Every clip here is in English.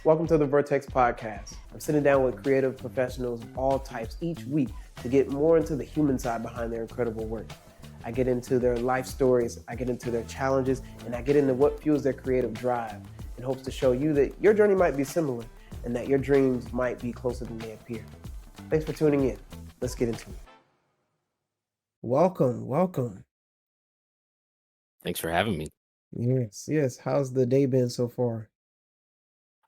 Welcome to the Vertex podcast. I'm sitting down with creative professionals of all types each week to get more into the human side behind their incredible work. I get into their life stories, I get into their challenges, and I get into what fuels their creative drive in hopes to show you that your journey might be similar and that your dreams might be closer than they appear. Thanks for tuning in. Let's get into it. Welcome. Thanks for having me. Yes. How's the day been so far?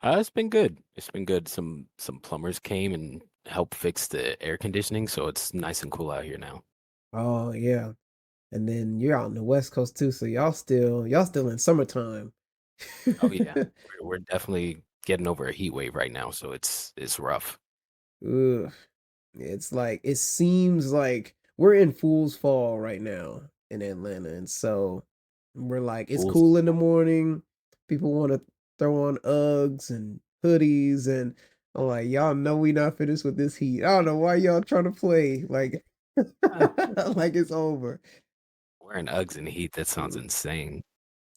It's been good. It's been good. Some plumbers came and helped fix the air conditioning, so it's nice and cool out here now. Oh yeah. And then you're out in the West Coast too, so y'all still in summertime. Oh yeah, we're definitely getting over a heat wave right now, so it's rough. Ugh. It's like it seems like we're in Fool's Fall right now in Atlanta, and so we're like it's Fools. cool in the morning. People want to throw on Uggs and hoodies, and I'm like, y'all know we not finished with this heat. I don't know why y'all trying to play like like it's over. Wearing Uggs in the heat, that sounds insane.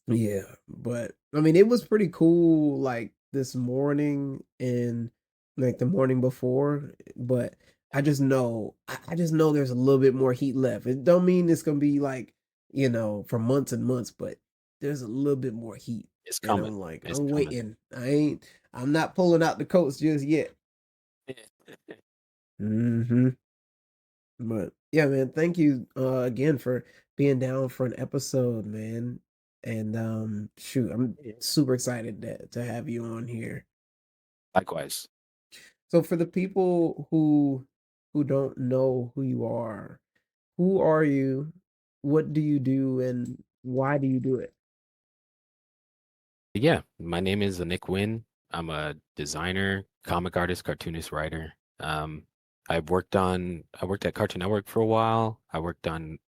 Yeah, but I mean, it was pretty cool like this morning and like the morning before, but I just know there's a little bit more heat left. It don't mean it's gonna be like, for months and months, but there's a little bit more heat. It's And coming. I'm like, It's I'm coming. waiting. I'm not pulling out the coats just yet. hmm But yeah, man, thank you again for being down for an episode, man. And shoot, I'm super excited to have you on here. Likewise. So for the people who don't know who are you? What do you do and why do you do it? Yeah, my name is Nick Winn. I'm a designer, comic artist, cartoonist, writer. Um, I worked at Cartoon Network for a while. I worked on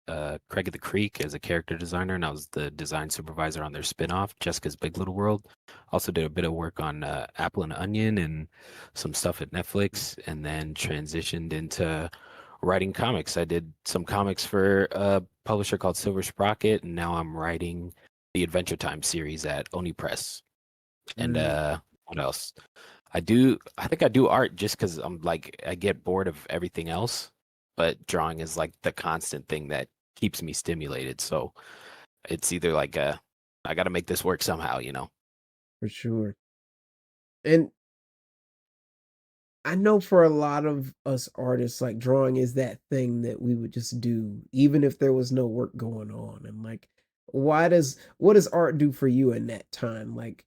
Craig of the Creek as a character designer, and I was the design supervisor on their spinoff, Jessica's Big Little World. Also did a bit of work on Apple and Onion and some stuff at Netflix, and then transitioned into writing comics. I did some comics for a publisher called Silver Sprocket, and now I'm writing the Adventure Time series at Oni Press. And Mm, what else? I think I do art just because I'm like I get bored of everything else, but drawing is like the constant thing that keeps me stimulated. So it's either like I got to make this work somehow. for sure. And I know for a lot of us artists, like drawing is that thing that we would just do, even if there was no work going on. And like, what does art do for you in that time? Like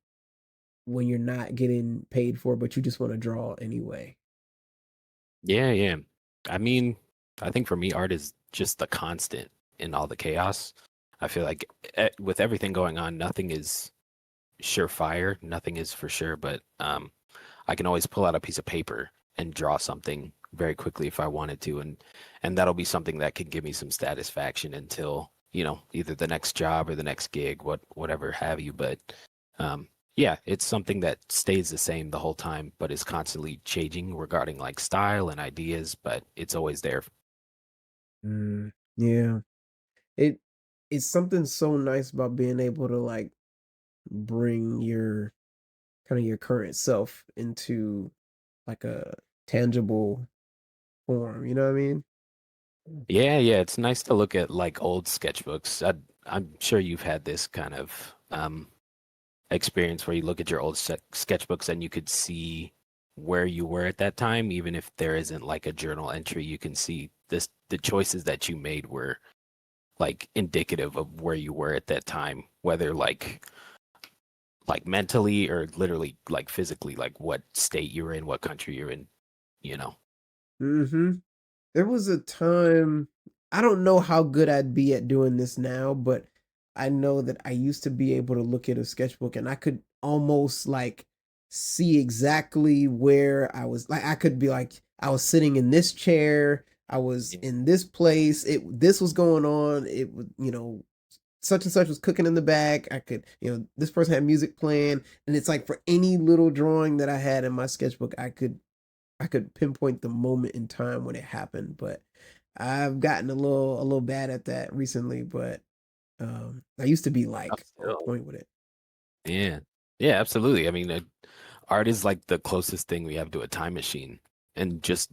when you're not getting paid for, it, but you just want to draw anyway. Yeah, yeah. I mean, I think for me, art is just the constant in all the chaos. I feel like with everything going on, nothing is surefire, nothing is for sure, but I can always pull out a piece of paper and draw something very quickly if I wanted to, and that'll be something that can give me some satisfaction until, either the next job or the next gig, whatever have you. But yeah, it's something that stays the same the whole time, but is constantly changing regarding like style and ideas, but it's always there. Mm, yeah. It it's something so nice about being able to like bring your kind of your current self into like a tangible form, you know what I mean? Yeah, yeah, it's nice to look at like old sketchbooks. I'm sure you've had this kind of experience where you look at your old sketchbooks and you could see where you were at that time, even if there isn't like a journal entry. You can see the choices that you made were like indicative of where you were at that time, whether like mentally or literally like physically, like what state you're in, what country you're in, you know. Mhm. There was a time I don't know how good I'd be at doing this now, but I know that I used to be able to look at a sketchbook and I could almost like see exactly where I was. Like I could be like I was sitting in this chair, I was Yeah. in this place, this was going on, it would, such and such was cooking in the back. I could, this person had music playing, and it's like for any little drawing that I had in my sketchbook, I could pinpoint the moment in time when it happened, but I've gotten a little bad at that recently, but I used to be Up like on still. point with it. Yeah. Yeah, absolutely. I mean, art is like the closest thing we have to a time machine. And just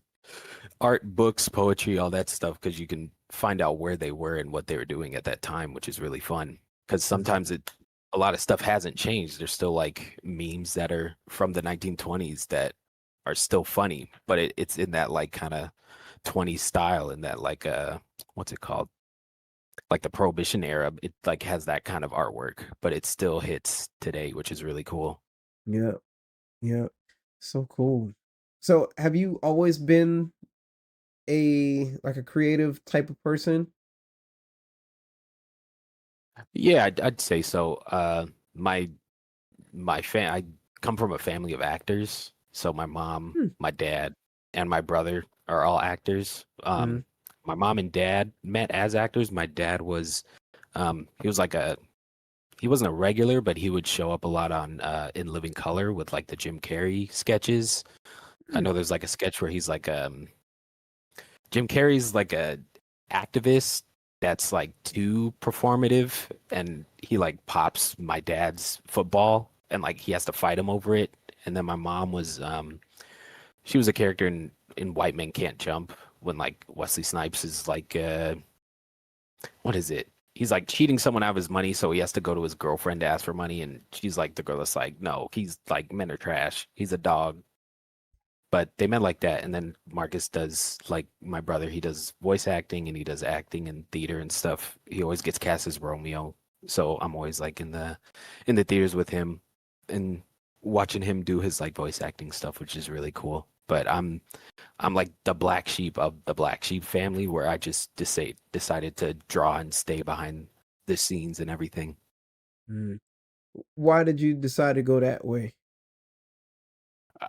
art, books, poetry, all that stuff, because you can find out where they were and what they were doing at that time, which is really fun. Because Mhm. sometimes a lot of stuff hasn't changed. There's still like memes that are from the 1920s that are still funny, but it's in that like kind of 20s style, in that like what's it called? Like the Prohibition era. It like has that kind of artwork, but it still hits today, which is really cool. Yeah, yeah, so cool. So, have you always been a creative type of person? Yeah, I'd say so. My I come from a family of actors. So my mom, Hmm. my dad, and my brother are all actors. Mhm. My mom and dad met as actors. My dad was he was like a he wasn't a regular, but he would show up a lot on In Living Color with like the Jim Carrey sketches. I Hmm. know there's like a sketch where he's like Jim Carrey's like a activist that's like too performative, and he like pops my dad's football and like he has to fight him over it. And then my mom was she was a character in White Men Can't Jump, when like Wesley Snipes is like what is it? He's like cheating someone out of his money, so he has to go to his girlfriend to ask for money, and she's like the girl that's like, no, he's like, men are trash. He's a dog. But they met like that. And then Marcus does, like my brother, he does voice acting and he does acting and theater and stuff. He always gets cast as Romeo. So I'm always like in the theaters with him and watching him do his like voice acting stuff, which is really cool. But I'm like the black sheep of the black sheep family, where I just decided to draw and stay behind the scenes and everything. Mm. Why did you decide to go that way?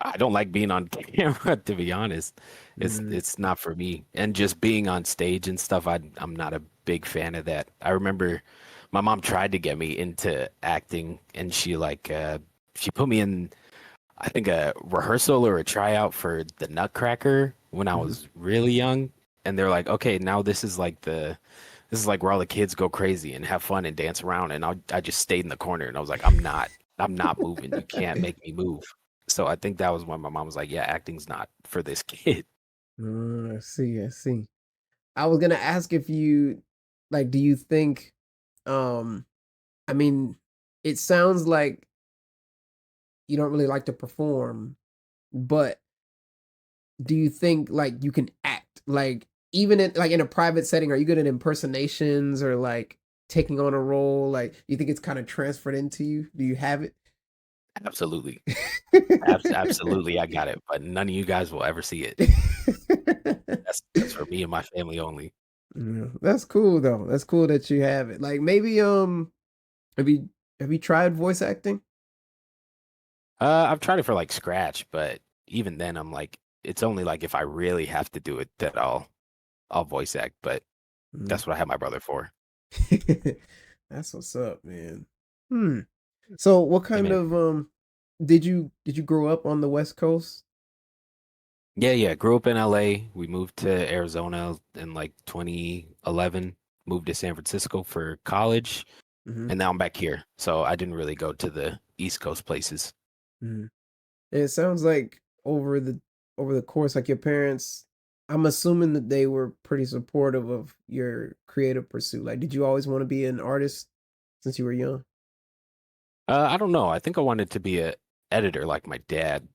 I don't like being on camera, to be honest. Mm. It's not for me. And just being on stage and stuff, I'm not a big fan of that. I remember my mom tried to get me into acting, and she put me in, I think, a rehearsal or a tryout for the Nutcracker when I Mhm. was really young. And they're like, okay, now this is like where all the kids go crazy and have fun and dance around. And I just stayed in the corner, and I was like, I'm not moving. You can't make me move. So I think that was when my mom was like, yeah, acting's not for this kid. I see, I see. I was gonna ask if you like, do you think, um, I mean, it sounds like you don't really like to perform, but do you think like you can act like even in like in a private setting? Are you good at impersonations or like taking on a role? Like, do you think it's kind of transferred into you? Do you have it? Absolutely. Absolutely, I got it. But none of you guys will ever see it. That's for me and my family only. Yeah, that's cool though. That's cool that you have it. Like maybe have you have you tried voice acting? I've tried it for like Scratch, but even then I'm like, it's only like if I really have to do it that I'll voice act, but Mm. that's what I have my brother for. That's what's up, man. Hmm. So what Hey kind man. of did you grow up on the West Coast? Yeah, yeah. Grew up in LA. We moved to Arizona in like 2011, moved to San Francisco for college, Mhm. and now I'm back here. So I didn't really go to the East Coast places. Mhm. And it sounds like over the course, like your parents, I'm assuming that they were pretty supportive of your creative pursuit. Like, did you always want to be an artist since you were young? I don't know. I think I wanted to be a editor like my dad,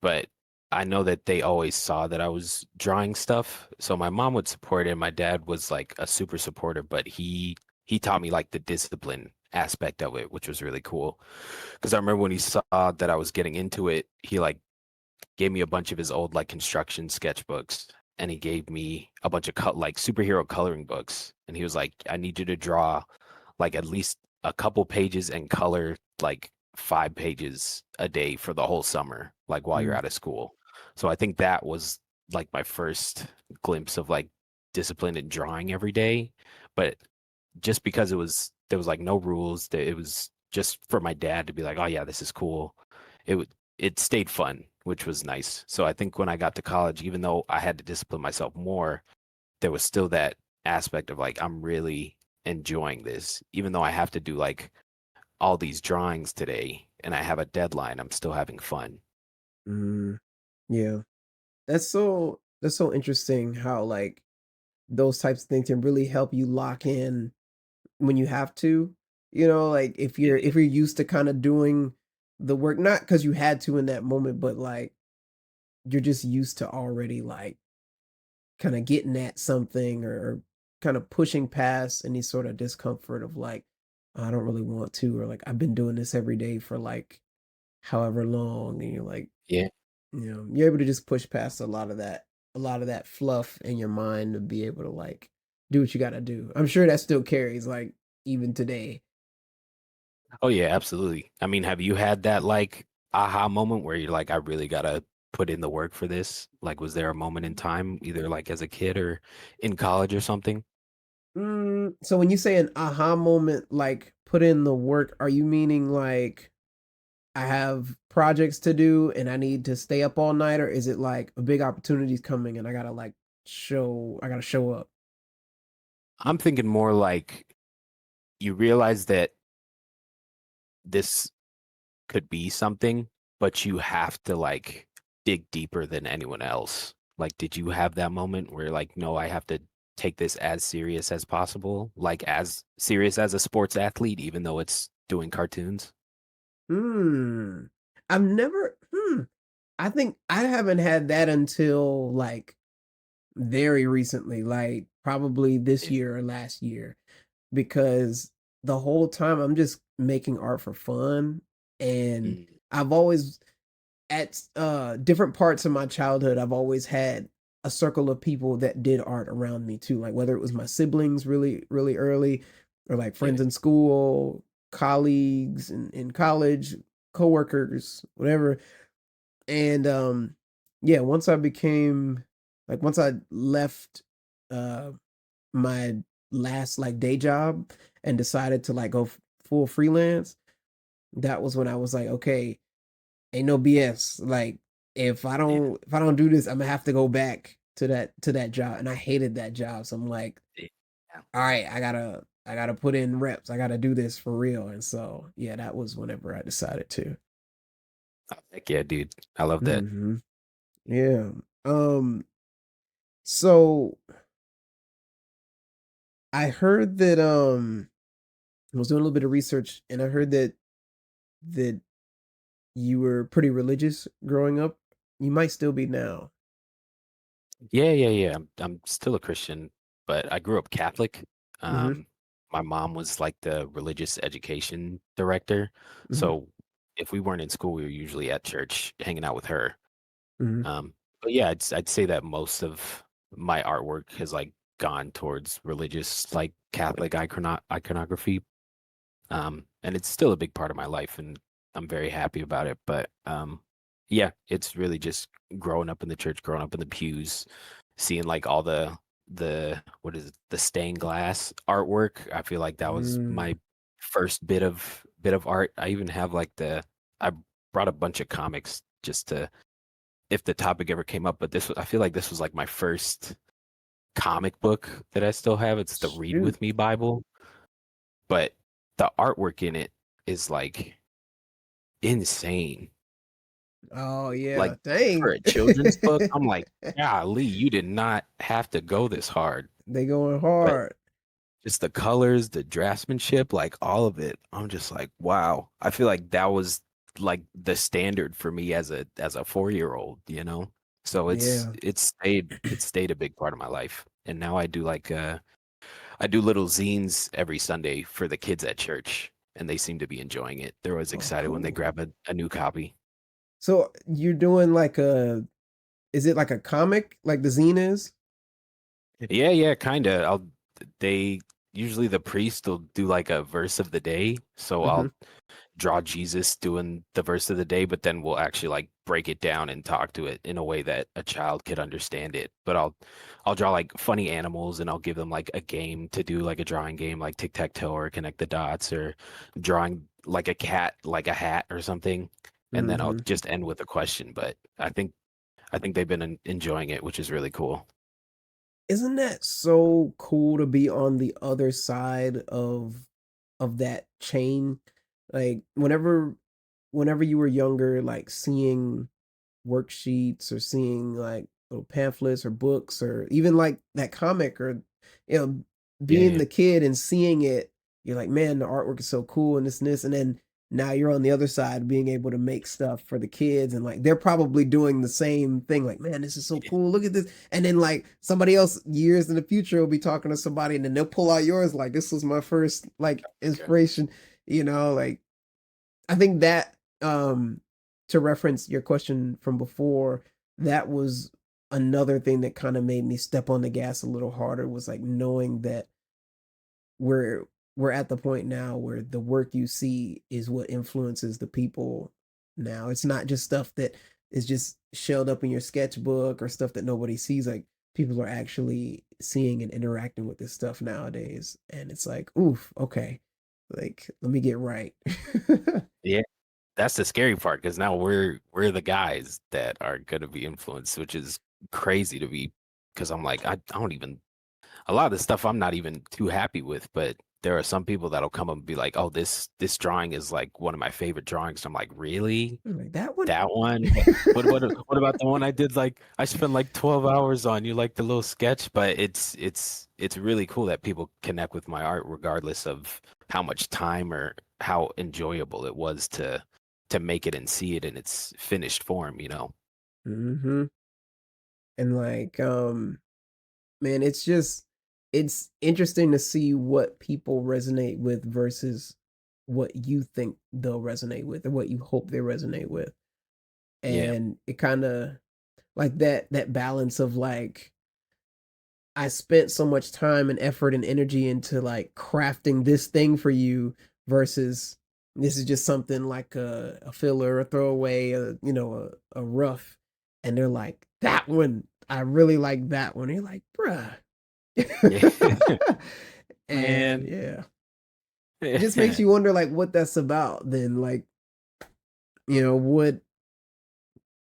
but I know that they always saw that I was drawing stuff. So my mom would support it, and my dad was like a super supporter, but he taught me like the discipline aspect of it, which was really cool. Because I remember when he saw that I was getting into it, he like gave me a bunch of his old like construction sketchbooks, and he gave me a bunch of like superhero coloring books, and he was like, I need you to draw like at least a couple pages and color like 5 pages a day for the whole summer, like while you're Mm. out of school. So I think that was like my first glimpse of like discipline in drawing every day. But just because there was like no rules, that it was just for my dad to be like, oh yeah, this is cool. It stayed fun, which was nice. So I think when I got to college, even though I had to discipline myself more, there was still that aspect of like, I'm really enjoying this, even though I have to do like all these drawings today and I have a deadline, I'm still having fun. Mm, yeah. That's so interesting how like those types of things can really help you lock in when you have to. Like Yeah. if you're used to kind of doing the work, not because you had to in that moment, but like you're just used to already like kind of getting at something or kind of pushing past any sort of discomfort of like, I don't really want to, or like I've been doing this every day for like however long, and you're like, Yeah. you're able to just push past a lot of that fluff in your mind to be able to like do what you got to do. I'm sure that still carries like even today. Oh yeah, absolutely. I mean, have you had that like aha moment where you're like, I really gotta put in the work for this? Like, was there a moment in time, either like as a kid or in college or something? So when you say an aha moment, like put in the work, are you meaning like I have projects to do and I need to stay up all night, or is it like a big opportunity's coming and I gotta show up? I'm thinking more like you realize that this could be something, but you have to like dig deeper than anyone else. Like, did you have that moment where like, no, I have to take this as serious as possible, like as serious as a sports athlete, even though it's doing cartoons? Hmm. I've never I think I haven't had that until like very recently, like probably this Yeah. year or last year, because the whole time I'm just making art for fun. And Mm, I've always at different parts of my childhood, I've always had a circle of people that did art around me too. Like whether it was my siblings really, really early, or like yeah. friends in school, colleagues in college, coworkers, whatever. And yeah, once I left uh my last like day job and decided to like go full freelance, that was when I was like, okay, ain't no BS. Like Yeah. if I don't do this, I'm gonna have to go back to that job. And I hated that job. So I'm like, Yeah. all right, I gotta put in reps. I gotta do this for real. And so yeah, that was whenever I decided to. Oh, heck yeah, dude. I love that. Hmm. Yeah. Um, so I heard that I was doing a little bit of research and I heard that you were pretty religious growing up. You might still be now. Yeah, yeah, yeah. I'm still a Christian, but I grew up Catholic. Hmm. Um, my mom was like the religious education director. Hmm. So if we weren't in school, we were usually at church hanging out with her. Hmm. But yeah, I'd say that most of my artwork has like gone towards religious, like Catholic iconography. And it's still a big part of my life, and I'm very happy about it. But yeah, it's really just growing up in the church, growing up in the pews, seeing like all the what is it, the stained glass artwork. I feel like that was Mm. my first bit of art. I even have like I brought a bunch of comics just to if the topic ever came up, but I feel like this was like my first comic book that I still have. It's the Read Shoot. With Me Bible, but the artwork in it is like insane. Oh Like yeah. for Dang. a children's book, I'm like, golly, you did not have to go this hard. They going But hard. just the colors, the draftsmanship, like all of it, I'm just like, wow. I feel like that was like the standard for me as a 4-year-old, you know? So Yeah. it's stayed a big part of my life. And now I do little zines every Sunday for the kids at church, and they seem to be enjoying it. They're always Oh, excited when they cool. grab a new copy. So you're doing like is it like a comic like the zine is? Yeah, yeah, kind of. They usually the priest will do like a verse of the day. So Hmm. I'll draw Jesus doing the verse of the day, but then we'll actually like break it down and talk to it in a way that a child could understand it. But I'll draw like funny animals and I'll give them like a game to do like a drawing game like tic-tac-toe or connect the dots or drawing like a cat like a hat or something. And then I'll Hmm. just end with a question. But I think they've been enjoying it, which is really cool. Isn't that so cool to be on the other side of that chain? Like whenever you were younger, like seeing worksheets or seeing like little pamphlets or books or even like that comic or you know Yeah, being yeah, the kid and seeing it, you're like, man, the artwork is so cool and this and this, and then now you're on the other side being able to make stuff for the kids and like they're probably doing the same thing like, man, this is so yeah. cool, look at this, and then like somebody else years in the future will be talking to somebody and then they'll pull out yours like this was my first like Okay. inspiration, like I think that to reference your question from before, that was another thing that kind of made me step on the gas a little harder was like knowing that we're we're at the point now where the work you see is what influences the people now. It's not just stuff that is just shelled up in your sketchbook or stuff that nobody sees. Like people are actually seeing and interacting with this stuff nowadays. And it's like, oof, okay. Like, let me get right. Yeah, that's the scary part because now we're the guys that are gonna be influenced, which is crazy to be because I'm like, I don't even a lot of the stuff I'm not even too happy with, but there are some people that'll come up and be like, "Oh, this drawing is like one of my favorite drawings." I'm like, "Really? I'm like, that one? That one? What about the one I did like I spent like 12 hours on? You like the little sketch?" But it's really cool that people connect with my art regardless of how much time or how enjoyable it was to make it and see it in its finished form, you know? Mhm. And like, man, it's interesting to see what people resonate with versus what you think they'll resonate with or what you hope they resonate with. Yeah. And it kind of like that balance of like I spent so much time and effort and energy into like crafting this thing for you versus this is just something like a filler, a throwaway, a rough. And they're like, that one, I really like that one. And you're like, bruh. Yeah. And Man. yeah, it just makes you wonder like what that's about then. Like, you know,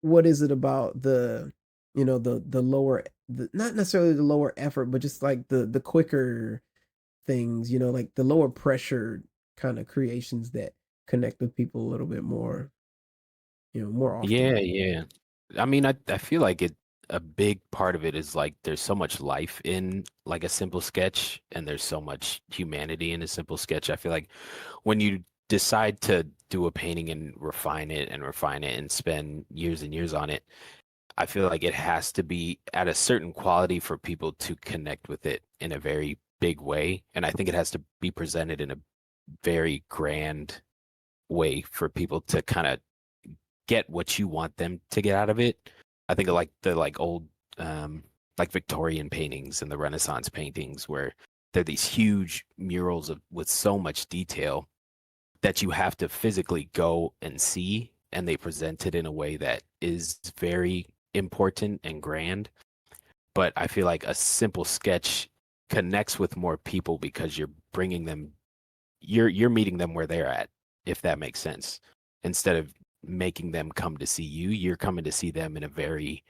what is it about the lower not necessarily the lower effort, but just like the quicker things, like the lower pressure kind of creations that connect with people a little bit more, more often. Yeah, yeah. I mean, I feel like a big part of it is like there's so much life in like a simple sketch and there's so much humanity in a simple sketch. I feel like when you decide to do a painting and refine it and spend years and years on it, I feel like it has to be at a certain quality for people to connect with it in a very big way. And I think it has to be presented in a very grand way for people to kind of get what you want them to get out of it. I think of like the like old like Victorian paintings and the Renaissance paintings where they're these huge murals with so much detail that you have to physically go and see and they present it in a way that is very important and grand. But I feel like a simple sketch connects with more people because you're bringing them you're meeting them where they're at, if that makes sense. Instead of making them come to see you, you're coming to see them in a very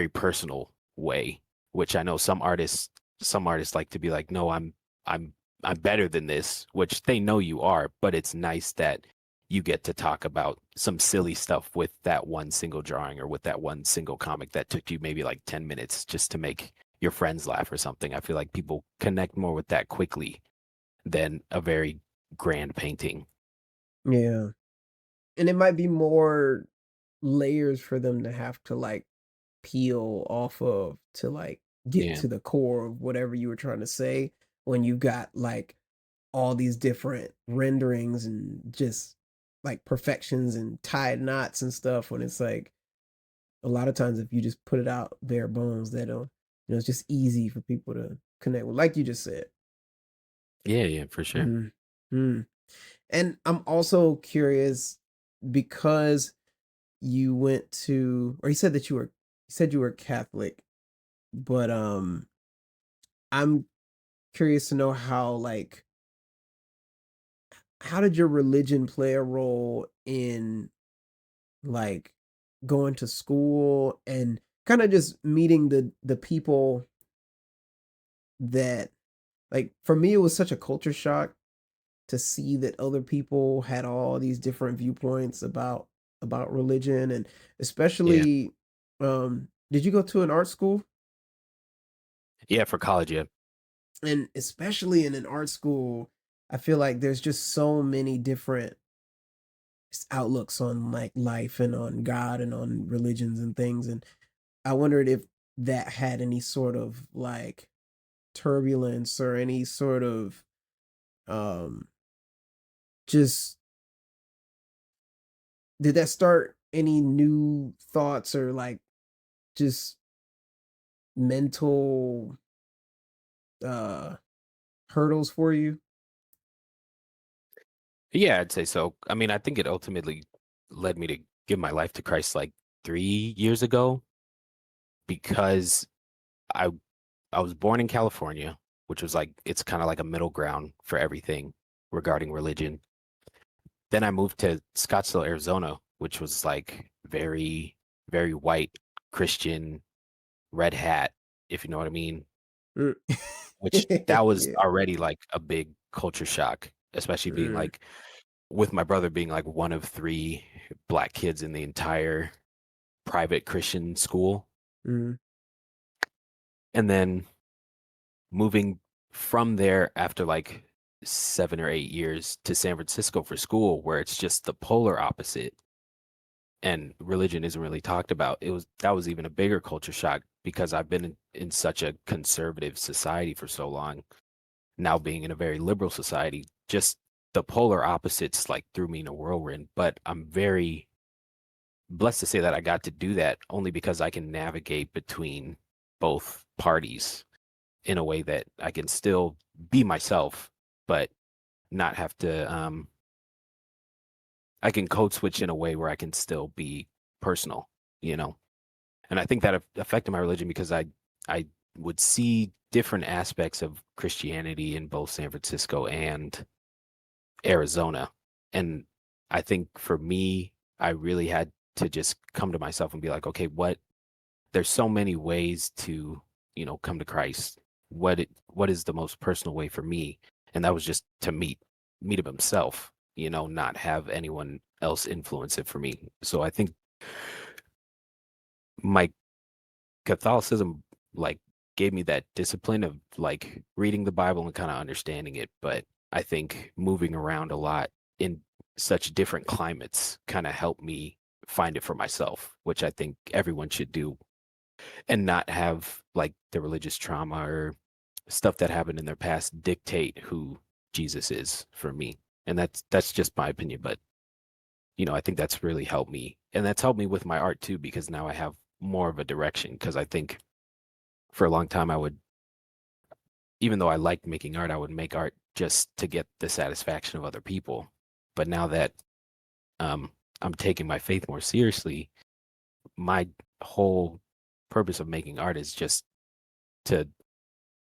personal way, which I know some artists like to be like, no, I'm I'm better than this, which they know you are, but it's nice that you get to talk about some silly stuff with that one single drawing or with that one single comic that took you maybe like 10 minutes just to make your friends laugh or something. I feel like people connect more with that quickly than a very grand painting. Yeah. And it might be more layers for them to have to like peel off of to like get Yeah. to the core of whatever you were trying to say when you've got like all these different renderings and just like perfections and tied knots and stuff when it's like a lot of times if you just put it out bare bones they don't, it's just easy for people to connect with like you just said. Yeah, yeah, for sure. Mhm. Mm. And I'm also curious because you went to or you said that you said you were Catholic, but I'm curious to know how like how did your religion play a role in like going to school and kind of just meeting the people that like for me it was such a culture shock to see that other people had all these different viewpoints about religion and Yeah. especially did you go to an art school? Yeah, for college, yeah. And especially in an art school, I feel like there's just so many different outlooks on like life and on God and on religions and things. And I wondered if that had any sort of like turbulence or any sort of um just did that start any new thoughts or like just mental uh hurdles for you? Yeah, I'd say so. I mean, I think it ultimately led me to give my life to Christ like 3 years ago because I I was born in California, which was like it's kind of like a middle ground for everything regarding religion. Then I moved to Scottsdale, Arizona, which was like very, very white Christian red hat, if you know what I mean. Mm. Which that was Yeah. already like a big culture shock, especially being Mm, like with my brother being like one of three black kids in the entire private Christian school. mm, And then moving from there after like 7 or 8 years to San Francisco for school, where it's just the polar opposite and religion isn't really talked about. That was even a bigger culture shock because I've been in such a conservative society for so long. Now being in a very liberal society, just the polar opposites like threw me in a whirlwind. But I'm very blessed to say that I got to do that only because I can navigate between both parties in a way that I can still be myself, but not have to I can code switch in a way where I can still be personal, you know. And I think that affected my religion because I would see different aspects of Christianity in both San Francisco and Arizona. And I think for me, I really had to just come to myself and be like, okay, there's so many ways to, come to Christ. What is the most personal way for me? And that was just to meet him himself, not have anyone else influence it for me. So I think my Catholicism like gave me that discipline of like reading the Bible and kind of understanding it. But I think moving around a lot in such different climates kind of helped me find it for myself, which I think everyone should do and not have like the religious trauma or stuff that happened in their past dictate who Jesus is for me. And that's just my opinion, but I think that's really helped me. And that's helped me with my art too, because now I have more of a direction. Because I think for a long time I would, even though I liked making art, I would make art just to get the satisfaction of other people. But now that um, I'm taking my faith more seriously, my whole purpose of making art is just to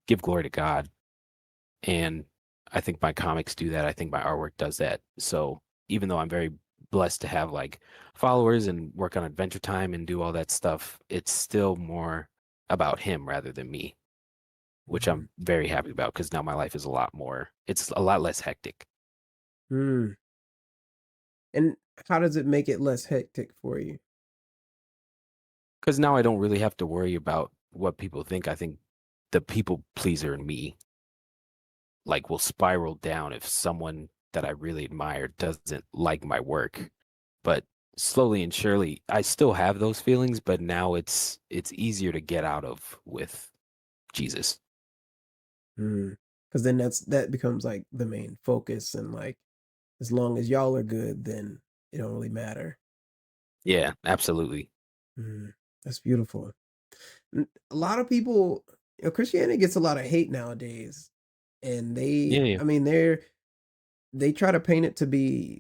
give glory to God. And I think my comics do that. I think my artwork does that. So even though I'm very blessed to have like followers and work on Adventure Time and do all that stuff, it's still more about him rather than me, which mhm, I'm very happy about because now my life is it's a lot less hectic. mm. And how does it make it less hectic for you? Because now I don't really have to worry about what people think. I think the people pleaser in me like will spiral down if someone that I really admire doesn't like my work. But slowly and surely, I still have those feelings, but now it's easier to get out of with Jesus. Because then that becomes like the main focus and like as long as y'all are good, then it don't really matter. Yeah, absolutely. Mm, that's beautiful. A lot of people, Christianity gets a lot of hate nowadays, and Yeah, yeah. I mean, they try to paint it to be,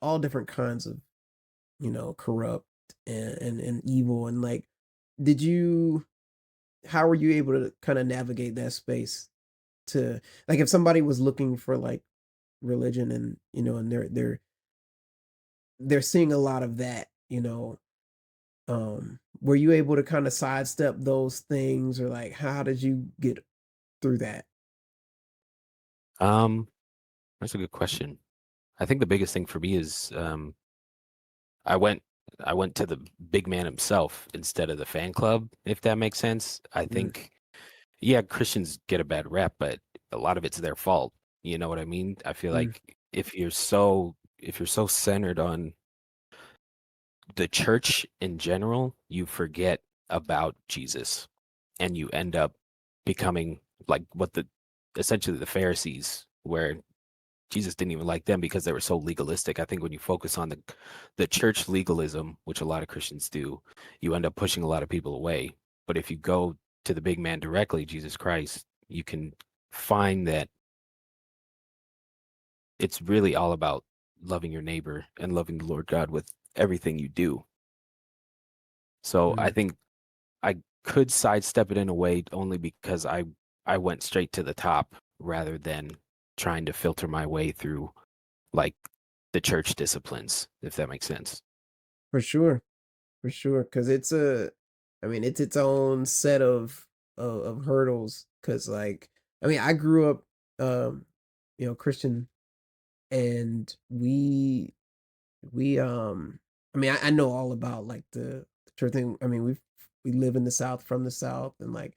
all different kinds of, corrupt and evil. And like, did you, how were you able to kind of navigate that space to, like, if somebody was looking for like religion and, and they're seeing a lot of that, were you able to kind of sidestep those things or like how did you get through that? Um, that's a good question. I think the biggest thing for me is I went I went to the big man himself instead of the fan club, if that makes sense. I Mm, think yeah, Christians get a bad rap, but a lot of it's their fault. You know what I mean? I feel mm, like if you're so centered on the church in general, you forget about Jesus and you end up becoming like what the essentially the Pharisees, where Jesus didn't even like them because they were so legalistic. I think when you focus on the church legalism, which a lot of Christians do, you end up pushing a lot of people away. But if you go to the big man directly, Jesus Christ, you can find that it's really all about loving your neighbor and loving the Lord God with everything you do. So I mm. think I could sidestep it in a way only because I went straight to the top rather than trying to filter my way through like the church disciplines, if that makes sense. For sure, for sure, because I mean, it's its own set of hurdles. Because like, I mean, I grew up, um, Christian, and we I mean, I know all about like the church thing. I mean, we live in the South, from the South, and like,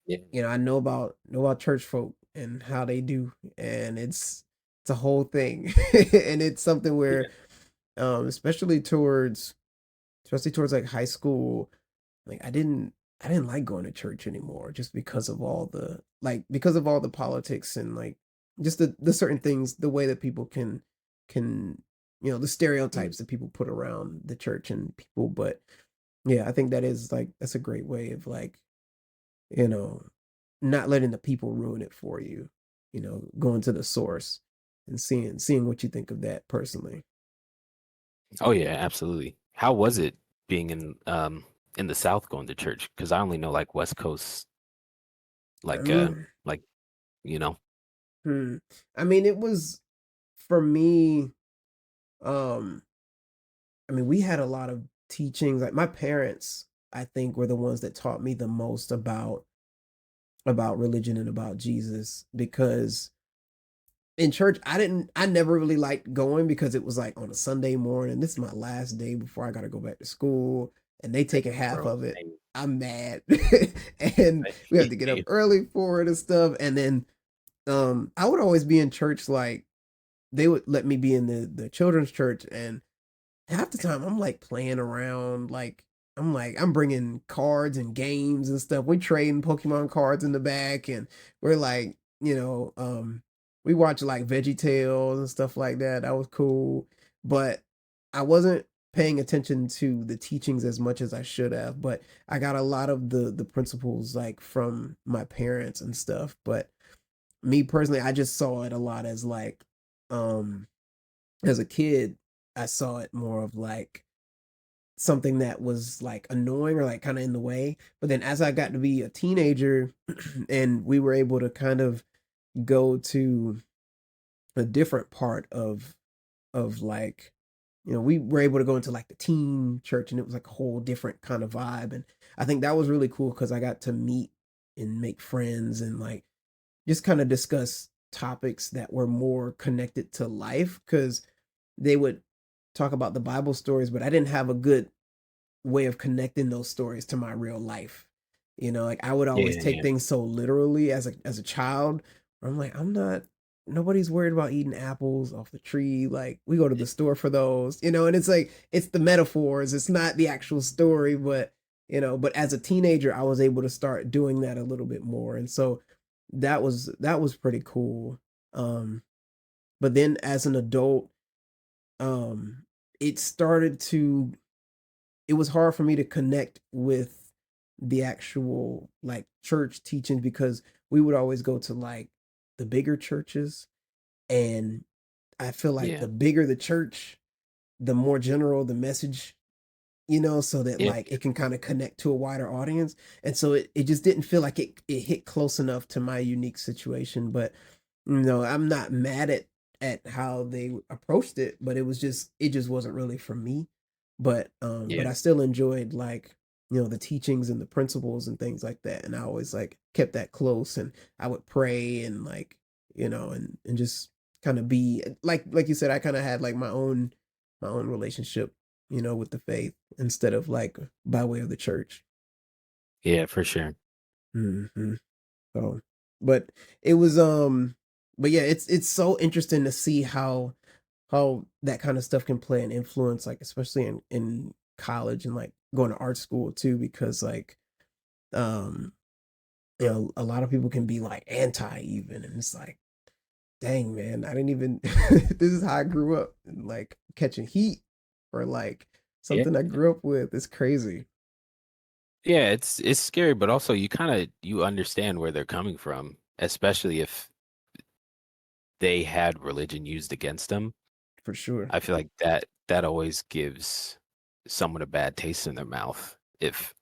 Yeah. I know about church folk and how they do, and it's a whole thing, and it's something where, Yeah. especially towards like high school, like I didn't like going to church anymore, just because of all the politics, and like just the certain things, the way that people can the Mm. stereotypes that people put around the church and people. But yeah, I think that's a great way of like, you know not letting the people ruin it for you, going to the source and seeing what you think of that personally. Oh yeah, absolutely. How was it being in the South going to church? Because I only know like West Coast, like Um, like you know. hmm. I mean, it was for me. Um, I mean, we had a lot of teachings. Like my parents, I think, were the ones that taught me the most about religion and about Jesus, because in church I never really liked going, because it was like on a Sunday morning. This is my last day before I got to go back to school, and they take a Same, half bro. of it. Same. I'm mad. And we have to get up Same. early for it and stuff. And then I would always be in church, like they would let me be in the children's church, and half the time I'm like playing around, like I'm bringing cards and games and stuff. We trading Pokemon cards in the back, and we're like, we watch like Veggie Tales and stuff like that. That was cool, but I wasn't paying attention to the teachings as much as I should have. But I got a lot of the principles like from my parents and stuff. But me personally, I just saw it a lot as like, um as a kid, I saw it more of like something that was like annoying or like kind of in the way. But then as I got to be a teenager and we were able to kind of go to a different part of like, we were able to go into like the teen church, and it was like a whole different kind of vibe. And I think that was really cool because I got to meet and make friends and like just kind of discuss topics that were more connected to life, because they would talk about the Bible stories, but I didn't have a good way of connecting those stories to my real life. Like I would always Yeah, take yeah, things so literally as a child. I'm like, I'm not nobody's worried about eating apples off the tree. Like we go to the store for those, and it's like it's the metaphors, it's not the actual story. But but as a teenager I was able to start doing that a little bit more. And so that was pretty cool. Um but then as an adult, um it started to it was hard for me to connect with the actual like church teachings, because we would always go to like the bigger churches, and I feel like yeah, the bigger the church, the more general the message, so that yeah, like it can kind of connect to a wider audience. And so it just didn't feel like it hit close enough to my unique situation. But I'm not mad at how they approached it, but it just wasn't really for me. But yeah. I still enjoyed like the teachings and the principles and things like that. And I always like kept that close, and I would pray and like, and just kind of be like you said, I kind of had like my own relationship, with the faith instead of like by way of the church. Yeah, for sure. Hmm. So, but it was but yeah, it's so interesting to see how that kind of stuff can play an influence, like especially in college and like going to art school too, because like um a lot of people can be like anti even, and it's like, dang man, I didn't even this is how I grew up, and like catching heat for like Yeah. something I grew up with. It's crazy. Yeah, it's scary, but also you understand where they're coming from, especially if they had religion used against them. For sure. I feel like that always gives someone a bad taste in their mouth. If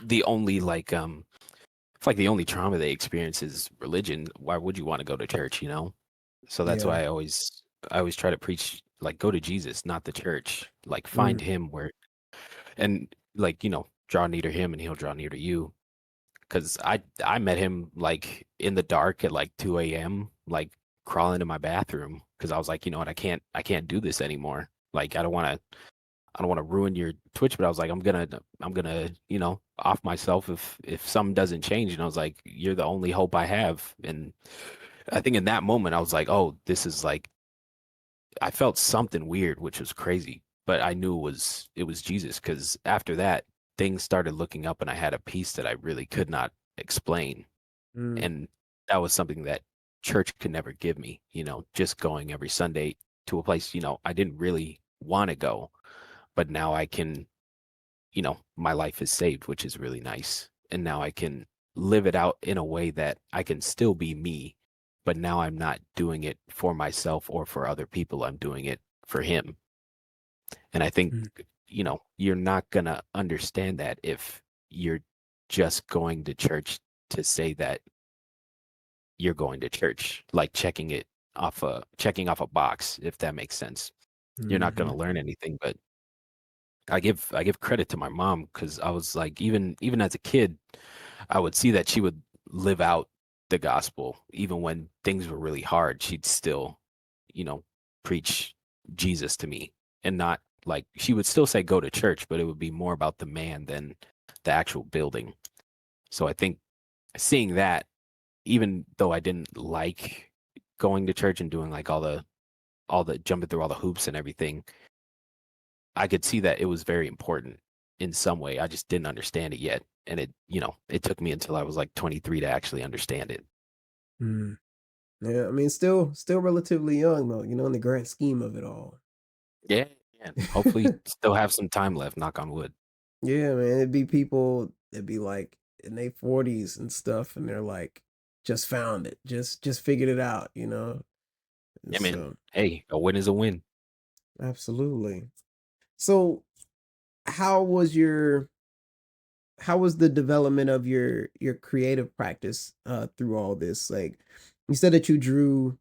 the only if like the only trauma they experience is religion, why would you want to go to church, you know? So that's Yeah. why I always try to preach like go to Jesus, not the church. Like find Mm, him where and like, draw near to him and he'll draw near to you. Cause I met him like in the dark at like 2 a.m., like crawling in my bathroom because I was like, you know what, I can't do this anymore. Like I don't want to ruin your Twitch, but I was like, I'm gonna, off myself if something doesn't change. And I was like, you're the only hope I have. And I think in that moment I was like, oh, this is like I felt something weird, which was crazy. But I knew it was Jesus because after that, things started looking up and I had a peace that I really could not explain. mm, And that was something that church could never give me, just going every Sunday to a place, I didn't really want to go, but now I can, my life is saved, which is really nice. And now I can live it out in a way that I can still be me, but now I'm not doing it for myself or for other people. I'm doing it for him. And I think, mm, you're not going to understand that if you're just going to church to say that you're going to church, like checking off a box, if that makes sense. You're not going mhm. to learn anything, but I give credit to my mom because I was like, even as a kid, I would see that she would live out the gospel, even when things were really hard. She'd still, you know, preach Jesus to me, and not like she would still say go to church, but it would be more about the man than the actual building. So I think seeing that, even though I didn't like going to church and doing like all the jumping through all the hoops and everything, I could see that it was very important in some way. I just didn't understand it yet. And it took me until I was like 23 to actually understand it. Mm. Yeah, I mean, still relatively young though, in the grand scheme of it all. Yeah. And hopefully still have some time left, knock on wood. Yeah, man, it'd be people that'd be like in their 40s and stuff, and they're like, just found it, just figured it out. And Yeah, man. so, Hey, a win is a win. absolutely. So, how was your how was the development of your creative practice through all this? Like, you said that you drew,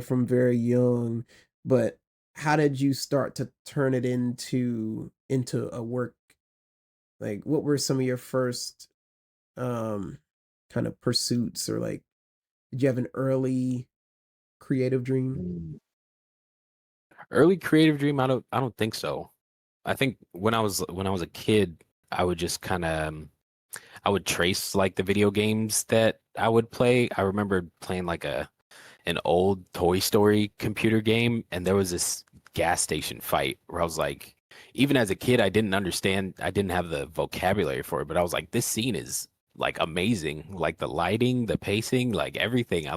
from very young, but how did you start to turn it into a work? Like, what were some of your first um kind of pursuits, or like, did you have an early creative dream? Mm. Early creative dream, I don't think so. I think when I was a kid, I would just kind of I would trace like the video games that I would play. I remember playing like an old Toy Story computer game, and there was this gas station fight where I was like, even as a kid, I didn't understand, I didn't have the vocabulary for it, but I was like, this scene is like amazing, like the lighting, the pacing, like everything.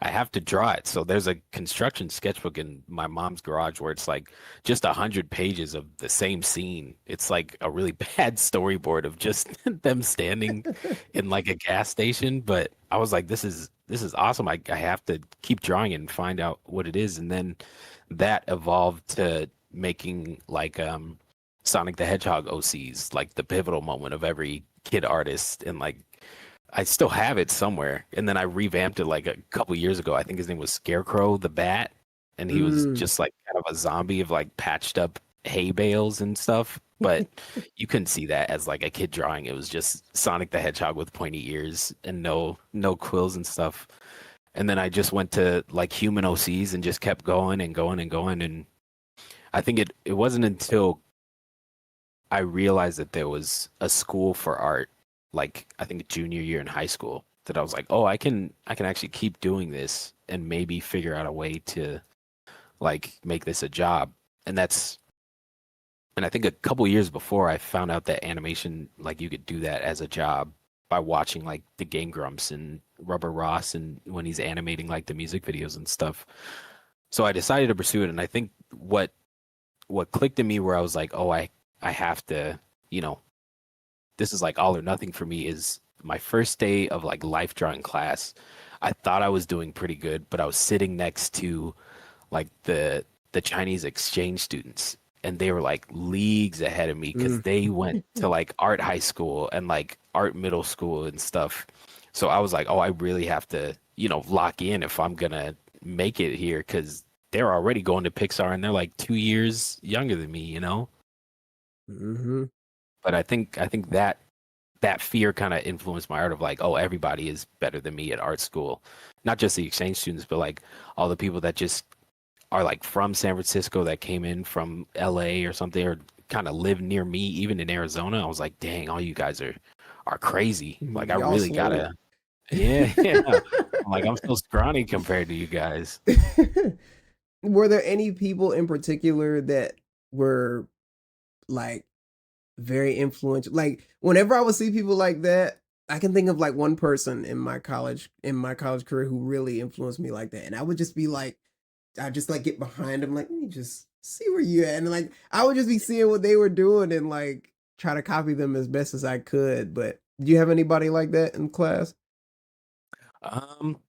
I have to draw it. So there's a construction sketchbook in my mom's garage where it's like just 100 pages of the same scene. It's like a really bad storyboard of just them standing in like a gas station. But I was like, this is awesome. I have to keep drawing it and find out what it is. And then that evolved to making like Sonic the Hedgehog OCs, like the pivotal moment of every kid artist. And like I still have it somewhere. And then I revamped it like a couple years ago. I think his name was Scarecrow the Bat. And he was Mm, just like kind of a zombie of like patched up hay bales and stuff, but you couldn't see that as like a kid drawing. It was just Sonic the Hedgehog with pointy ears and no quills and stuff. And then I just went to like human OCs and just kept going and going and going. And I think it wasn't until I realized that there was a school for art, like I think junior year in high school, that I was like, oh, I can actually keep doing this and maybe figure out a way to like make this a job. And that's and I think a couple years before I found out that animation, like you could do that as a job by watching like the Game Grumps and Rubber Ross and when he's animating like the music videos and stuff. So I decided to pursue it, and I think what clicked in me where I was like, oh, I have to, you know, this is like all or nothing for me is my first day of like life drawing class. I thought I was doing pretty good, but I was sitting next to like the Chinese exchange students, and they were like leagues ahead of me because Mm. they went to like art high school and like art middle school and stuff. So I was like, oh, I really have to, lock in if I'm gonna make it here because they're already going to Pixar and they're like 2 years younger than me. Hmm. But I think that fear kind of influenced my art of like, oh, everybody is better than me at art school, not just the exchange students, but like all the people that just are like from San Francisco that came in from LA or something or kind of live near me, even in Arizona. I was like, dang, all you guys are crazy. Like I Y'all really slow. gotta, yeah, yeah. I'm like I'm so scrawny compared to you guys. Were there any people in particular that were like very influential? Like whenever I would see people like that, I can think of like one person in my college career who really influenced me like that. And I would just be like, I just like get behind them, like, let me just see where you at. And like I would just be seeing what they were doing and like try to copy them as best as I could. But do you have anybody like that in class? Um,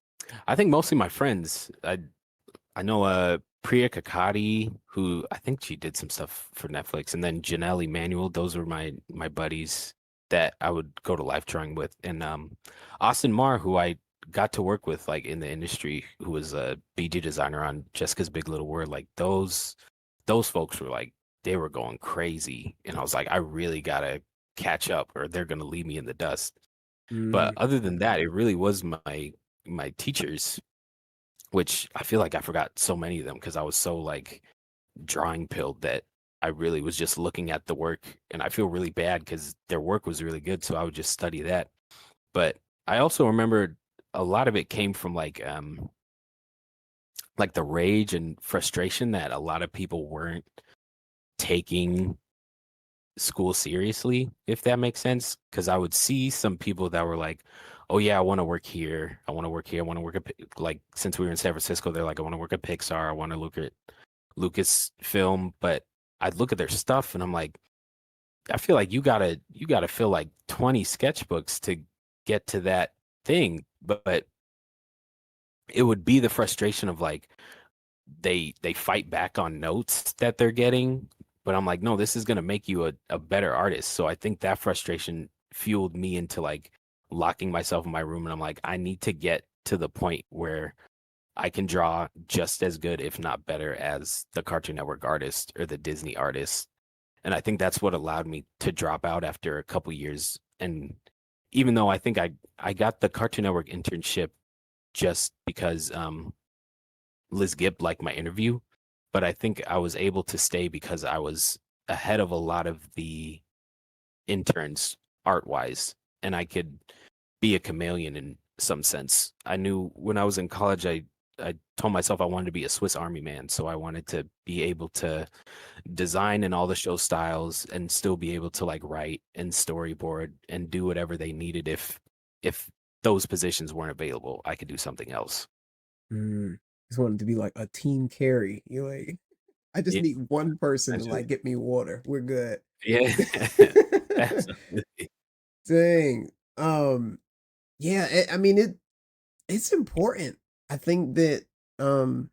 I think mostly my friends. I know Priya Kakati, who I think she did some stuff for Netflix, and then Janelle Emanuel. Those were my buddies that I would go to life drawing with, and Austin Marr, who I got to work with like in the industry, who was a BG designer on Jessica's Big Little Word. Like those folks were like they were going crazy, and I was like, I really gotta catch up, or they're gonna leave me in the dust. But Mm. other than that, it really was my teachers, which I feel like I forgot so many of them because I was so like drawing pilled that I really was just looking at the work, and I feel really bad because their work was really good, so I would just study that. But I also remember a lot of it came from like the rage and frustration that a lot of people weren't taking school seriously, if that makes sense. Because I would see some people that were like, "Oh yeah, I want to work here. I want to work here. I want to work at like since we were in San Francisco, they're like, I want to work at Pixar. I want to look at Lucasfilm." But I'd look at their stuff and I'm like, I feel like you gotta fill like 20 sketchbooks to get to that thing. But it would be the frustration of like they fight back on notes that they're getting, but I'm like, no, this is gonna make you a better artist. So I think that frustration fueled me into like locking myself in my room, and I'm like, I need to get to the point where I can draw just as good, if not better, as the Cartoon Network artist or the Disney artist. And I think that's what allowed me to drop out after a couple years. And even though I think I got the Cartoon Network internship just because Liz Gibb liked my interview, but I think I was able to stay because I was ahead of a lot of the interns art wise, and I could be a chameleon in some sense. I knew when I was in college, I told myself I wanted to be a Swiss Army man, so I wanted to be able to design in all the show styles and still be able to like write and storyboard and do whatever they needed if those positions weren't available, I could do something else. Mm. Just wanted to be like a team carry. You're like, I just Yeah, need one person to essentially. like get me water. We're good. Yeah. Absolutely. Dang. Yeah, I mean it's important. I think that um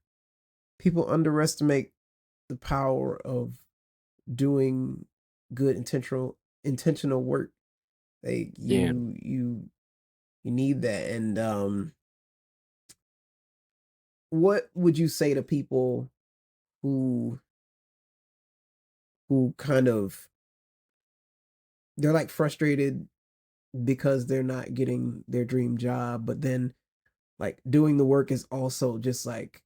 people underestimate the power of doing good intentional work. Like Yeah. you need that. And what would you say to people who who kind of they're like frustrated because they're not getting their dream job, but then like doing the work is also just like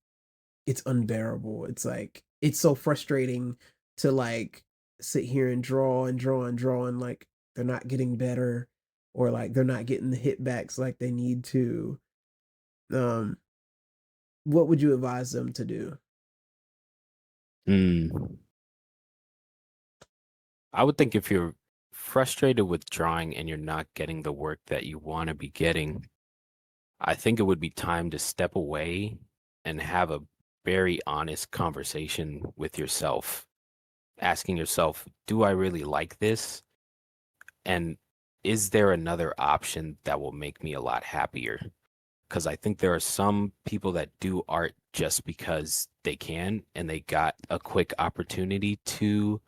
it's unbearable. It's like it's so frustrating to like sit here and draw and draw and draw and like they're not getting better or like they're not getting the hit backs like they need to. Um, what would you advise them to do? Mm. I would think if you're frustrated with drawing and you're not getting the work that you want to be getting, I think it would be time to step away and have a very honest conversation with yourself, asking yourself, do I really like this? And is there another option that will make me a lot happier? Because I think there are some people that do art just because they can and they got a quick opportunity to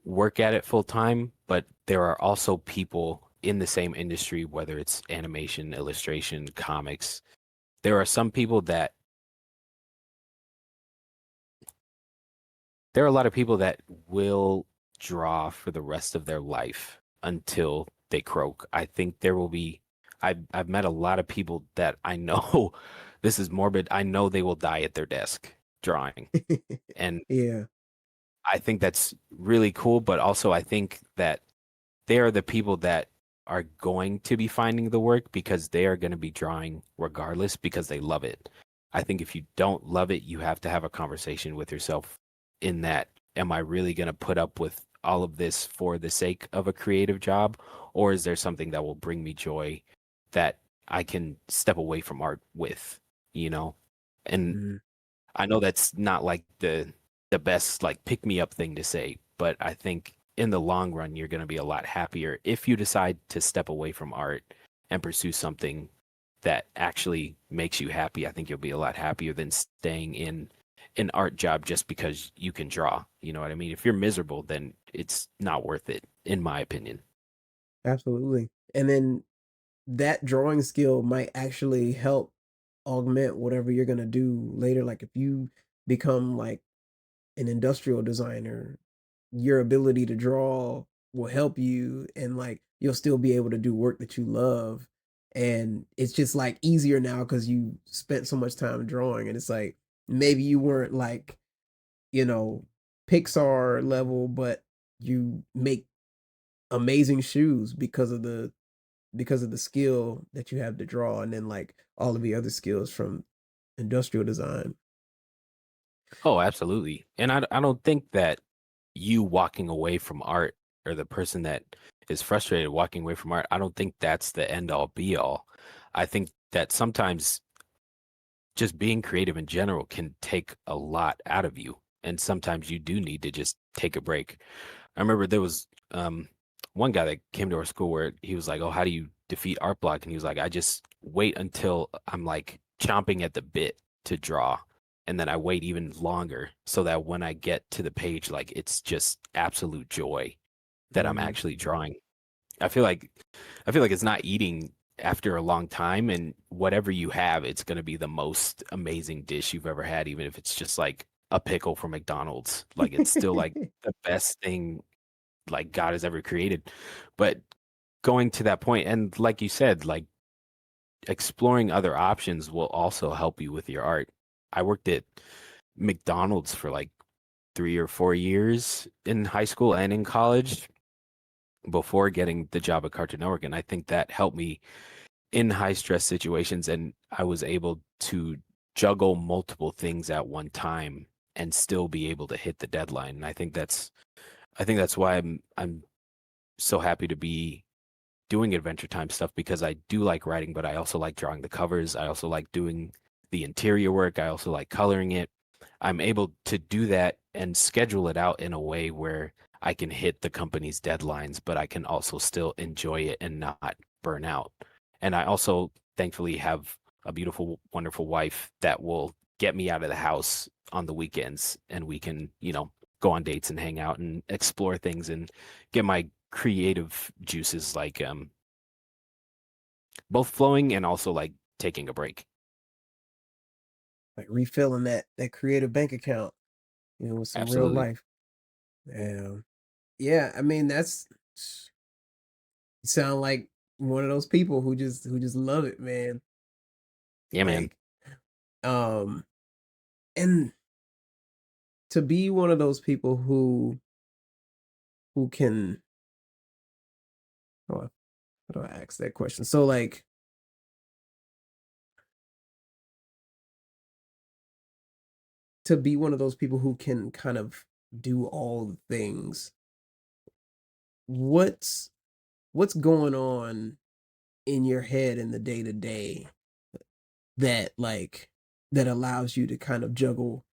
work at it full time, but there are also people in the same industry, whether it's animation, illustration, comics. There are some people that there are a lot of people that will draw for the rest of their life until they croak. I think there will be I've met a lot of people that I know this is morbid. I know they will die at their desk drawing. And Yeah. I think that's really cool, but also I think that they are the people that are going to be finding the work because they are going to be drawing regardless because they love it. I think if you don't love it, you have to have a conversation with yourself in that, am I really going to put up with all of this for the sake of a creative job? Or is there something that will bring me joy that I can step away from art with, you know? And Mhm. I know that's not like the best like pick me up thing to say, but I think in the long run you're going to be a lot happier if you decide to step away from art and pursue something that actually makes you happy. I think you'll be a lot happier than staying in an art job just because you can draw. You know what I mean? If you're miserable, then it's not worth it, in my opinion. Absolutely. And then that drawing skill might actually help augment whatever you're gonna do later. Like if you become like an industrial designer, your ability to draw will help you and like you'll still be able to do work that you love. And it's just like easier now because you spent so much time drawing. And it's like maybe you weren't like, you know, Pixar level, but you make amazing shoes because of the skill that you have to draw and then like all of the other skills from industrial design. Oh, absolutely. And I don't think that you walking away from art or the person that is frustrated walking away from art, I don't think that's the end all be all. I think that sometimes just being creative in general can take a lot out of you. And sometimes you do need to just take a break. I remember there was one guy that came to our school where he was like, "Oh, how do you defeat art block?" And he was like, "I just wait until I'm like chomping at the bit to draw, and then I wait even longer so that when I get to the page, like it's just absolute joy that I'm Mhm. actually drawing." I feel like I feel like it's not eating after a long time, and whatever you have, it's going to be the most amazing dish you've ever had, even if it's just like a pickle from McDonald's. Like it's still like the best thing like God has ever created. But going to that point, and like you said, like exploring other options will also help you with your art. I worked at McDonald's for like 3 or 4 years in high school and in college before getting the job at Cartoon Network. And I think that helped me in high stress situations. And I was able to juggle multiple things at one time and still be able to hit the deadline. And I think that's why I'm so happy to be doing Adventure Time stuff because I do like writing, but I also like drawing the covers. I also like doing the interior work. I also like coloring it. I'm able to do that and schedule it out in a way where I can hit the company's deadlines, but I can also still enjoy it and not burn out. And I also thankfully have a beautiful, wonderful wife that will get me out of the house on the weekends and we can, go on dates and hang out and explore things and get my creative juices like both flowing and also like taking a break. Like refilling that creative bank account, with some real Absolutely. life. Yeah. Yeah, I mean, that's you sound like one of those people who just love it, man. Yeah, man. Like, um, and to be one of those people who can how do I ask that question? So like to be one of those people who can kind of do all the things, what's what's going on in your head in the day to day that like that allows you to kind of juggle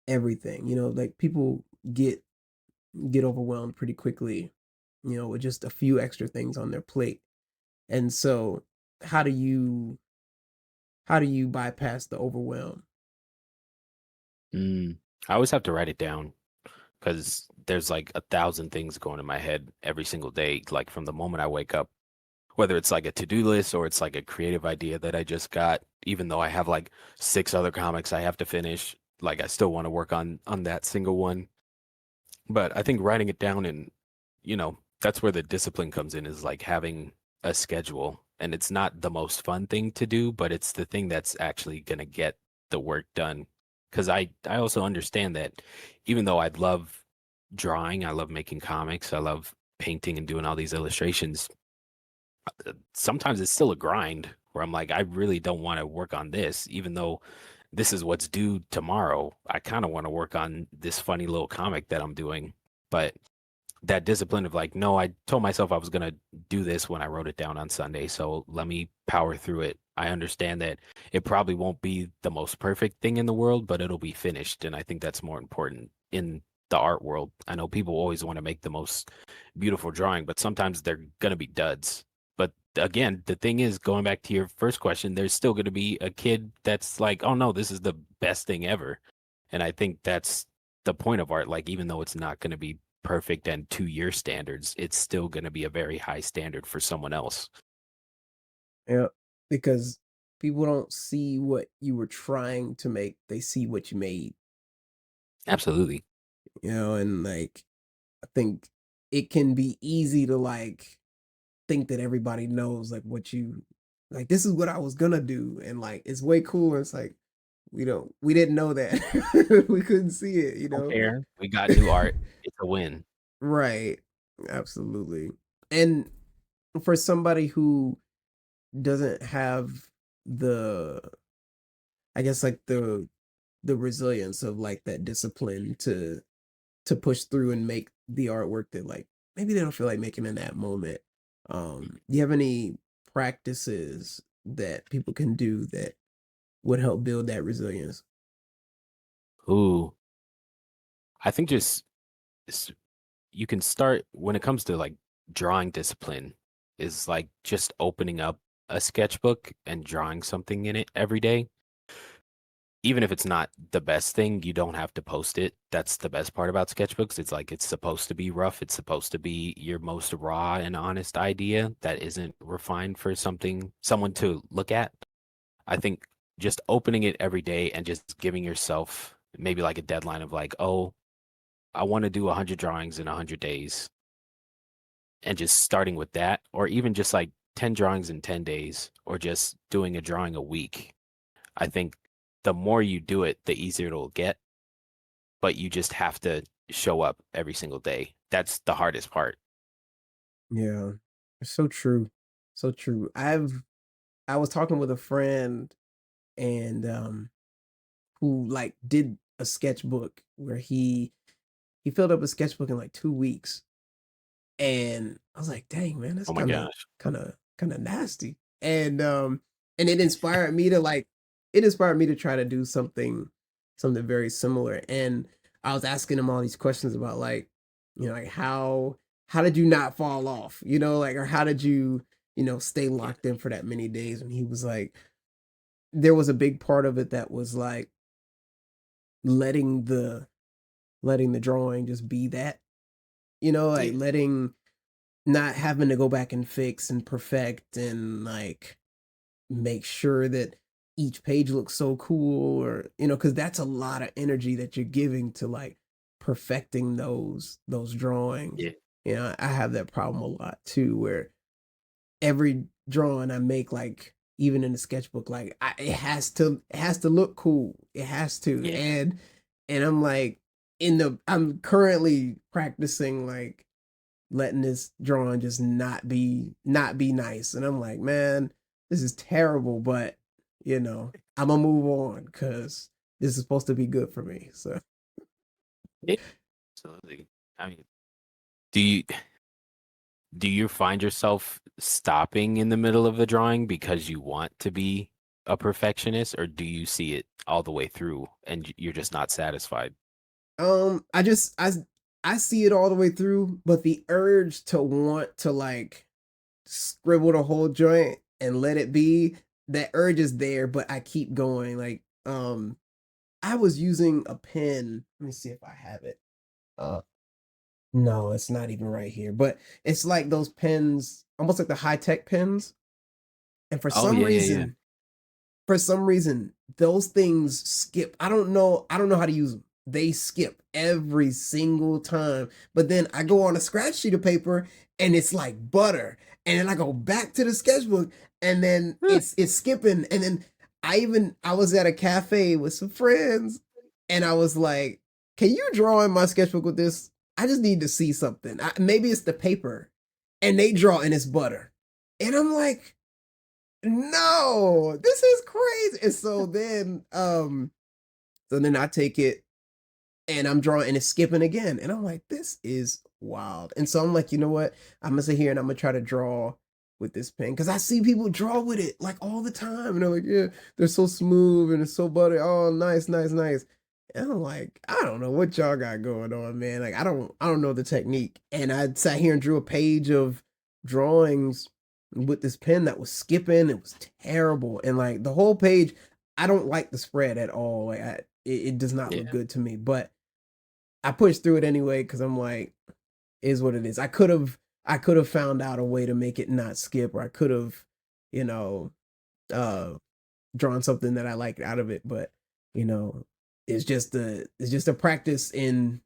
everything? You know, like people get get overwhelmed pretty quickly, you know, with just a few extra things on their plate. And so how do you how do you bypass the overwhelm? Mm. I always have to write it down because there's like 1,000 things going in my head every single day. Like from the moment I wake up, whether it's like a to-do list or it's like a creative idea that I just got, even though I have like 6 other comics I have to finish, like I still want to work on that single one. But I think writing it down and, that's where the discipline comes in is like having a schedule. And it's not the most fun thing to do, but it's the thing that's actually going to get the work done. Because I also understand that even though I love drawing, I love making comics, I love painting and doing all these illustrations, sometimes it's still a grind where I'm like, I really don't want to work on this, even though this is what's due tomorrow. I kind of want to work on this funny little comic that I'm doing. But that discipline of like, no, I told myself I was going to do this when I wrote it down on Sunday. So let me power through it. I understand that it probably won't be the most perfect thing in the world, but it'll be finished. And I think that's more important in the art world. I know people always want to make the most beautiful drawing, but sometimes they're going to be duds. But again, the thing is, going back to your first question, there's still going to be a kid that's like, oh no, this is the best thing ever. And I think that's the point of art. Like, even though it's not going to be perfect and to your standards, it's still going to be a very high standard for someone else. Yeah, because people don't see what you were trying to make, they see what you made, Absolutely. you know, and like I think it can be easy to like think that everybody knows like what you like this is what I was gonna do and like it's way cooler. It's like we didn't know that. We couldn't see it, you Don't know? care. We got new art. It's a win. Right. Absolutely. And for somebody who doesn't have the I guess like the resilience of like that discipline to push through and make the artwork that like maybe they don't feel like making in that moment. Do you have any practices that people can do that would help build that resilience? Ooh, I think just s- you can start when it comes to like drawing discipline is like just opening up a sketchbook and drawing something in it every day. Even if it's not the best thing, you don't have to post it. That's the best part about sketchbooks. It's like it's supposed to be rough. It's supposed to be your most raw and honest idea that isn't refined for someone to look at. I think just opening it every day and just giving yourself maybe like a deadline of like, oh, I want to do 100 drawings in 100 days and just starting with that, or even just like 10 drawings in 10 days, or just doing a drawing a week. I think the more you do it, the easier it'll get, but you just have to show up every single day. That's the hardest part. Yeah. It's so true. So true. I was talking with a friend and who like did a sketchbook where he filled up a sketchbook in like 2 weeks. And I was like, "Dang, man, that's Oh my gosh. kinda nasty." And it inspired me to, like it inspired me to try to do something very similar, and I was asking him all these questions about, like, you know, like, how did you not fall off? You know, like, or how did you, you know, stay Yeah. locked in for that many days? And he was like there was a big part of it that was, like, letting the letting the drawing just be that, you know, like, Yeah. letting not having to go back and fix and perfect and like make sure that each page looks so cool or you know because that's a lot of energy that you're giving to like perfecting those drawings. Yeah. You know, I have that problem a lot too, where every drawing I make, like even in the sketchbook, like it has to look cool. It has to, Yeah. and I'm like I'm currently practicing like letting this drawing just not be nice, and I'm like, man, this is terrible, but you know, I'm gonna move on because this is supposed to be good for me. So Yeah. Absolutely. I mean, do you do you find yourself stopping in the middle of the drawing because you want to be a perfectionist, or do you see it all the way through and you're just not satisfied? I just I see it all the way through, but the urge to want to like scribble the whole joint and let it be, that urge is there, but I keep going. Like, I was using a pen. Let me see if I have it. Uh, no, it's not even right here, but it's like those pens, almost like the high tech pens. And Oh yeah, yeah, yeah. for some reason, those things skip. I don't know how to use them. They skip every single time. But then I go on a scratch sheet of paper and it's like butter. And then I go back to the sketchbook and then it's skipping. And then I was at a cafe with some friends and I was like, "Can you draw in my sketchbook with this? I just need to see something. Maybe it's the paper." And they draw and it's butter. And I'm like, no, this is crazy. And so then I take it and I'm drawing and it's skipping again. And I'm like, this is wild. And so I'm like, you know what? I'm gonna sit here and I'm gonna try to draw with this pen. Cause I see people draw with it like all the time. And they're like, yeah, they're so smooth and it's so buttery. Oh, nice, nice, nice. And I'm like, I don't know what y'all got going on, man. Like, I don't know the technique. And I sat here and drew a page of drawings with this pen that was skipping. It was terrible. And like the whole page, I don't like the spread at all. Like it does not look Yeah. good to me. But I pushed through it anyway because I'm like, is what it is. I could have found out a way to make it not skip, or I could have, you know, uh drawn something that I liked out of it. But, you know, it's just a practice in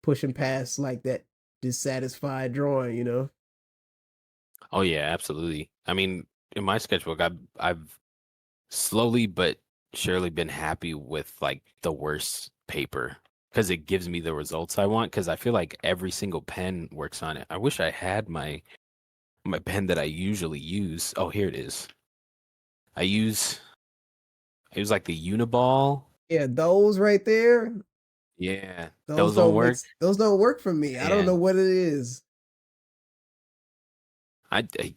pushing past like that dissatisfied drawing, you know? Oh yeah, absolutely. I mean, in my sketchbook, I've slowly but surely been happy with like the worst paper because it gives me the results I want. Because I feel like every single pen works on it. I wish I had my pen that I usually use. Oh, here it is. I use it was like the Uniball. Yeah, those right there, Yeah, those don't work. those don't work for me. I don't Yeah, know what it is.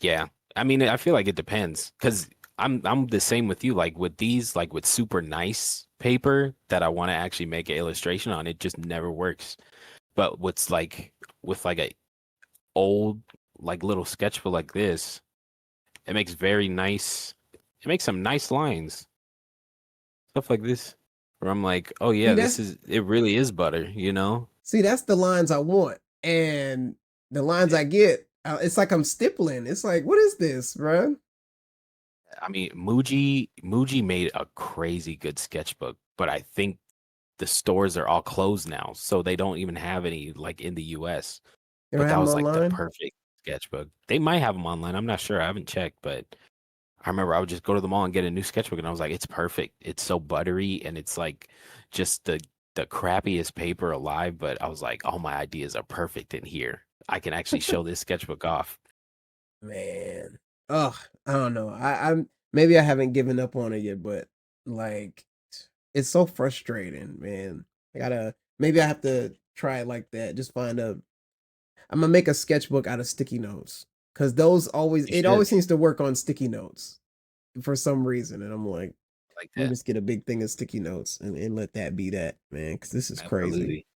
yeah. I mean, I feel like it depends because I'm the same with you. Like with these, like with super nice paper that I want to actually make an illustration on, it just never works. But what's like with like a old like little sketchbook like this, it makes very nice. It makes some nice lines, stuff like this, where I'm like, oh See, yeah, this that's is it. Really is butter, you know? that's the lines I want. And the lines Yeah. I get, it's like I'm stippling. It's like, what is this, bro? I mean, Muji made a crazy good sketchbook, but I think the stores are all closed now, so they don't even have any like in the US. They don't But that have them was like the online. perfect sketchbook. They might have them online. I'm not sure. I haven't checked, but I remember I would just go to the mall and get a new sketchbook, and I was like, it's perfect. It's so buttery, and it's like just the crappiest paper alive. But I was like, all my ideas are perfect in here. I can actually show this sketchbook off. Man. Ugh, I don't know. I'm maybe I haven't given up on it yet, but like it's so frustrating, man. I gotta maybe I have to try it like that. Just find a I'm gonna make a sketchbook out of sticky notes. Cause those always You it should always seems to work on sticky notes for some reason. And I'm like, like let me that. just get a big thing of sticky notes and let that be that, man. Cause this is crazy. Absolutely.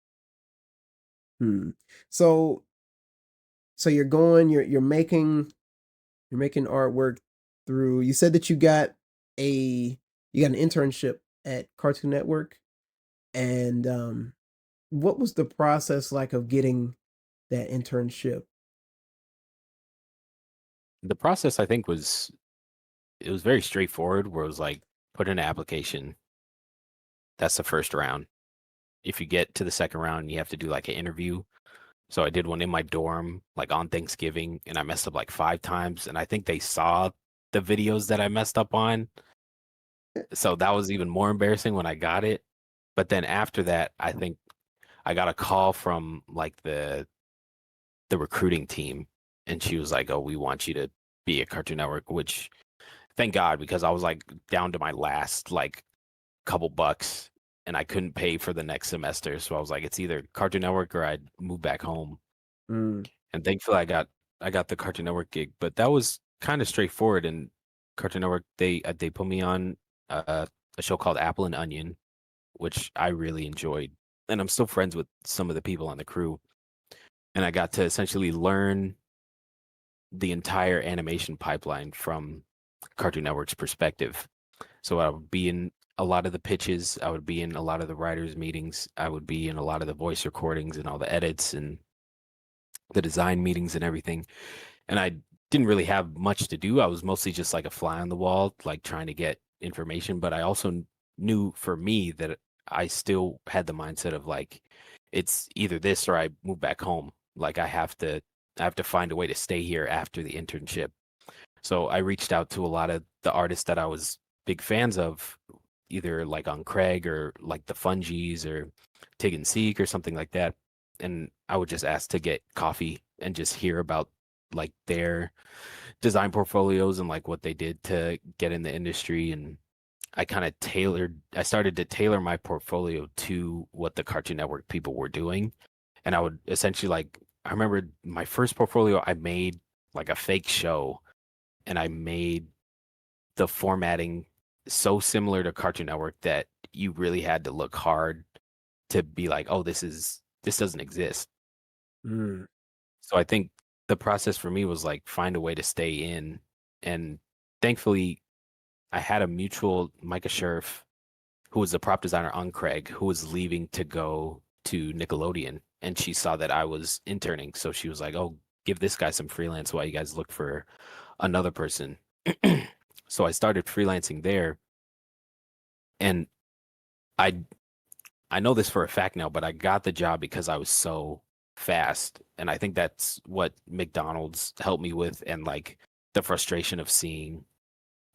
Hmm. So so you're going, you're making artwork through you said that you got an internship at Cartoon Network, and what was the process like of getting that internship? The process I think was it was very straightforward. Where it was like put in an application. That's the first round. if you get to the second round, you have to do like an interview. So I did one in my dorm, like on Thanksgiving, and I messed up like 5 times. And I think they saw the videos that I messed up on. So that was even more embarrassing when I got it. But then after that, I think I got a call from like the recruiting team, and she was like, "Oh, we want you to be at Cartoon Network," which thank God, because I was like down to my last like couple bucks and I couldn't pay for the next semester. So I was like, it's either Cartoon Network or I'd move back home. Mm. And thankfully I got the Cartoon Network gig, but that was kind of straightforward. And Cartoon Network, they put me on a show called Apple and Onion, which I really enjoyed. And I'm still friends with some of the people on the crew. And I got to essentially learn the entire animation pipeline from Cartoon Network's perspective. So I would be in a lot of the pitches, I would be in a lot of the writers' meetings, I would be in a lot of the voice recordings and all the edits and the design meetings and everything. And I didn't really have much to do. I was mostly just like a fly on the wall, like trying to get information. But I also knew for me that I still had the mindset of like, it's either this or I move back home. Like I have to find a way to stay here after the internship. So I reached out to a lot of the artists that I was big fans of, either like on Craig or like the Fungies or Tig and Seek or something like that. And I would just ask to get coffee and just hear about like their design portfolios and like what they did to get in the industry. And I started to tailor my portfolio to what the Cartoon Network people were doing. And I would essentially like, I remember my first portfolio, I made like a fake show and I made the formatting so similar to Cartoon Network that you really had to look hard to be like, oh, this doesn't exist. Mm. So I think the process for me was like find a way to stay in. And thankfully I had a mutual Micah Scherf, who was the prop designer on Craig, who was leaving to go to Nickelodeon. And she saw that I was interning. So she was like, oh, give this guy some freelance while you guys look for another person. So I started freelancing there. And I I know this for a fact now, but I got the job because I was so fast. And I think that's what McDonald's helped me with, and like the frustration of seeing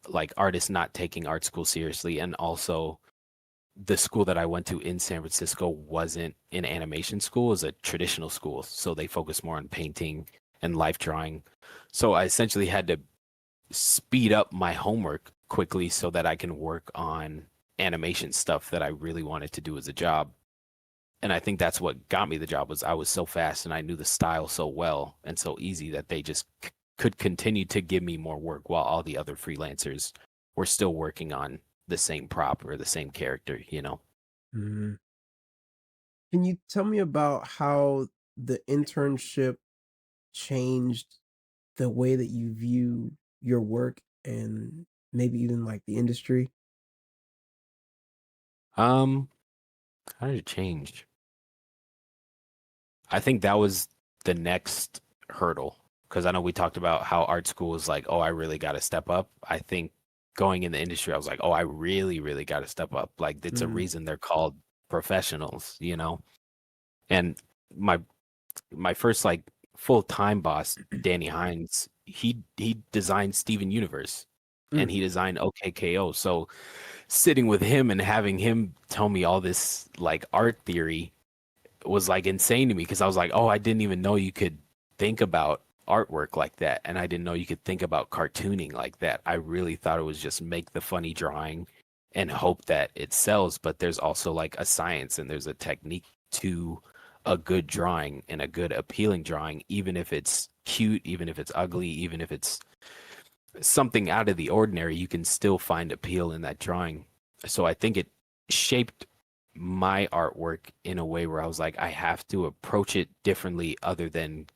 like artists not taking art school seriously. And also the school that I went to in San Francisco wasn't an animation school, it was a traditional school. So they focus more on painting and life drawing. So I essentially had to speed up my homework quickly so that I can work on animation stuff that I really wanted to do as a job. And I think that's what got me the job, was I was so fast and I knew the style so well and so easy that they just could continue to give me more work while all the other freelancers were still working on the same prop or the same character, you know. Mhm. Can you tell me about how the internship changed the way that you view your work and maybe even like the industry? Um, how did it change? I think that was the next hurdle, because I know we talked about how art school is like, oh, I really got to step up. I think going in the industry, I was like, oh, I really, really got to step up. Like, it's a Mm. reason they're called professionals, you know? And my my first like full-time boss, Danny Hines, he designed Steven Universe and Mm. he designed OKKO. So sitting with him and having him tell me all this like art theory was like insane to me, because I was like, oh, I didn't even know you could think about artwork like that. And I didn't know you could think about cartooning like that. I really thought it was just make the funny drawing and hope that it sells. But there's also like a science and there's a technique to a good drawing and a good appealing drawing, even if it's cute, even if it's ugly, even if it's something out of the ordinary, you can still find appeal in that drawing. So I think it shaped my artwork in a way where I was like, I have to approach it differently other than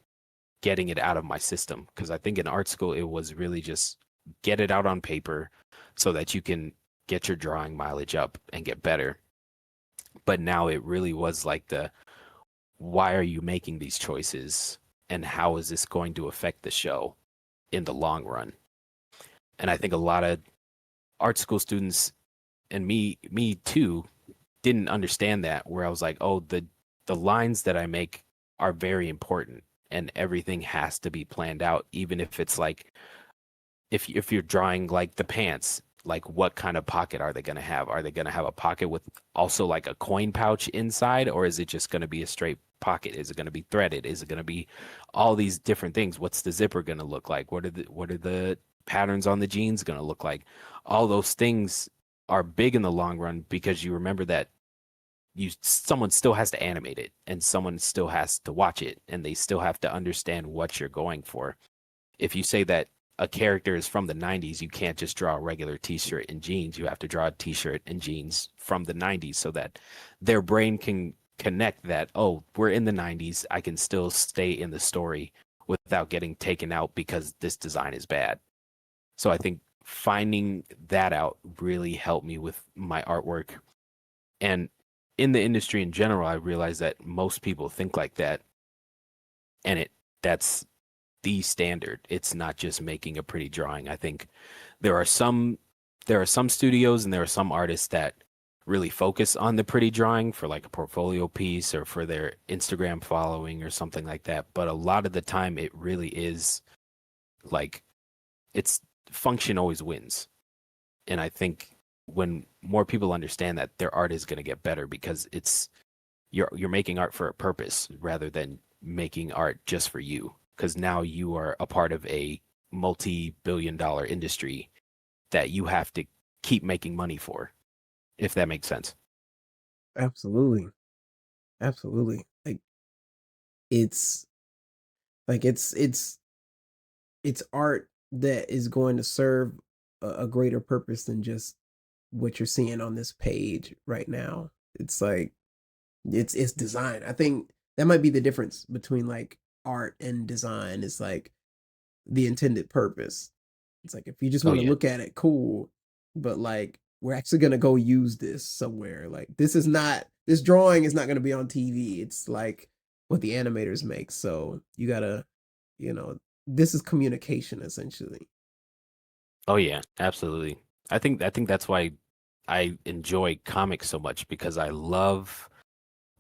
getting it out of my system. Because I think in art school, it was really just get it out on paper so that you can get your drawing mileage up and get better. But now it really was like why are you making these choices? And how is this going to affect the show in the long run? And I think a lot of art school students, and me too, didn't understand that, where I was like, oh, the lines that I make are very important and everything has to be planned out, even if it's like if you're drawing like the pants, like what kind of pocket are they going to have? Are they going to have a pocket with also like a coin pouch inside, or is it just going to be a straight pocket? Is it going to be threaded? Is it going to be all these different things? What's the zipper going to look like? What are the patterns on the jeans going to look like? All those things are big in the long run because you remember that someone still has to animate it and someone still has to watch it and they still have to understand what you're going for. If you say that a character is from the 90s, you can't just draw a regular t-shirt and jeans. You have to draw a t-shirt and jeans from the 90s so that their brain can connect that, oh, we're in the 90s. I can still stay in the story without getting taken out because this design is bad. So I think finding that out really helped me with my artwork. And in the industry in general, I realized that most people think like that. And that's the standard. It's not just making a pretty drawing. I think there are some studios and there are some artists that really focus on the pretty drawing for like a portfolio piece or for their Instagram following or something like that. But a lot of the time it really is like it's function always wins. And I think when more people understand that, their art is going to get better because you're making art for a purpose rather than making art just for you, because now you are a part of a multi-billion-dollar industry that you have to keep making money for, if that makes sense. Absolutely. Absolutely. It's it's it's art that is going to serve a greater purpose than just what you're seeing on this page right now. It's like it's design. I think that might be the difference between like art and design. It's like the intended purpose. It's like if you just Oh want to yeah. look at it, cool, but like we're actually gonna go use this somewhere. Like this drawing is not gonna be on TV. It's like what the animators make. So you gotta, you know, this is communication essentially. Oh yeah, absolutely. I think that's why I enjoy comics so much, because I love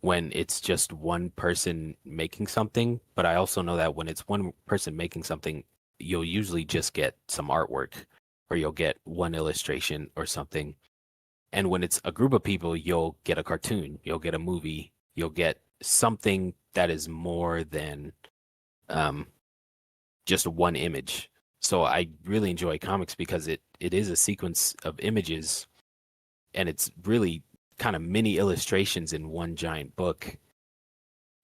when it's just one person making something, but I also know that when it's one person making something, you'll usually just get some artwork or you'll get one illustration or something. And when it's a group of people, you'll get a cartoon, you'll get a movie, you'll get something that is more than um, just one image. So I really enjoy comics because it is a sequence of images and it's really kind of mini illustrations in one giant book,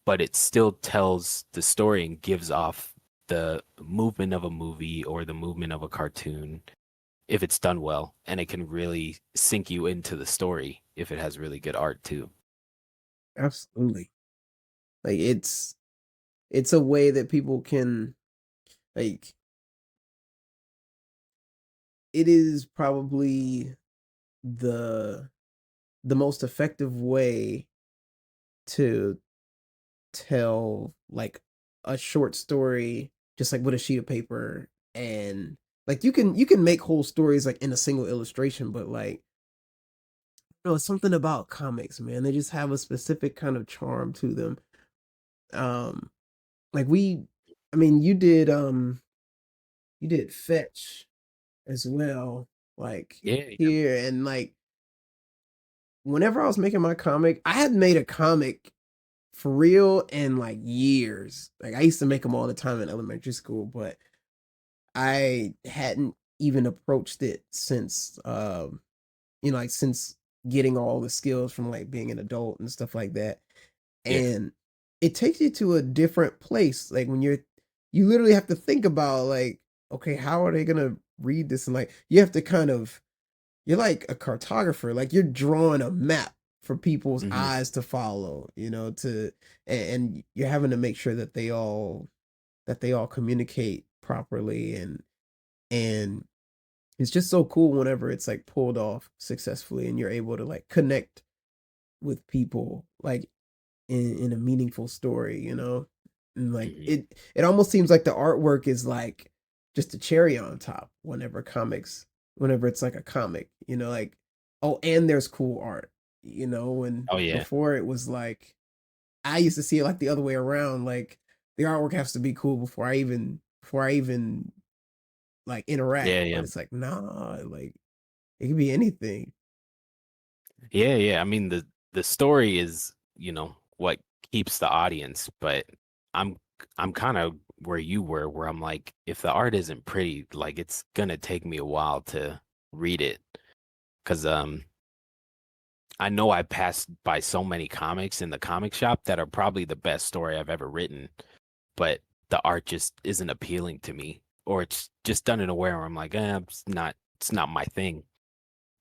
but it still tells the story and gives off the movement of a movie or the movement of a cartoon if it's done well, and it can really sink you into the story if it has really good art too. Absolutely. Like it's a way that people can like it is probably the the most effective way to tell like a short story just like with a sheet of paper. And like you can make whole stories like in a single illustration, but like it's something about comics, man. They just have a specific kind of charm to them. um like we I mean you did Fetch as well, like Yeah, yeah. here. And like whenever I was making my comic, I had made a comic for real in like years. Like I used to make them all the time in elementary school, but I hadn't even approached it since like since getting all the skills from like being an adult and stuff like that. Yeah. And it takes you to a different place. Like when you literally have to think about like, okay, how are they gonna read this? And like you have to kind of you're like a cartographer, like you're drawing a map for people's Hmm. eyes to follow, to and you're having to make sure that they all communicate properly. And it's just so cool whenever it's like pulled off successfully and you're able to like connect with people like in a meaningful story. And like Hmm. it almost seems like the artwork is like just a cherry on top whenever it's like a comic, like, oh, and there's cool art. and Oh yeah. before it was like I used to see it like the other way around. Like the artwork has to be cool before I even like interact. Yeah, But yeah. it's like, nah, like it could be anything. Yeah, yeah. I mean the story is, what keeps the audience, but I'm I'm kind of where you were, where I'm like, if the art isn't pretty, like it's gonna take me a while to read it. Cause I know I passed by so many comics in the comic shop that are probably the best story I've ever written, but the art just isn't appealing to me. Or it's just done in a way where I'm like, it's not my thing.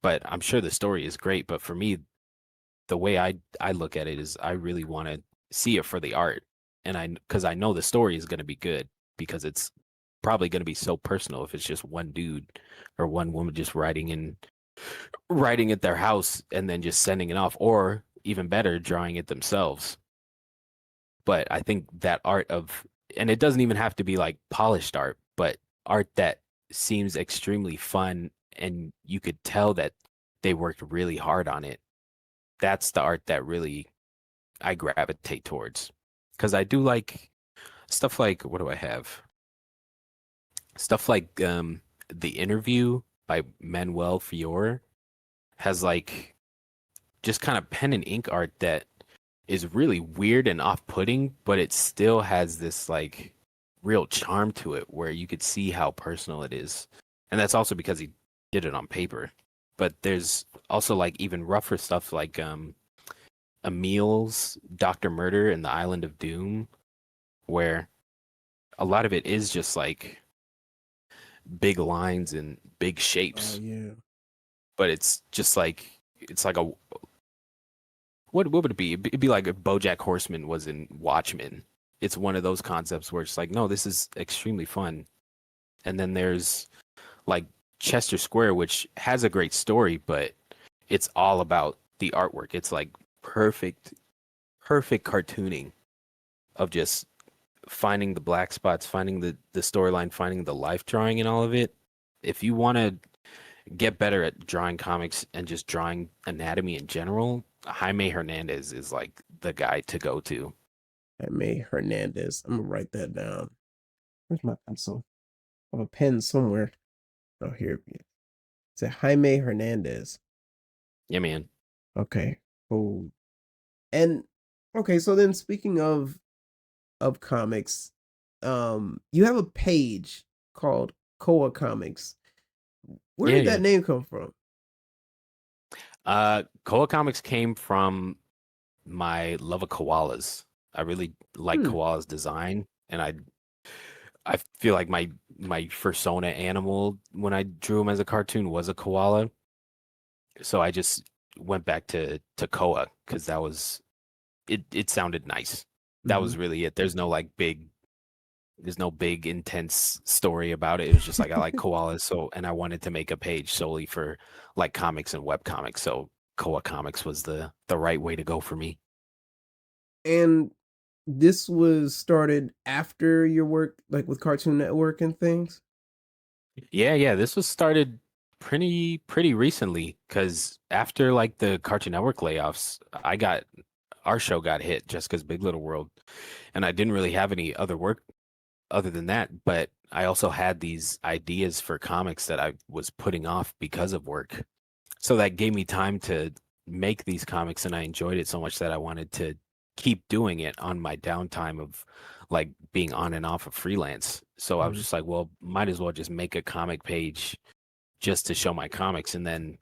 But I'm sure the story is great. But for me, the way I look at it is I really want to see it for the art, and because I know the story is going to be good because it's probably going to be so personal if it's just one dude or one woman just writing at their house and then just sending it off, or even better, drawing it themselves. But I think that art of, and it doesn't even have to be like polished art, but art that seems extremely fun and you could tell that they worked really hard on it. That's the art that really I gravitate towards. Because I do like stuff like, what do I have? Stuff like The Interview by Manuel Fiore has like just kind of pen and ink art that is really weird and off-putting, but it still has this like real charm to it where you could see how personal it is. And that's also because he did it on paper. But there's also like even rougher stuff like Emil's Dr. Murder and the Island of Doom, where a lot of it is just like big lines and big Oh shapes, yeah. but it's like a what would it be? It'd be like if BoJack Horseman was in Watchmen. It's one of those concepts where it's like, no, this is extremely fun. And then there's like Chester Square, which has a great story, but it's all about the artwork. It's like perfect, perfect cartooning of just finding the black spots, finding the storyline, finding the life drawing and all of it. If you want to get better at drawing comics and just drawing anatomy in general, Jaime Hernandez is like the guy to go to. Jaime Hernandez. I'm gonna write that down. Where's my pencil? I have a pen somewhere. Oh, here. It's a Jaime Hernandez. Yeah, man. Okay. Cool. And okay, so then speaking of comics, you have a page called Koa Comics. Where Yeah, did yeah. that name come from? Koa Comics came from my love of koalas. I really like Hmm. koalas design, and I feel like my persona animal when I drew him as a cartoon was a koala. So I just went back to Koa because that was it sounded nice. That Mm-hmm. was really it. There's no big intense story about it. It was just like I like koalas, so and I wanted to make a page solely for like comics and web comics. So Koa Comics was the right way to go for me. And this was started after your work, like with Cartoon Network and things. Yeah, yeah. This was started pretty recently because after like the Cartoon Network layoffs, our show got hit, Jessica's Big Little World, and I didn't really have any other work other than that. But I also had these ideas for comics that I was putting off because of work. So that gave me time to make these comics, and I enjoyed it so much that I wanted to keep doing it on my downtime of like being on and off of freelance. So I was Mhm. just like, well, might as well just make a comic page just to show my comics, and then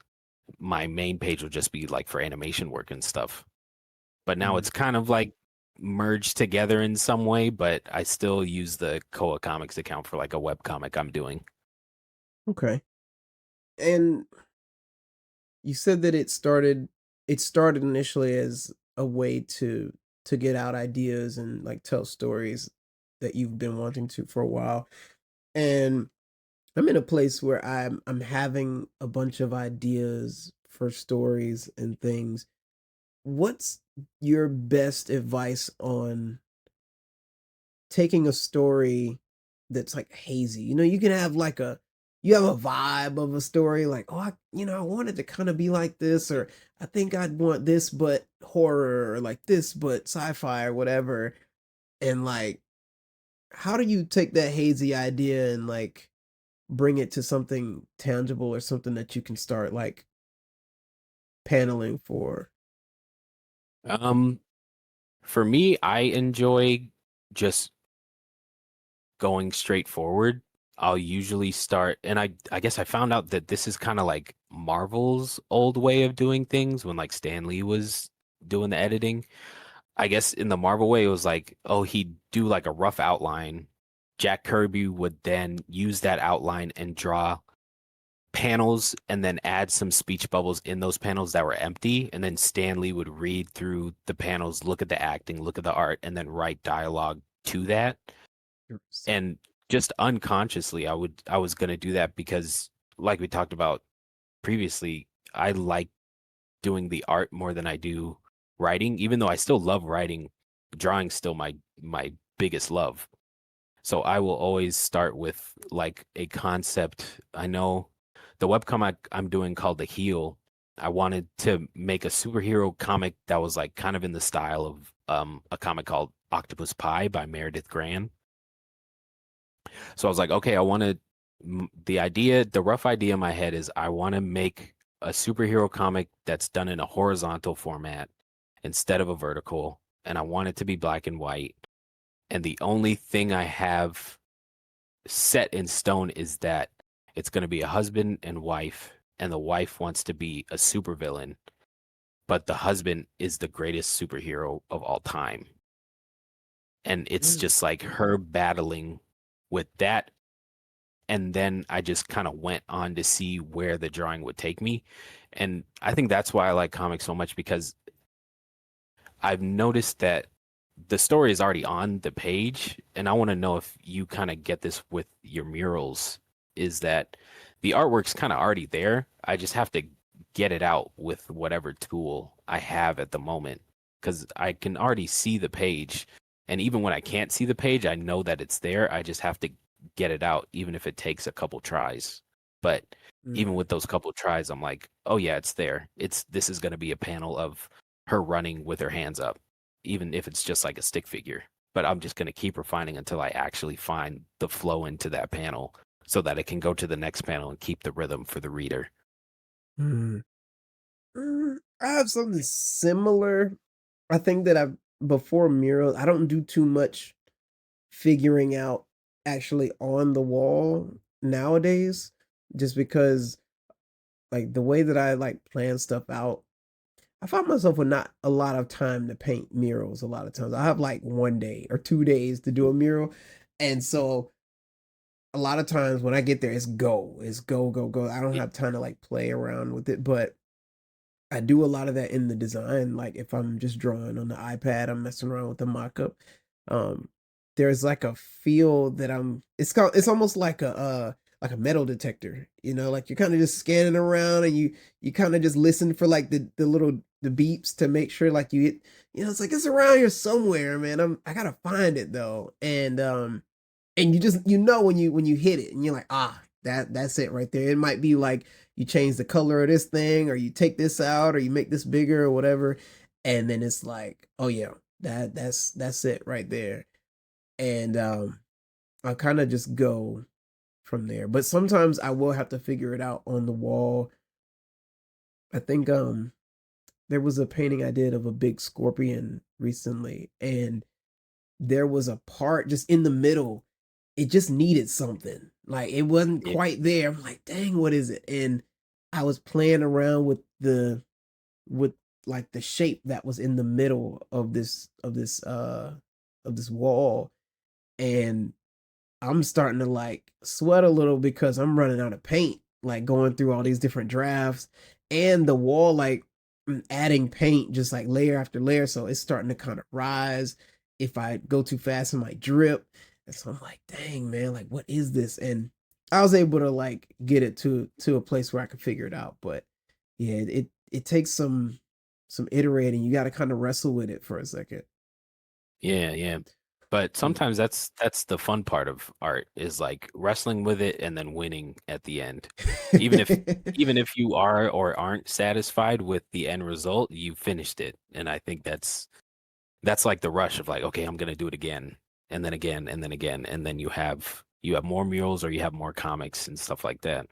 my main page will just be like for animation work and stuff. But now Mhm. it's kind of like merged together in some way, but I still use the Koa Comics account for like a web comic I'm doing. Okay. And you said that it started initially as a way to get out ideas and like tell stories that you've been wanting to for a while. And I'm in a place where I'm having a bunch of ideas for stories and things. What's your best advice on taking a story that's like hazy? You can have like you have a vibe of a story, like, oh, I wanted to kind of be like this, or I think I'd want this, but horror, or like this, but sci-fi, or whatever. And like, how do you take that hazy idea and like bring it to something tangible or something that you can start like paneling for? Um, for me, I enjoy just going straight forward. I'll usually start, and I guess I found out that this is kind of like Marvel's old way of doing things when like Stan Lee was doing the editing. I guess in the Marvel way, it was like, oh, he'd do like a rough outline. Jack Kirby would then use that outline and draw panels and then add some speech bubbles in those panels that were empty. And then Stan Lee would read through the panels, look at the acting, look at the art, and then write dialogue to that. And just unconsciously, I was gonna do that because, like we talked about previously, I like doing the art more than I do writing, even though I still love writing. Drawing's still my biggest love. So I will always start with like a concept. I know the webcomic I'm doing called The Heel. I wanted to make a superhero comic that was like kind of in the style of a comic called Octopus Pie by Meredith Gran. So I was like, okay, the rough idea in my head is I want to make a superhero comic that's done in a horizontal format instead of a vertical, and I want it to be black and white. And the only thing I have set in stone is that it's going to be a husband and wife, and the wife wants to be a supervillain, but the husband is the greatest superhero of all time. And it's Mm. just like her battling with that. And then I just kind of went on to see where the drawing would take me. And I think that's why I like comics so much, because I've noticed that the story is already on the page, and I want to know if you kind of get this with your murals, is that the artwork's kind of already there. I just have to get it out with whatever tool I have at the moment, because I can already see the page. And even when I can't see the page, I know that it's there. I just have to get it out, even if it takes a couple tries. But even Mm. with those couple tries, I'm like, oh yeah, it's there. This is going to be a panel of her running with her hands up, even if it's just like a stick figure. But I'm just going to keep refining until I actually find the flow into that panel so that it can go to the next panel and keep the rhythm for the reader. Mm. I have something similar. I think that before murals, I don't do too much figuring out actually on the wall nowadays, just because like the way that I like plan stuff out, I find myself with not a lot of time to paint murals a lot of times. I have like 1 day or 2 days to do a mural. And so a lot of times when I get there, it's go. It's go, go, go. I don't have time to like play around with it. But I do a lot of that in the design. Like if I'm just drawing on the iPad, I'm messing around with the mockup. Um, there's like a feel that it's almost like a metal detector, like you're kind of just scanning around and you kind of just listen for like the beeps to make sure like you hit, it's like it's around here somewhere, man. I gotta find it though. And you just when you hit it and you're like, that's it right there. It might be like you change the color of this thing or you take this out or you make this bigger or whatever, and then it's like, oh yeah, that's it right there. And I'll kind of just go from there. But sometimes I will have to figure it out on the wall. I think there was a painting I did of a big scorpion recently, and there was a part just in the middle. It just needed something. Like it wasn't Yeah. quite there. I'm like, dang, what is it? And I was playing around with like the shape that was in the middle of this wall. And I'm starting to like sweat a little because I'm running out of paint, like going through all these different drafts and the wall, like adding paint just like layer after layer. So it's starting to kind of rise. If I go too fast, it might drip. And so I'm like, dang, man, like what is this? And I was able to like get it to a place where I could figure it out. But yeah, it takes some iterating. You got to kind of wrestle with it for a second. Yeah, yeah. But sometimes that's the fun part of art is like wrestling with it and then winning at the end. Even if even if you are or aren't satisfied with the end result, you finished it. And I think that's like the rush of like, okay, I'm gonna do it again, and then again, and then again, and then you have more murals or you have more comics and stuff like that.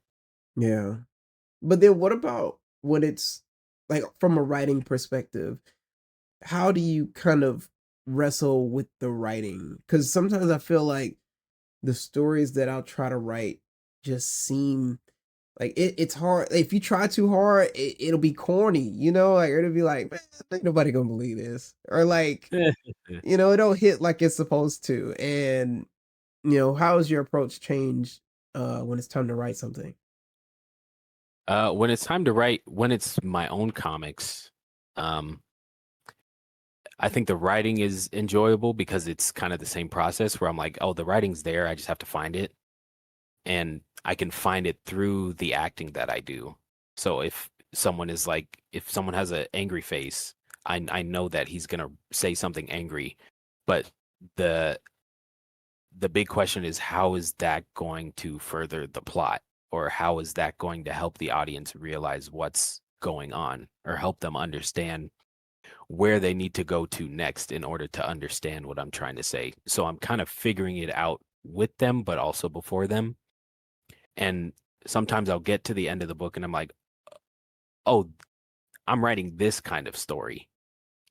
Yeah. But then what about when it's like from a writing perspective? How do you kind of wrestle with the writing? Because sometimes I feel like the stories that I'll try to write just seem like it's hard. If you try too hard, it'll be corny, you know? Like it'll be like, man, ain't nobody gonna believe this. Or like, it don't hit like it's supposed to. And how has your approach changed when it's time to write something? When it's time to write, when it's my own comics, um, I think the writing is enjoyable because it's kind of the same process where I'm like, oh, the writing's there, I just have to find it, and I can find it through the acting that I do. So if someone has an angry face, I know that he's gonna say something angry, but the the big question is how is that going to further the plot, or how is that going to help the audience realize what's going on, or help them understand where they need to go to next in order to understand what I'm trying to say. So I'm kind of figuring it out with them, but also before them. And sometimes I'll get to the end of the book and I'm like, oh, I'm writing this kind of story.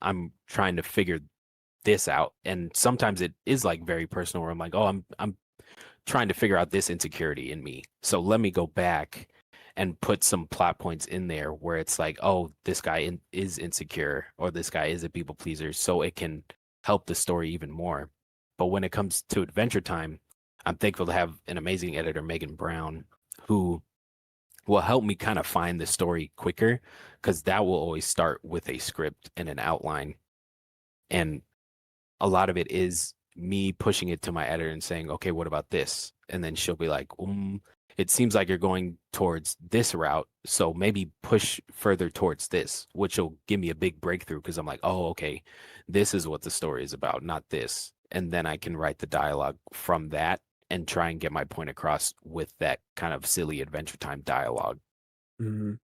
I'm trying to figure this out. And sometimes it is like very personal where I'm like, oh, I'm trying to figure out this insecurity in me. So let me go back and put some plot points in there where it's like, oh, this guy is insecure or this guy is a people pleaser. So it can help the story even more. But when it comes to Adventure Time, I'm thankful to have an amazing editor, Megan Brown, who will help me kind of find the story quicker because that will always start with a script and an outline. And a lot of it is me pushing it to my editor and saying, okay, what about this? And then she'll be like, it seems like you're going towards this route. So maybe push further towards this, which will give me a big breakthrough because I'm like, oh, okay, this is what the story is about, not this. And then I can write the dialogue from that and try and get my point across with that kind of silly Adventure Time dialogue. Mhm.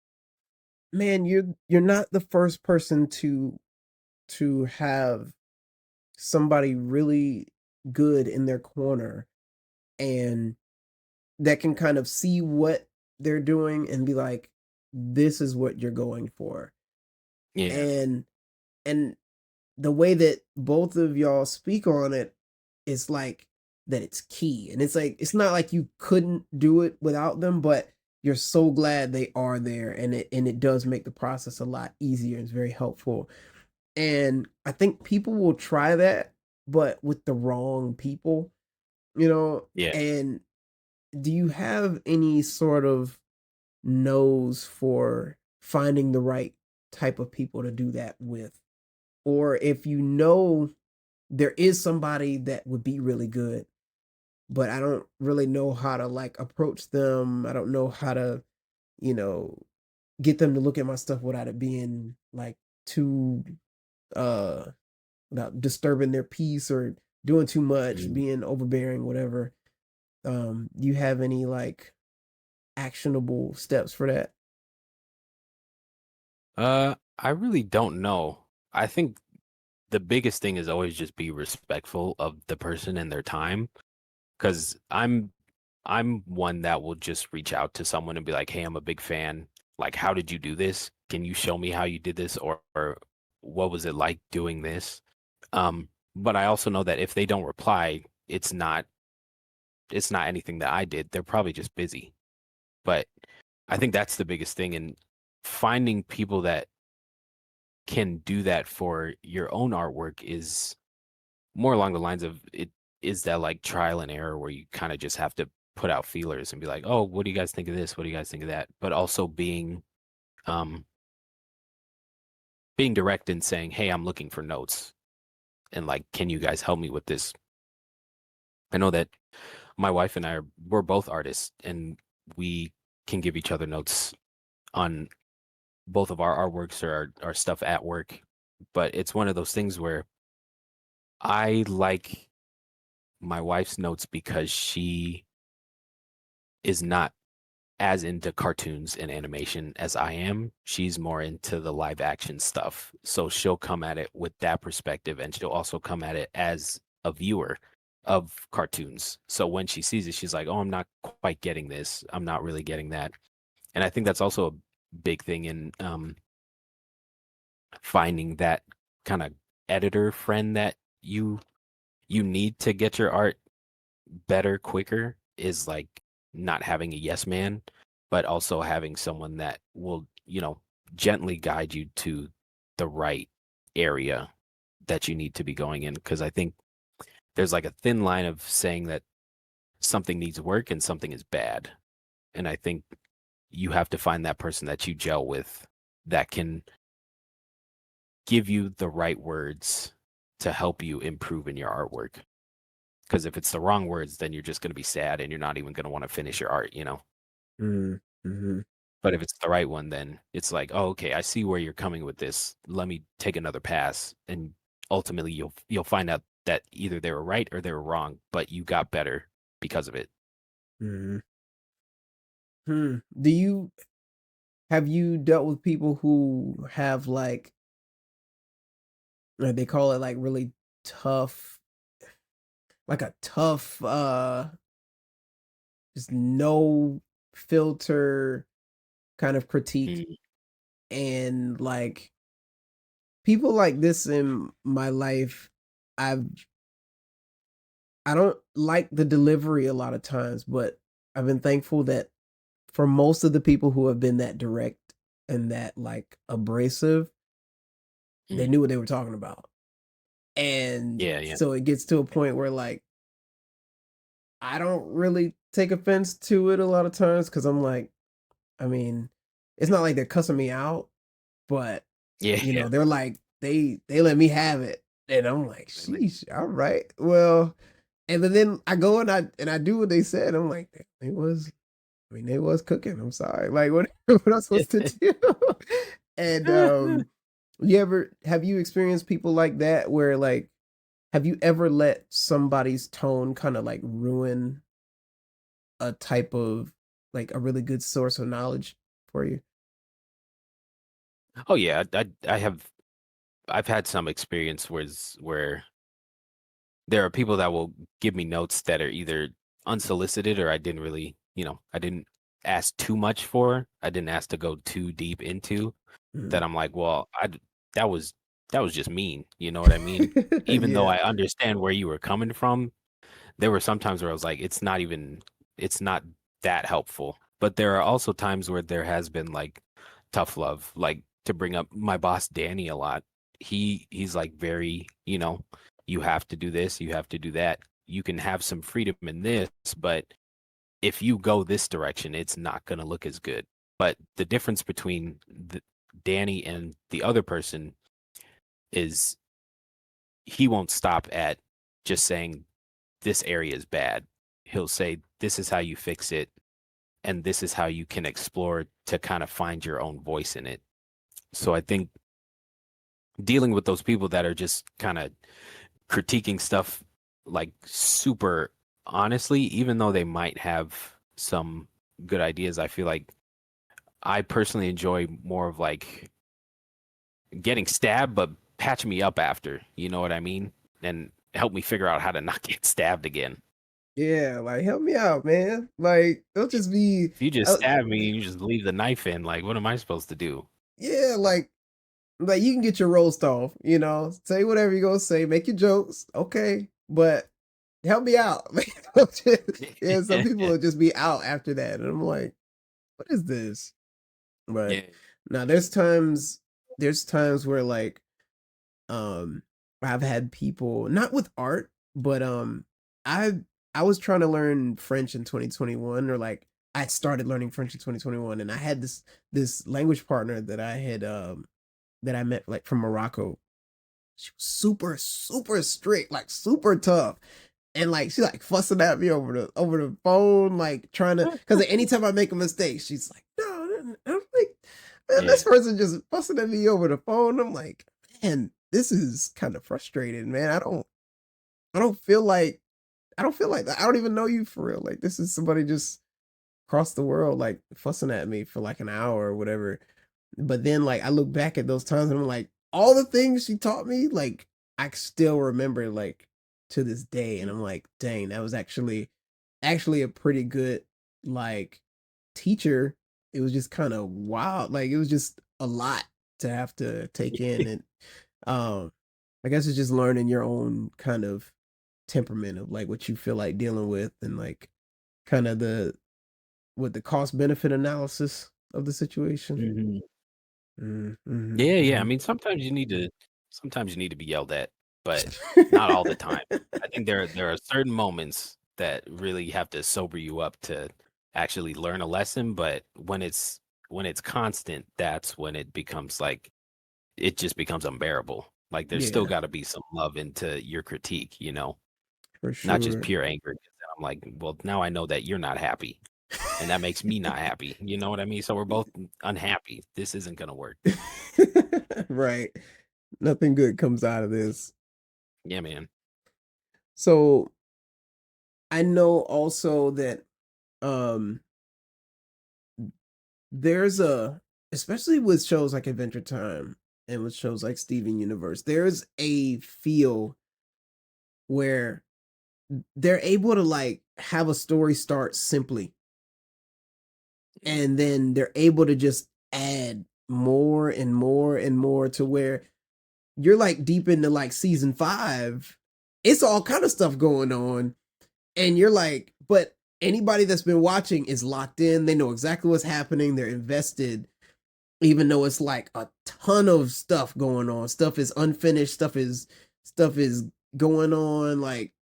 Man, you're not the first person to have somebody really good in their corner and that can kind of see what they're doing and be like, this is what you're going for. Yeah. And and the way that both of y'all speak on it is like that it's key. And it's like it's not like you couldn't do it without them, but you're so glad they are there and it does make the process a lot easier. It's very helpful. And I think people will try that, but with the wrong people, Yeah. and do you have any sort of nose for finding the right type of people to do that with? Or if there is somebody that would be really good, but I don't really know how to like approach them. I don't know how to, you know, get them to look at my stuff without it being like too uh without disturbing their peace or doing too much, Mhm. being overbearing, whatever. Do you have any like actionable steps for that? I really don't know. I think the biggest thing is always just be respectful of the person and their time because I'm one that will just reach out to someone and be like, "Hey, I'm a big fan. Like, how did you do this? Can you show me how you did this or what was it like doing this?" But I also know that if they don't reply, it's not anything that I did. They're probably just busy. But I think that's the biggest thing in finding people that can do that for your own artwork is more along the lines of it is that like trial and error where you kind of just have to put out feelers and be like, "Oh, what do you guys think of this? What do you guys think of that?" But also um being direct and saying, "Hey, I'm looking for notes and like can you guys help me with this?" I know that my wife and we're both artists and we can give each other notes on both of our artworks or our stuff at work, but it's one of those things where I like my wife's notes because she is not as into cartoons and animation as I am. She's more into the live action stuff. So she'll come at it with that perspective, and she'll also come at it as a viewer of cartoons. So when she sees it, she's like, "Oh, I'm not quite getting this. I'm not really getting that." And I think that's also a big thing in finding that kind of editor friend that you need to get your art better quicker, is like not having a yes man, but also having someone that will, gently guide you to the right area that you need to be going in. Because I think there's like a thin line of saying that something needs work and something is bad. And I think you have to find that person that you gel with that can give you the right words to help you improve in your artwork. Because if it's the wrong words, then you're just going to be sad and you're not even going to want to finish your art. Mm-hmm. But if it's the right one, then it's like, oh, okay, I see where you're coming with this. Let me take another pass, and ultimately you'll find out that either they were right or they were wrong, but you got better because of it. Mm-hmm. Have you dealt with people who have like they call it like really tough, like a tough, just no filter kind of critique, Mm, and like people like this in my life, I've I don't like the delivery a lot of times, but I've been thankful that for most of the people who have been that direct and that like abrasive, they mm. knew what they were talking about. And Yeah, yeah, so it gets to a point where like I don't really take offense to it a lot of times because I'm like, I mean, it's not like they're cussing me out, but yeah, you yeah. know, they're like they let me have it. And I'm like, Really? sheesh, all right. Well, and then I go and I do what they said. I'm like, it was they was cooking. I'm sorry. Like what what am I supposed to do? And have you experienced people like that where like have you ever let somebody's tone kind of like ruin a type of like a really good source of knowledge for you? Oh yeah, I have I've had some experience where there are people that will give me notes that are either unsolicited or I didn't really, I didn't ask too much for. I didn't ask to go too deep into, Mm. that I'm like, well, that was that was just mean. You know what I mean? Even though Yeah. I understand where you were coming from, there were some times where I was like, it's not that helpful. But there are also times where there has been like tough love, like to bring up my boss Danny a lot. He's like very, you have to do this, you have to do that. You can have some freedom in this, but if you go this direction, it's not going to look as good. But the difference between Danny and the other person is he won't stop at just saying this area is bad. He'll say, this is how you fix it. And this is how you can explore to kind of find your own voice in it. So I think dealing with those people that are just kind of critiquing stuff like super honestly, even though they might have some good ideas, I feel like I personally enjoy more of like getting stabbed, but patch me up after. You know what I mean? And help me figure out how to not get stabbed again. Yeah, like help me out, man. Like don't just be If you just uh, stab me and you just leave the knife in, like, what am I supposed to do? yeah, like you can get your roast off, you know, say whatever you're gonna say, make your jokes, okay, but help me out. Like, yeah, some people will just be out after that, and I'm like, what is this? But Yeah. now there's times where like um I've had people not with art, but I I was trying to learn French in 2021 or like I started learning French in 2021 and I had this language partner that I met like from Morocco. She was super strict, like super tough. And like she like fussing at me over the phone, like trying to because anytime I make a mistake, she's like, no. I'm like, man, Yeah. this person just fussing at me over the phone. I'm like, man, this is kind of frustrating, man. I don't feel like I don't feel like that. I don't even know you for real. Like this is somebody just across the world like fussing at me for like an hour or whatever. But then like I look back at those times and I'm like, all the things she taught me, like I still remember like to this day. And I'm like, dang, that was actually a pretty good like teacher. It was just kind of wild. Like it was just a lot to have to take in. And um I guess it's just learning your own kind of temperament of like what you feel like dealing with and like kind of the cost benefit analysis of the situation. Mhm. Mm-hmm, Yeah, yeah. I mm-hmm. mean, sometimes you need to be yelled at, but not all the time. I think there are certain moments that really have to sober you up to actually learn a lesson, but when it's constant, that's when it becomes like it just becomes unbearable. Like there's still Yeah, got to be some love into your critique, for not just sure. pure anger. 'Cause then I'm like, well, now I know that you're not happy, and that makes me not happy. You know what I mean? So we're both unhappy. This isn't gonna work. Right. Nothing good comes out of this. Yeah, man. So I know also that um there's a especially with shows like Adventure Time and with shows like Steven Universe, there's a feel where they're able to like have a story start simply and then they're able to just add more and more and more to where you're like deep into like season 5. It's all kind of stuff going on and you're like, but anybody that's been watching is locked in. They know exactly what's happening. They're invested, even though it's like a ton of stuff going on. Stuff is unfinished. Stuff is going on. Like,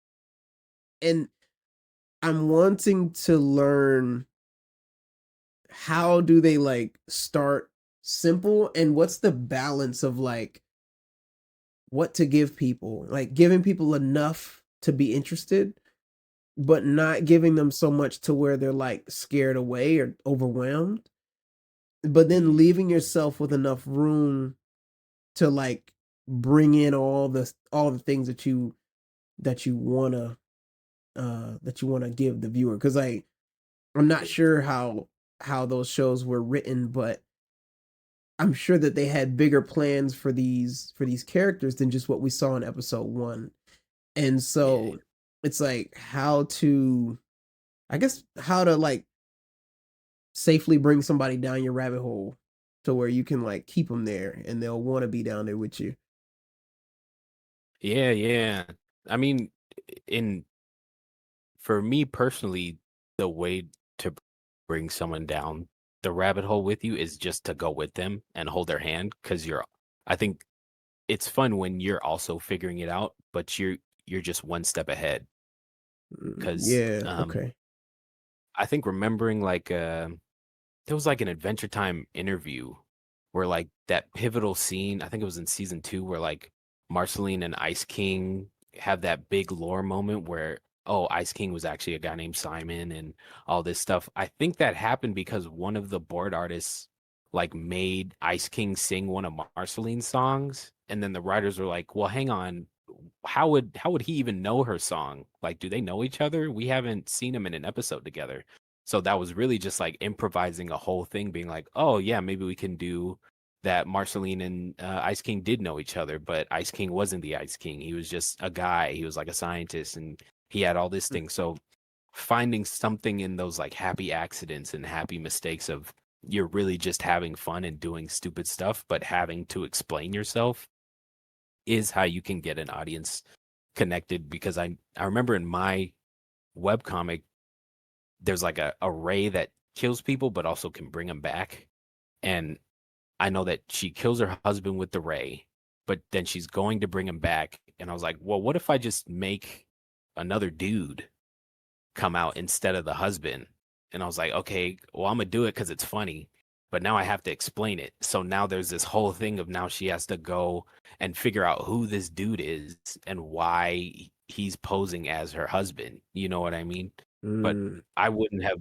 and I'm wanting to learn how do they like start simple and what's the balance of like what to give people, like giving people enough to be interested but not giving them so much to where they're like scared away or overwhelmed, but then Mhm. leaving yourself with enough room to like bring in all the things that you want to give the viewer, cuz I'm not sure how those shows were written, but I'm sure that they had bigger plans for these characters than just what we saw in episode 1. And Yeah. so it's like how to like safely bring somebody down your rabbit hole to where you can like keep them there and they'll want to be down there with you. Yeah, yeah. I mean, in for me personally, the way to bring someone down the rabbit hole with you is just to go with them and hold their hand because I think it's fun when you're also figuring it out, but you're just one step ahead. Because Yeah, okay. I think remembering like there was like an Adventure Time interview where like that pivotal scene, I think it was in season 2 where like Marceline and Ice King have that big lore moment where oh, Ice King was actually a guy named Simon and all this stuff. I think that happened because one of the board artists like made Ice King sing one of Marceline's songs and then the writers were like, "Well, hang on, how would he even know her song? Like, do they know each other? We haven't seen him in an episode together." So that was really just like improvising a whole thing, being like, "Oh yeah, maybe we can do that." Marceline and Ice King did know each other, but Ice King wasn't the Ice King. He was just a guy. He was like a scientist, and he had all this thing. So finding something in those like happy accidents and happy mistakes of you're really just having fun and doing stupid stuff, but having to explain yourself is how you can get an audience connected. Because I remember in my webcomic there's like a ray that kills people but also can bring them back. And I know that she kills her husband with the ray, but then she's going to bring him back. And I was like, well, what if I just make another dude come out instead of the husband? And I was like, okay, well, I'm gonna do it because it's funny. But now I have to explain it. So now there's this whole thing of now she has to go and figure out who this dude is and why he's posing as her husband. You know what I mean? But Mm, I wouldn't have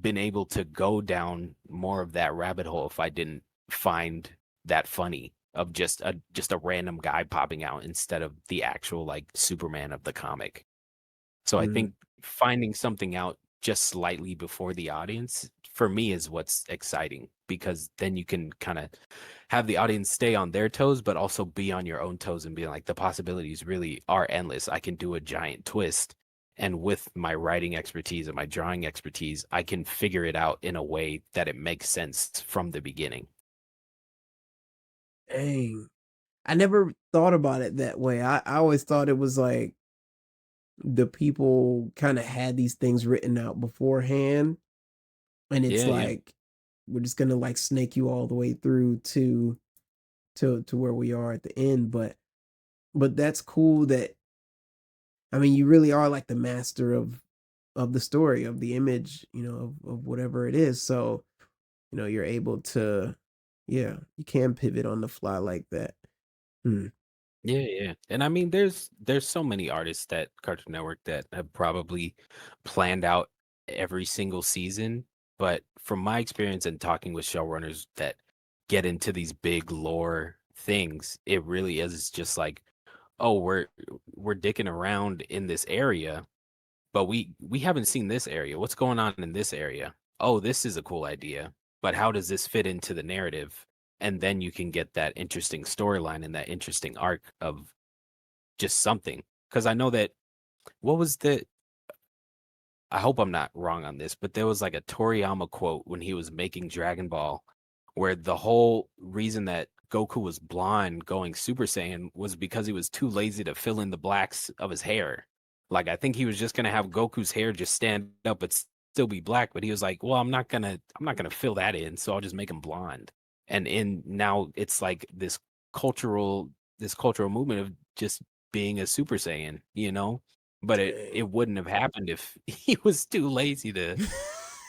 been able to go down more of that rabbit hole if I didn't find that funny of just a random guy popping out instead of the actual like Superman of the comic. So I Mm. think finding something out just slightly before the audience for me is what's exciting, because then you can kind of have the audience stay on their toes, but also be on your own toes and be like, the possibilities really are endless. I can do a giant twist. And with my writing expertise and my drawing expertise, I can figure it out in a way that it makes sense from the beginning. Dang. I never thought about it that way. I always thought it was like the people kind of had these things written out beforehand, and it's Yeah, yeah. like we're just gonna like snake you all the way through to where we are at the end. But that's cool that, I mean, you really are like the master of the story, of the image, of whatever it is. So, you're able to, yeah, you can pivot on the fly like that. Hmm. Yeah, yeah. And I mean, there's so many artists at Cartoon Network that have probably planned out every single season. But from my experience and talking with showrunners that get into these big lore things, it really is just like, oh, we're dicking around in this area, but we haven't seen this area. What's going on in this area? Oh, this is a cool idea, but how does this fit into the narrative? And then you can get that interesting storyline and that interesting arc of just something. Because I know that, what was the, I hope I'm not wrong on this, but there was like a Toriyama quote when he was making Dragon Ball, where the whole reason that Goku was blonde going Super Saiyan was because he was too lazy to fill in the blacks of his hair. Like, I think he was just gonna have Goku's hair just stand up but still be black, but he was like, well, I'm not gonna fill that in, so I'll just make him blonde. And in now it's like this cultural movement of just being a Super Saiyan, you know? But it Dang. wouldn't have happened if he was too lazy to,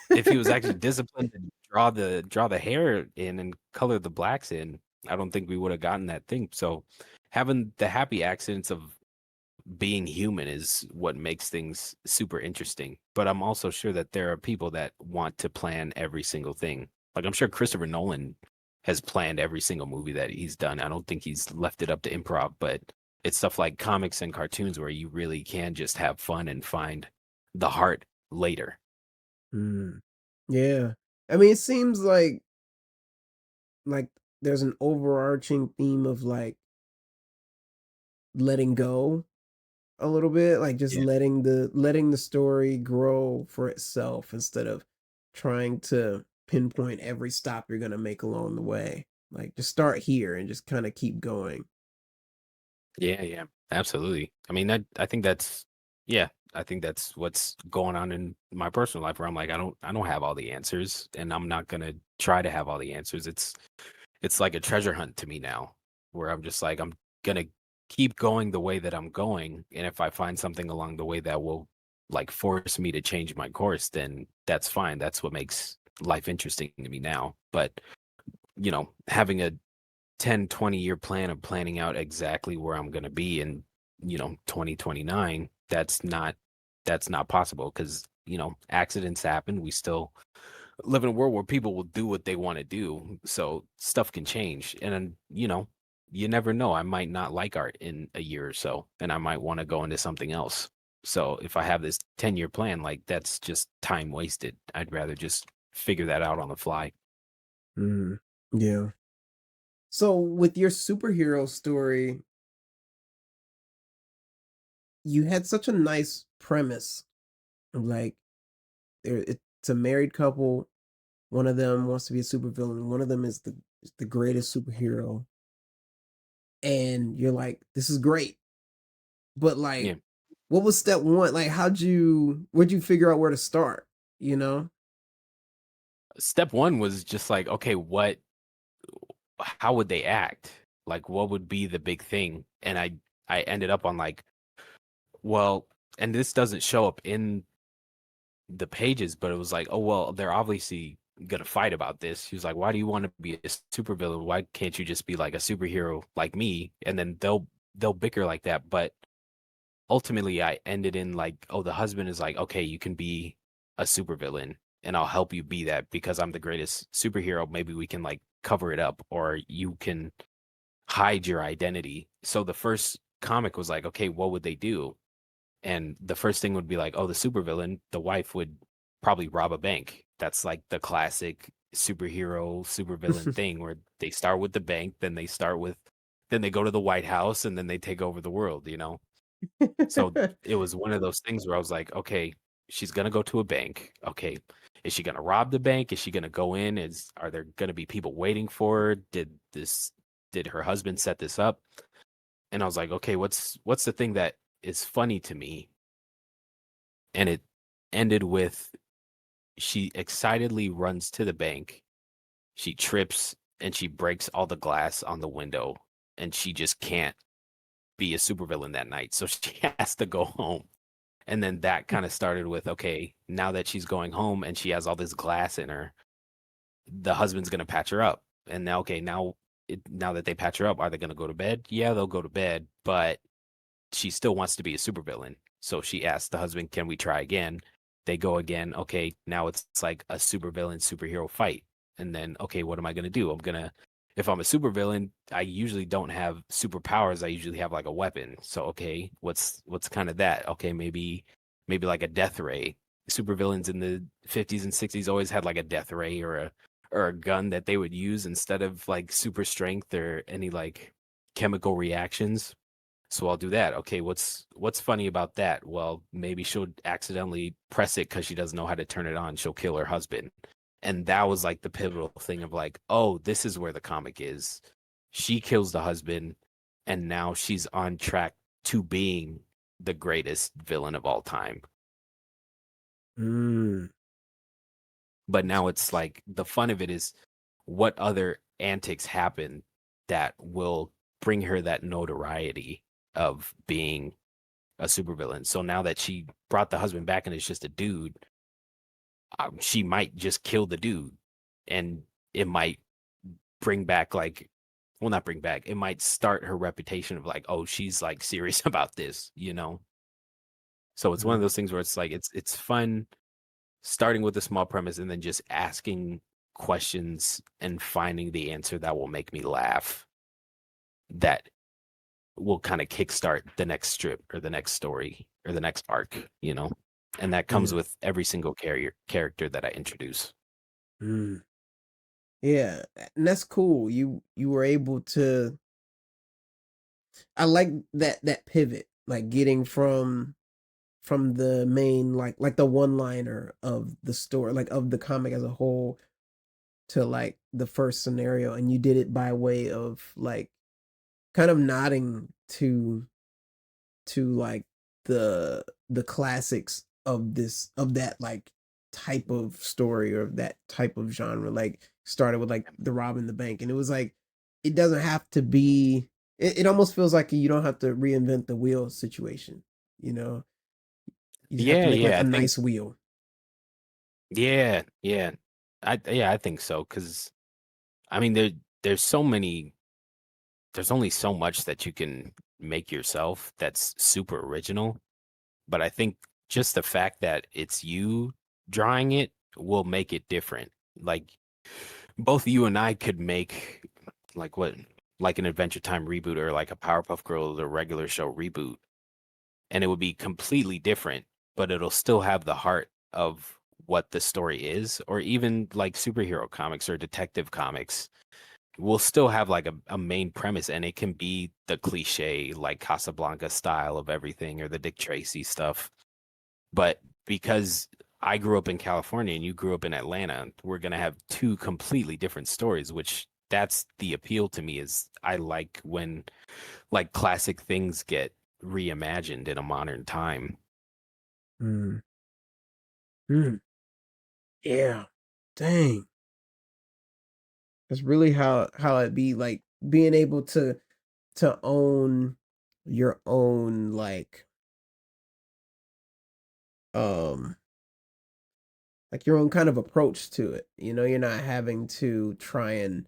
if he was actually disciplined to draw the hair in and color the blacks in. I don't think we would have gotten that thing. So having the happy accidents of being human is what makes things super interesting. But I'm also sure that there are people that want to plan every single thing. Like, I'm sure Christopher Nolan has planned every single movie that he's done. I don't think he's left it up to improv, but it's stuff like comics and cartoons where you really can just have fun and find the heart later. Hmm. Yeah. I mean, it seems like there's an overarching theme of like letting go a little bit, like just Yeah. letting the story grow for itself instead of trying to pinpoint every stop you're gonna make along the way. Like just start here and just kind of keep going. Yeah, yeah, absolutely. I mean, I think that's, yeah, I think that's what's going on in my personal life, where I'm like, I don't have all the answers, and I'm not gonna try to have all the answers. It's like a treasure hunt to me now, where I'm just like, I'm gonna keep going the way that I'm going, and if I find something along the way that will like force me to change my course, then that's fine. That's what makes life interesting to me now. But having a 10-20 year plan of planning out exactly where I'm going to be in 2029, that's not possible, because accidents happen. We still live in a world where people will do what they want to do, so stuff can change. And then you never know, I might not like art in a year or so, and I might want to go into something else. So if I have this 10-year plan, like, that's just time wasted. I'd rather just figure that out on the fly. Mm. Yeah. So with your superhero story, you had such a nice premise of like it's a married couple. One of them wants to be a supervillain. One of them is the greatest superhero. And you're like, this is great. But like, Yeah. what was step one? Like, where'd you figure out where to start? You know? Step one was just like, okay, how would they act? Like, what would be the big thing? And I ended up on like, well, and this doesn't show up in the pages, but it was like, oh well, they're obviously gonna fight about this. He was like, why do you want to be a supervillain? Why can't you just be like a superhero like me? And then they'll bicker like that. But ultimately, I ended in like, oh, the husband is like, okay, you can be a supervillain, and I'll help you be that because I'm the greatest superhero. Maybe we can like cover it up, or you can hide your identity. So the first comic was like, okay, what would they do? And the first thing would be like, oh, the supervillain, the wife would probably rob a bank. That's like the classic superhero, supervillain thing where they start with the bank, then they go to the White House and then they take over the world, you know? So it was one of those things where I was like, okay, she's gonna go to a bank. Okay, is she gonna rob the bank? Is she gonna go in? Are there gonna be people waiting for her? Did her husband set this up? And I was like, okay, what's the thing that is funny to me? And it ended with she excitedly runs to the bank. She trips and she breaks all the glass on the window, and she just can't be a supervillain that night. So she has to go home. And then that kind of started with, okay, now that she's going home and she has all this glass in her, the husband's gonna patch her up. And now, okay, now that they patch her up, are they gonna go to bed? Yeah, they'll go to bed, but she still wants to be a supervillain. So she asks the husband, "Can we try again?" They go again. Okay, now it's like a supervillain superhero fight. And then, okay, what am I gonna do? If I'm a supervillain, I usually don't have superpowers. I usually have like a weapon. So okay, what's kind of that? Okay, maybe like a death ray. Supervillains in the 50s and 60s always had like a death ray or a gun that they would use instead of like super strength or any like chemical reactions. So I'll do that. Okay, what's funny about that? Well, maybe she'll accidentally press it because she doesn't know how to turn it on. She'll kill her husband. And that was like the pivotal thing of like, oh, this is where the comic is. She kills the husband, and now she's on track to being the greatest villain of all time. Mm. But now it's like the fun of it is what other antics happen that will bring her that notoriety of being a supervillain. So now that she brought the husband back and it's just a dude, she might just kill the dude, and it might bring back like, well, not bring back. It might start her reputation of like, oh, she's like serious about this, you know. So it's one of Mm. those things where it's like it's fun starting with a small premise and then just asking questions and finding the answer that will make me laugh. That will kind of kickstart the next strip or the next story or the next arc, you know? And that comes Yeah. with every single character that I introduce. Mm. Yeah, and that's cool. You were able to. I like that pivot, like getting from the main like the one liner of the story, like of the comic as a whole, to like the first scenario, and you did it by way of like kind of nodding to like the classics of that like type of story or that type of genre. Like started with like the robbing the bank, and it was like it doesn't have to be. It almost feels like you don't have to reinvent the wheel situation. You know, you just have to Yeah, make like yeah, a I think nice wheel. yeah. I think so cuz I mean there's so many there's only so much that you can make yourself that's super original, but I think just the fact that it's you drawing it will make it different. Like both you and I could make like what like an Adventure Time reboot or like a Powerpuff Girls or regular show reboot, and it would be completely different, but it'll still have the heart of what the story is, or even like superhero comics or detective comics will still have like a main premise, and it can be the cliche like Casablanca style of everything or the Dick Tracy stuff. But because I grew up in California and you grew up in Atlanta, we're gonna have two completely different stories, which that's the appeal to me is I like when like classic things get reimagined in a modern time. Mm. Mm. Yeah. Dang. That's really how it be like being able to own your own um like your own kind of approach to it. You know, you're not having to try and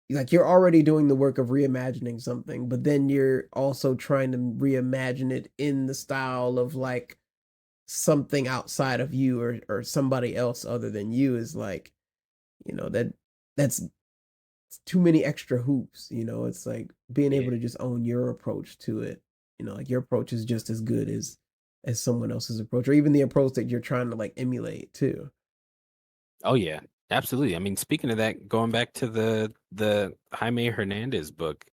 like you're already doing the work of reimagining something, but then you're also trying to reimagine it in the style of like something outside of you or somebody else other than you is like, you know, that's too many extra hoops, you know. It's like being Yeah. able to just own your approach to it. like your approach is just as good as someone else's approach, or even the approach that you're trying to like emulate too. Oh yeah, absolutely. I mean, speaking of that, going back to the Jaime Hernandez book,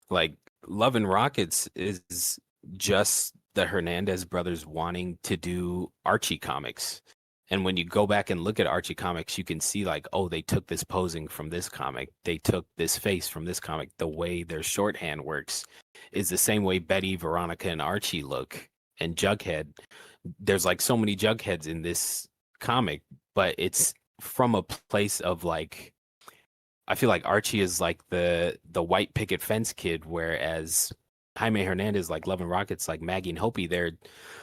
like Love and Rockets is just the Hernandez brothers wanting to do Archie comics. And when you go back and look at Archie comics, you can see like, oh, they took this posing from this comic. They took this face from this comic. The way their shorthand works is the same way Betty, Veronica, and Archie look. And Jughead, there's like so many Jugheads in this comic, but it's from a place of like, I feel like Archie is like the white picket fence kid, whereas Jaime Hernandez, like Love and Rockets, like Maggie and Hopi, they're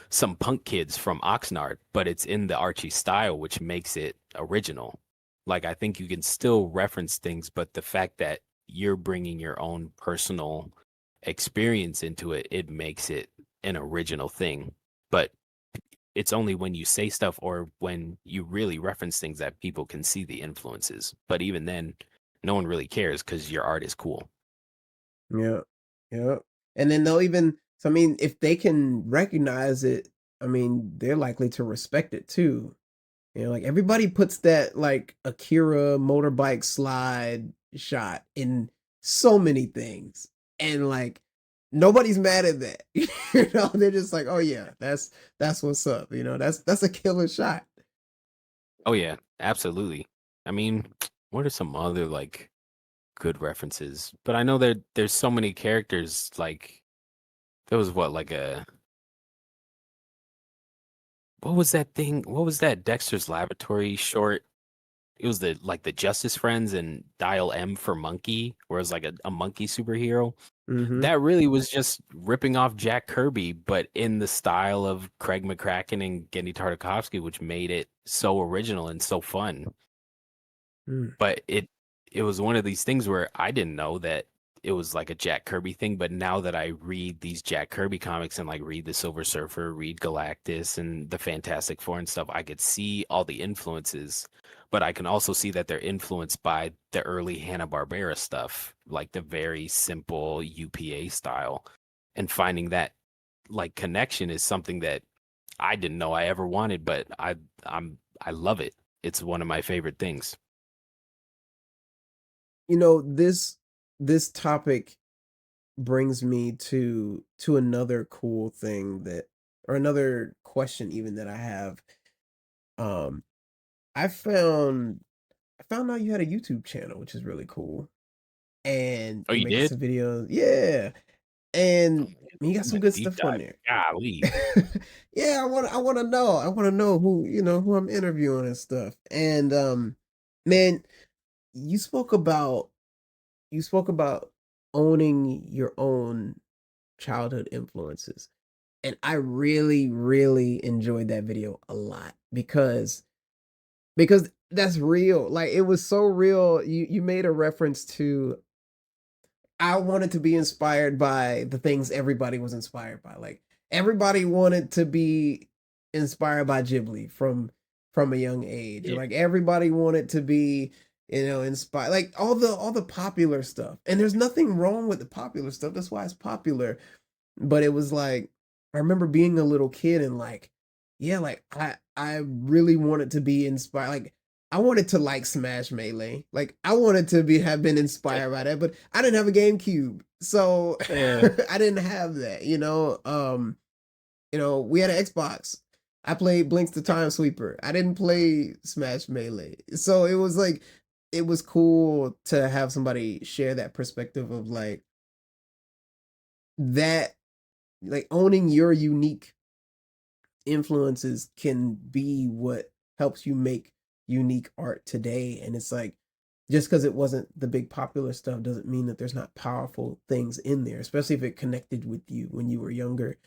some punk kids from Oxnard, but it's in the Archie style, which makes it original. Like I think you can still reference things, but the fact that you're bringing your own personal experience into it, it makes it an original thing. But it's only when you say stuff or when you really reference things that people can see the influences. But even then, no one really cares because your art is cool. Yeah. Yeah. And then they'll even, so I mean, if they can recognize it, I mean, they're likely to respect it too. Like everybody puts that like Akira motorbike slide shot in so many things. And like nobody's mad at that. They're just like, oh yeah, that's what's up. That's a killer shot. Oh yeah, absolutely. I mean, what are some other like good references? But I know there's so many characters. Like there was what was that thing? What was that Dexter's Laboratory short? It was the Justice Friends and Dial M for Monkey, where it was like a monkey superhero. Mm-hmm. That really was just ripping off Jack Kirby, but in the style of Craig McCracken and Gendy Tartakovsky, which made it so original and so fun. Mm. But it was one of these things where I didn't know that it was like a Jack Kirby thing, but now that I read these Jack Kirby comics and like read the Silver Surfer, read Galactus and the Fantastic Four and stuff, I could see all the influences, but I can also see that they're influenced by the early Hanna-Barbera stuff, like the very simple UPA style. And finding that like connection is something that I didn't know I ever wanted, but I love it. It's one of my favorite things. This topic brings me to another cool thing that, or another question even that I have. Um I found out you had a YouTube channel, which is really cool. And Oh, you're you making did? some videos. Yeah. And you got I'm some a good deep stuff on dive. there. Golly. Yeah, I wanna know. I wanna know who I'm interviewing and stuff. And man, you spoke about you spoke about owning your own childhood influences. And I really, really enjoyed that video a lot because that's real. Like it was so real. You made a reference to, I wanted to be inspired by the things everybody was inspired by. Like everybody wanted to be inspired by Ghibli from a young age. Or Yeah. like everybody wanted to be, inspired, like all the popular stuff. And there's nothing wrong with the popular stuff. That's why it's popular. But it was like, I remember being a little kid and like, yeah, like I really wanted to be inspired. Like I wanted to like Smash Melee. Like I wanted to have been inspired by that, but I didn't have a GameCube. So Yeah. I didn't have that, we had an Xbox. I played Blinks the Time Sweeper. I didn't play Smash Melee. So it was like, it was cool to have somebody share that perspective of like that, like owning your unique influences can be what helps you make unique art today. And it's like, just because it wasn't the big popular stuff doesn't mean that there's not powerful things in there, especially if it connected with you when you were younger.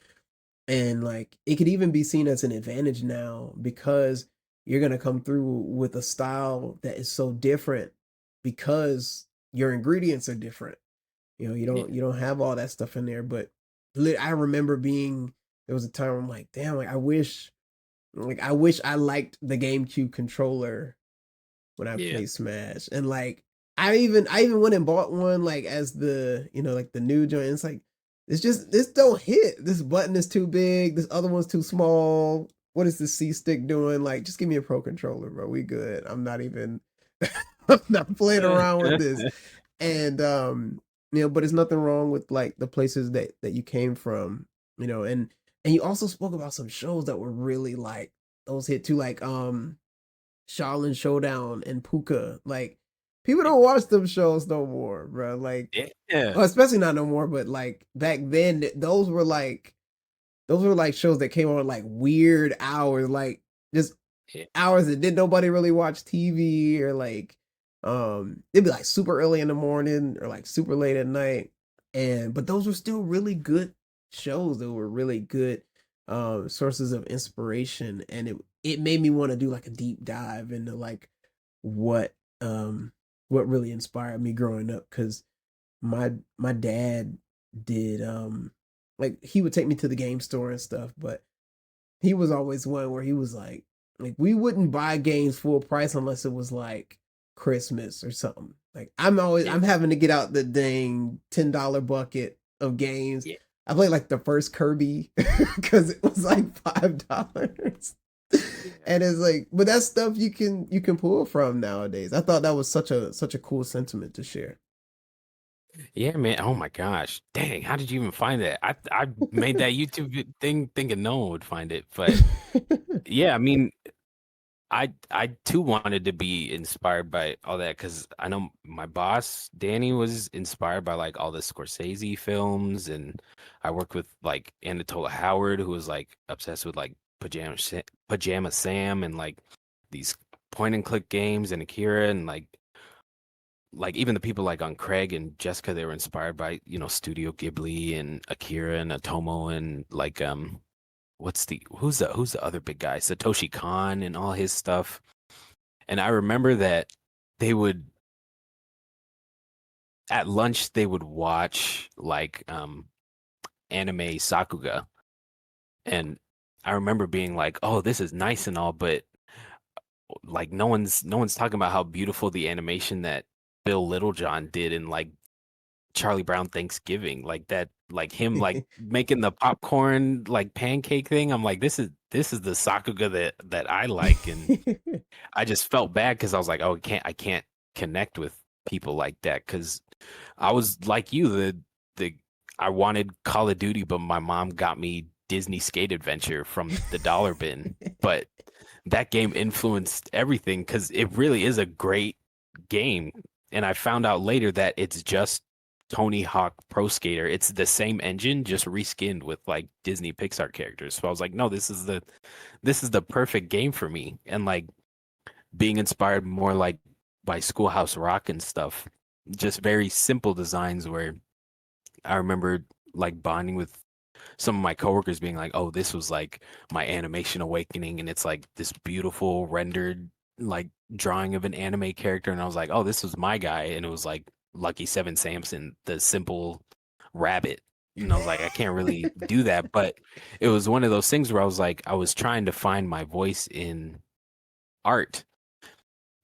And like it could even be seen as an advantage now because you're going to come through with a style that is so different because your ingredients are different. You Yeah. don't have all that stuff in there. But I remember being, there was a time where I'm like, damn, I wish I liked the GameCube controller when I Yeah. play Smash. And like I even went and bought one like as the, like the new joint. It's like It's just this don't hit. This button is too big. This other one's too small. What is the C stick doing? Like, just give me a pro controller, bro. We good. I'm not even. I'm not playing around with this. And but there's nothing wrong with like the places that you came from, and you also spoke about some shows that were really like those hit too, like Shaolin Showdown and Puka. Like people don't watch them shows no more, bro. Like, Yeah. well, especially not no more, but like back then, those were like shows that came on like weird hours, like just Yeah. hours that didn't nobody really watch TV, or like it'd be like super early in the morning or like super late at night. And but those were still really good shows that were really good sources of inspiration, and it made me want to do like a deep dive into like what um what really inspired me growing up, cuz my dad did like he would take me to the game store and stuff, but he was always one where he was like we wouldn't buy games full price unless it was like Christmas or something. Like I'm having to get out the dang $10 bucket of games. Yeah. I played like the first Kirby because it was like $5. And it's like, but that's stuff you can pull from nowadays. I thought that was such a cool sentiment to share. Yeah, man. Oh my gosh. Dang, how did you even find that? I made that thing thinking no one would find it. But yeah, I mean, I too wanted to be inspired by all that because I know my boss, Danny, was inspired by like all the Scorsese films, and I worked with like Anatola Howard, who was like obsessed with like Pajama Sam and like these point and click games, and Akira, and like even the people like on Craig and Jessica, they were inspired by, Studio Ghibli and Akira and Otomo, and like who's the other big guy? Satoshi Kon and all his stuff. And I remember that they would at lunch they would watch like anime Sakuga. And I remember being like, "Oh, this is nice and all, but like no one's talking about how beautiful the animation that Bill Littlejohn did in like Charlie Brown Thanksgiving, like that, like him like making the popcorn like pancake thing. I'm like, this is the Sakuga that I like, and I just felt bad because I was like, oh, I can't connect with people like that because I was like you, the I wanted Call of Duty, but my mom got me Disney Skate Adventure from the dollar bin, but that game influenced everything because it really is a great game. And I found out later that it's just Tony Hawk Pro Skater. It's the same engine, just reskinned with like Disney Pixar characters. So I was like, no, this is the perfect game for me. And like being inspired more like by Schoolhouse Rock and stuff, just very simple designs where I remember like bonding with some of my coworkers being like, "Oh, this was like my animation awakening," and it's like this beautiful rendered like drawing of an anime character, and I was like, "Oh, this was my guy," and it was like Lucky Seven Samson, the simple rabbit. And I was like, I can't really do that, but it was one of those things where I was like, I was trying to find my voice in art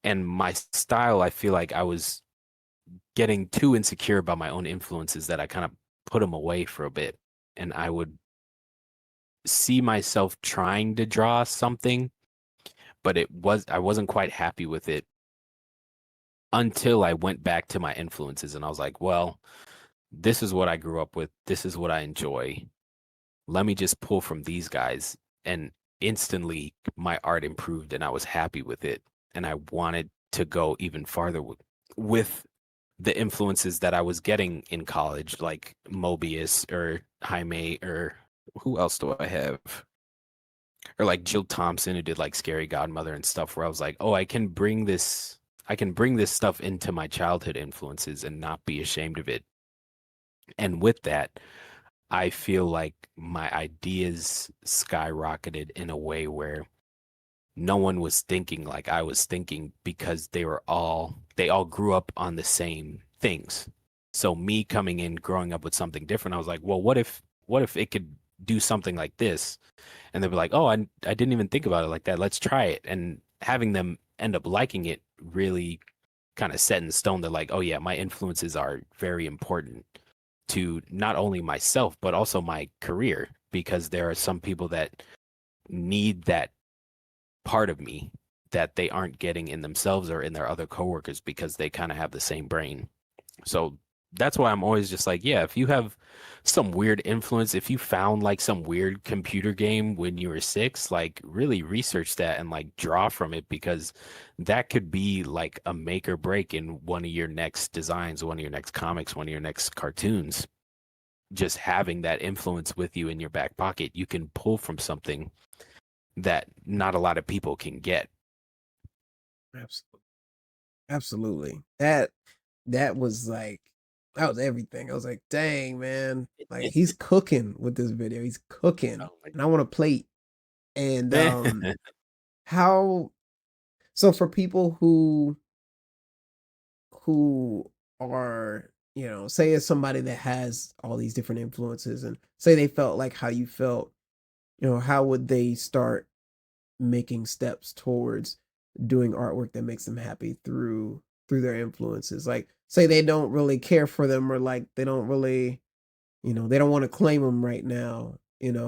and my style. I feel like I was getting too insecure about my own influences that I kind of put them away for a bit, and I would see myself trying to draw something, but I wasn't quite happy with it until I went back to my influences and I was like, well, this is what I grew up with. This is what I enjoy. Let me just pull from these guys. And instantly my art improved and I was happy with it. And I wanted to go even farther with the influences that I was getting in college, like Mobius or Jaime, or who else do I have? Or like Jill Thompson, who did like Scary Godmother and stuff, where I was like, oh, I can bring this stuff into my childhood influences and not be ashamed of it. And with that, I feel like my ideas skyrocketed in a way where no one was thinking like I was thinking because they all grew up on the same things. So me coming in, growing up with something different, I was like, well, what if it could do something like this? And they'd be like, oh, I didn't even think about it like that. Let's try it. And having them end up liking it really kind of set in stone. They're like, oh yeah, my influences are very important. to not only myself but also my career, because there are some people that need that part of me that they aren't getting in themselves or in their other coworkers because they kind of have the same brain. So that's why I'm always just like, yeah, if you have some weird influence, if you found like some weird computer game when you were 6, like really research that and like draw from it, because that could be like a make or break in one of your next designs, one of your next comics, one of your next cartoons. Just having that influence with you in your back pocket, you can pull from something that not a lot of people can get. Absolutely. Absolutely. That was like that was everything. I was like, dang, man. Like he's cooking with this video. He's cooking. Oh my And I want to plate. And God. how so for people who are, say it's somebody that has all these different influences and say they felt like how you felt, how would they start making steps towards doing artwork that makes them happy through their influences? Like say they don't really care for them, or like they don't really, they don't want to claim them right now,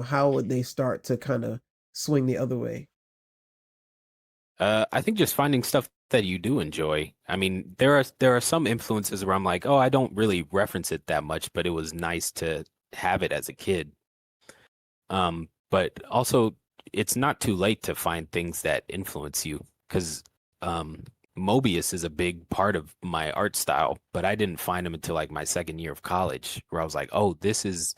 how would they start to kind of swing the other way? I think just finding stuff that you do enjoy. I mean, there are some influences where I'm like, oh, I don't really reference it that much, but it was nice to have it as a kid. But also, it's not too late to find things that influence you, because um, Mobius is a big part of my art style, but I didn't find him until like my second year of college, where I was like, oh, this is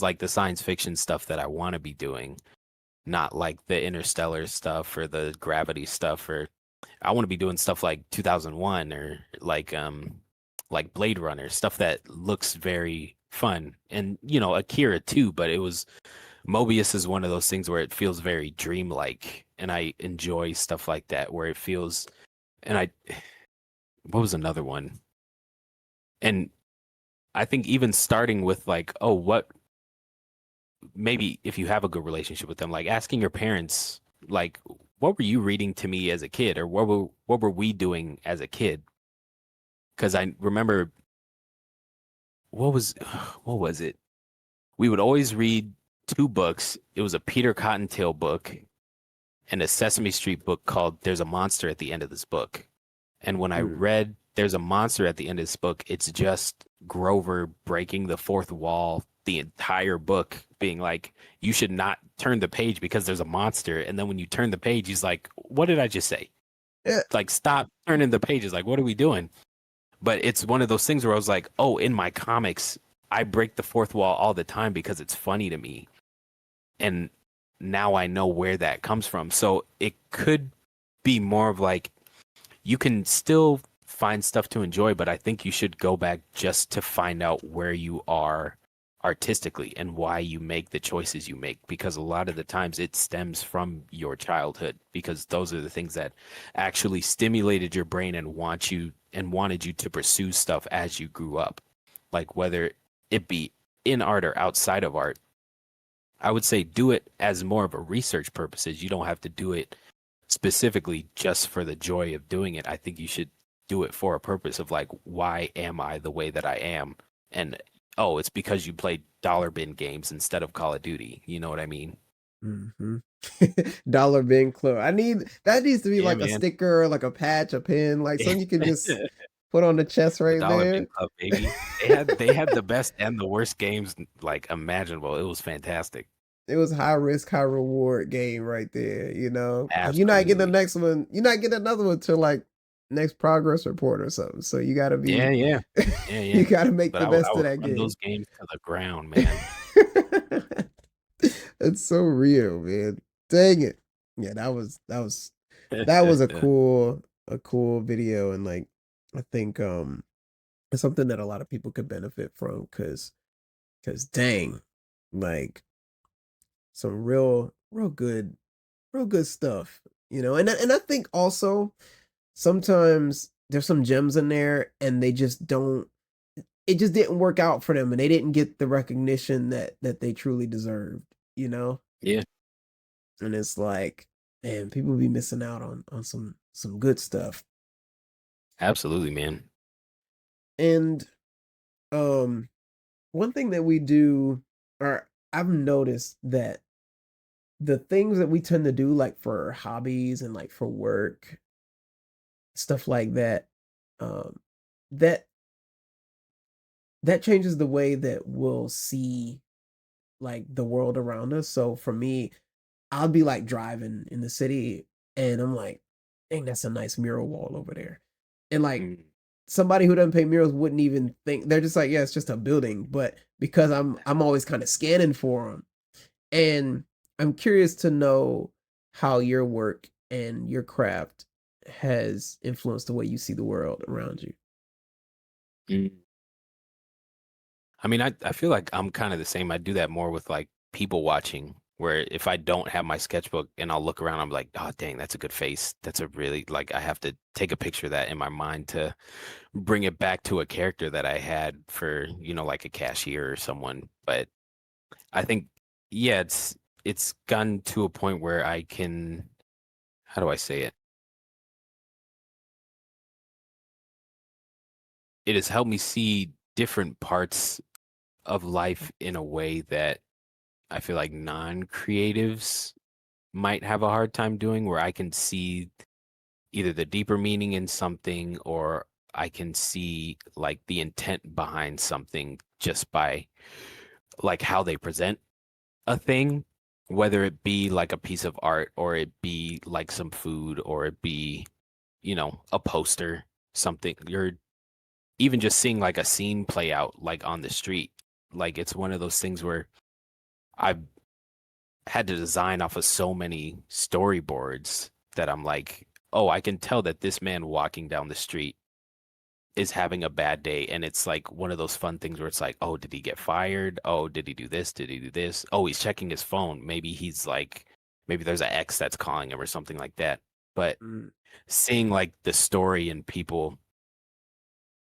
like the science fiction stuff that I want to be doing, not like the interstellar stuff or the gravity stuff, or I want to be doing stuff like 2001 or like Blade Runner, stuff that looks very fun. And Akira too, but it was Mobius is one of those things where it feels very dreamlike, and I enjoy stuff like that where it feels. And I what was another one? And I think even starting with like, oh, what, maybe if you have a good relationship with them, like asking your parents, like, what were you reading to me as a kid, or what were we doing as a kid? Because I remember what was what was it? We would always read two books. It was a Peter Cottontail book and a Sesame Street book called "There's a Monster at the End of This Book." And when I Mm. read "There's a Monster at the End of This Book," it's just Grover breaking the fourth wall the entire book, being like, you should not turn the page because there's a monster. And then when you turn the page, he's like, what did I just say? Yeah. Like, stop turning the pages. Like, what are we doing? But it's one of those things where I was like, oh, in my comics, I break the fourth wall all the time because it's funny to me. And now I know where that comes from. So it could be more of like, you can still find stuff to enjoy, but I think you should go back just to find out where you are artistically and why you make the choices you make, because a lot of the times it stems from your childhood, because those are the things that actually stimulated your brain and wanted you to pursue stuff as you grew up, like whether it be in art or outside of art. I would say do it as more of a research purposes. You don't have to do it specifically just for the joy of doing it. I think you should do it for a purpose of like, why am I the way that I am? And oh, it's because you played dollar bin games instead of Call of Duty. You know what I mean? Hmm. Dollar bin club. That needs to be Yeah, like a man. sticker, like a patch, a pin, like something you can just put on the chest The right dollar there. bin club, baby. They had the best and the worst games like imaginable. It was fantastic. It was high risk, high reward game right there, you know. Like you're not getting the Absolutely. next one, you're not getting another one till like next progress report or something. So you gotta Yeah, be yeah. Yeah, yeah. you gotta make But the I best of would that run game. those games to the ground, man. It's so real, man. Dang it. Yeah, that was a cool video, and like I think it's something that a lot of people could benefit from, cuz dang, like some real good stuff, and I think also sometimes there's some gems in there and they just don't it just didn't work out for them and they didn't get the recognition that they truly deserved, you know? Yeah, And it's like, man, people be missing out on some good stuff. absolutely, man. And um one thing that we do, or I've noticed that the things that we tend to do, like for hobbies and like for work, stuff like that, um, that that changes the way that we'll see like the world around us. So for me, I'll be like driving in the city and I'm like, dang, that's a nice mural wall over there. And like Mm. somebody who doesn't paint murals wouldn't even think, they're just like, yeah, it's just a building. But because I'm always kind of scanning for them. And I'm curious to know how your work and your craft has influenced the way you see the world around you. Mm. I mean, I feel like I'm kind of the same. I do that more with like people watching, where if I don't have my sketchbook and I'll look around, I'm like, oh dang, that's a good face. That's a really like I have to take a picture of that in my mind to bring it back to a character that I had for, like a cashier or someone. But I think, yeah, it's gotten to a point where I can, how do I say it? It has helped me see different parts of life in a way that I feel like non-creatives might have a hard time doing, where I can see either the deeper meaning in something or I can see like the intent behind something just by like how they present a thing, whether it be like a piece of art or it be like some food or it be, a poster, something. You're even just seeing like a scene play out like on the street. Like it's one of those things where I've had to design off of so many storyboards that I'm like, oh, I can tell that this man walking down the street is having a bad day. And it's like one of those fun things where it's like, oh, did he get fired? Oh, did he do this? Did he do this? Oh, he's checking his phone. Maybe he's like, maybe there's an ex that's calling him or something like that. But Mm. seeing like the story in people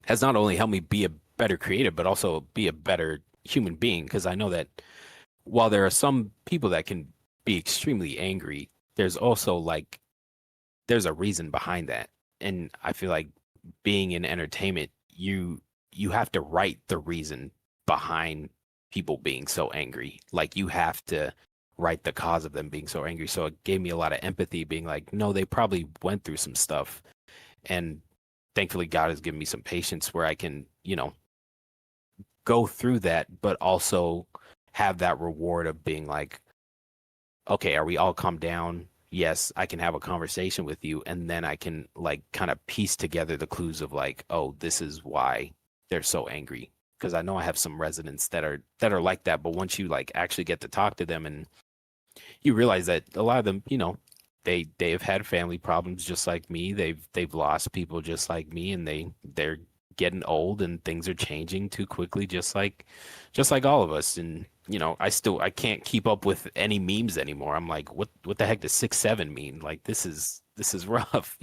has not only helped me be a better creative, but also be a better human being. Because I know that while there are some people that can be extremely angry, there's also like there's a reason behind that. And I feel like being in entertainment, you have to write the reason behind people being so angry. Like you have to write the cause of them being so angry. So it gave me a lot of empathy being like, no, they probably went through some stuff. And thankfully God has given me some patience where I can, go through that, but also have that reward of being like, okay, are we all calm down? Yes, I can have a conversation with you, and then I can like kind of piece together the clues of like, oh, this is why they're so angry. Because I know I have some residents that are like that, but once you like actually get to talk to them and you realize that a lot of them, they have had family problems just like me. They've lost people just like me, and they're getting old and things are changing too quickly, just like all of us. And I can't keep up with any memes anymore. I'm like, what the heck does 6'7" mean? Like this is rough,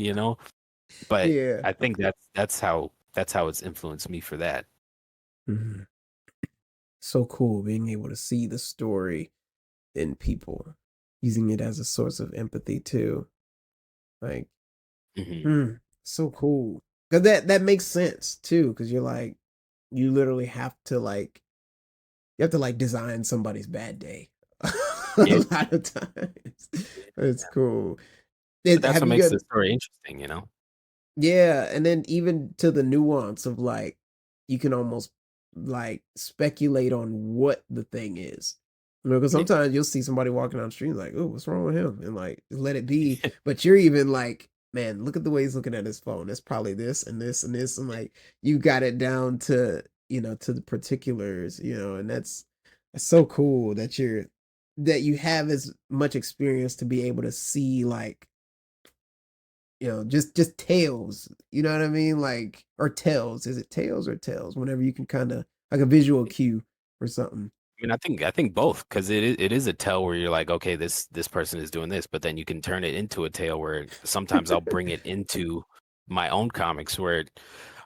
But Yeah. I think that's how it's influenced me for that. Mhm. So cool being able to see the story in people, using it as a source of empathy too. Like, Hmm. hmm, so cool. Cause that makes sense too. Cause you're like, you literally you have to like design somebody's bad day. A Yeah, lot of times. It's yeah. cool. But that's Have what you makes got, the story interesting. yeah, and then even to the nuance of like you can almost like speculate on what the thing is. Because Yeah. sometimes you'll see somebody walking down the street like, oh, what's wrong with him? And like let it be. But you're even like, man, look at the way he's looking at his phone. It's probably this and this and this. And like you got it down to, to the particulars, and that's so cool that you have as much experience to be able to see like just tales. You know what I mean? Like or tells. Is it tales or tells? Whenever you can kind of like a visual cue or something. I mean, I think both, because it is a tell where you're like, okay, this person is doing this, but then you can turn it into a tale where sometimes I'll bring it into my own comics where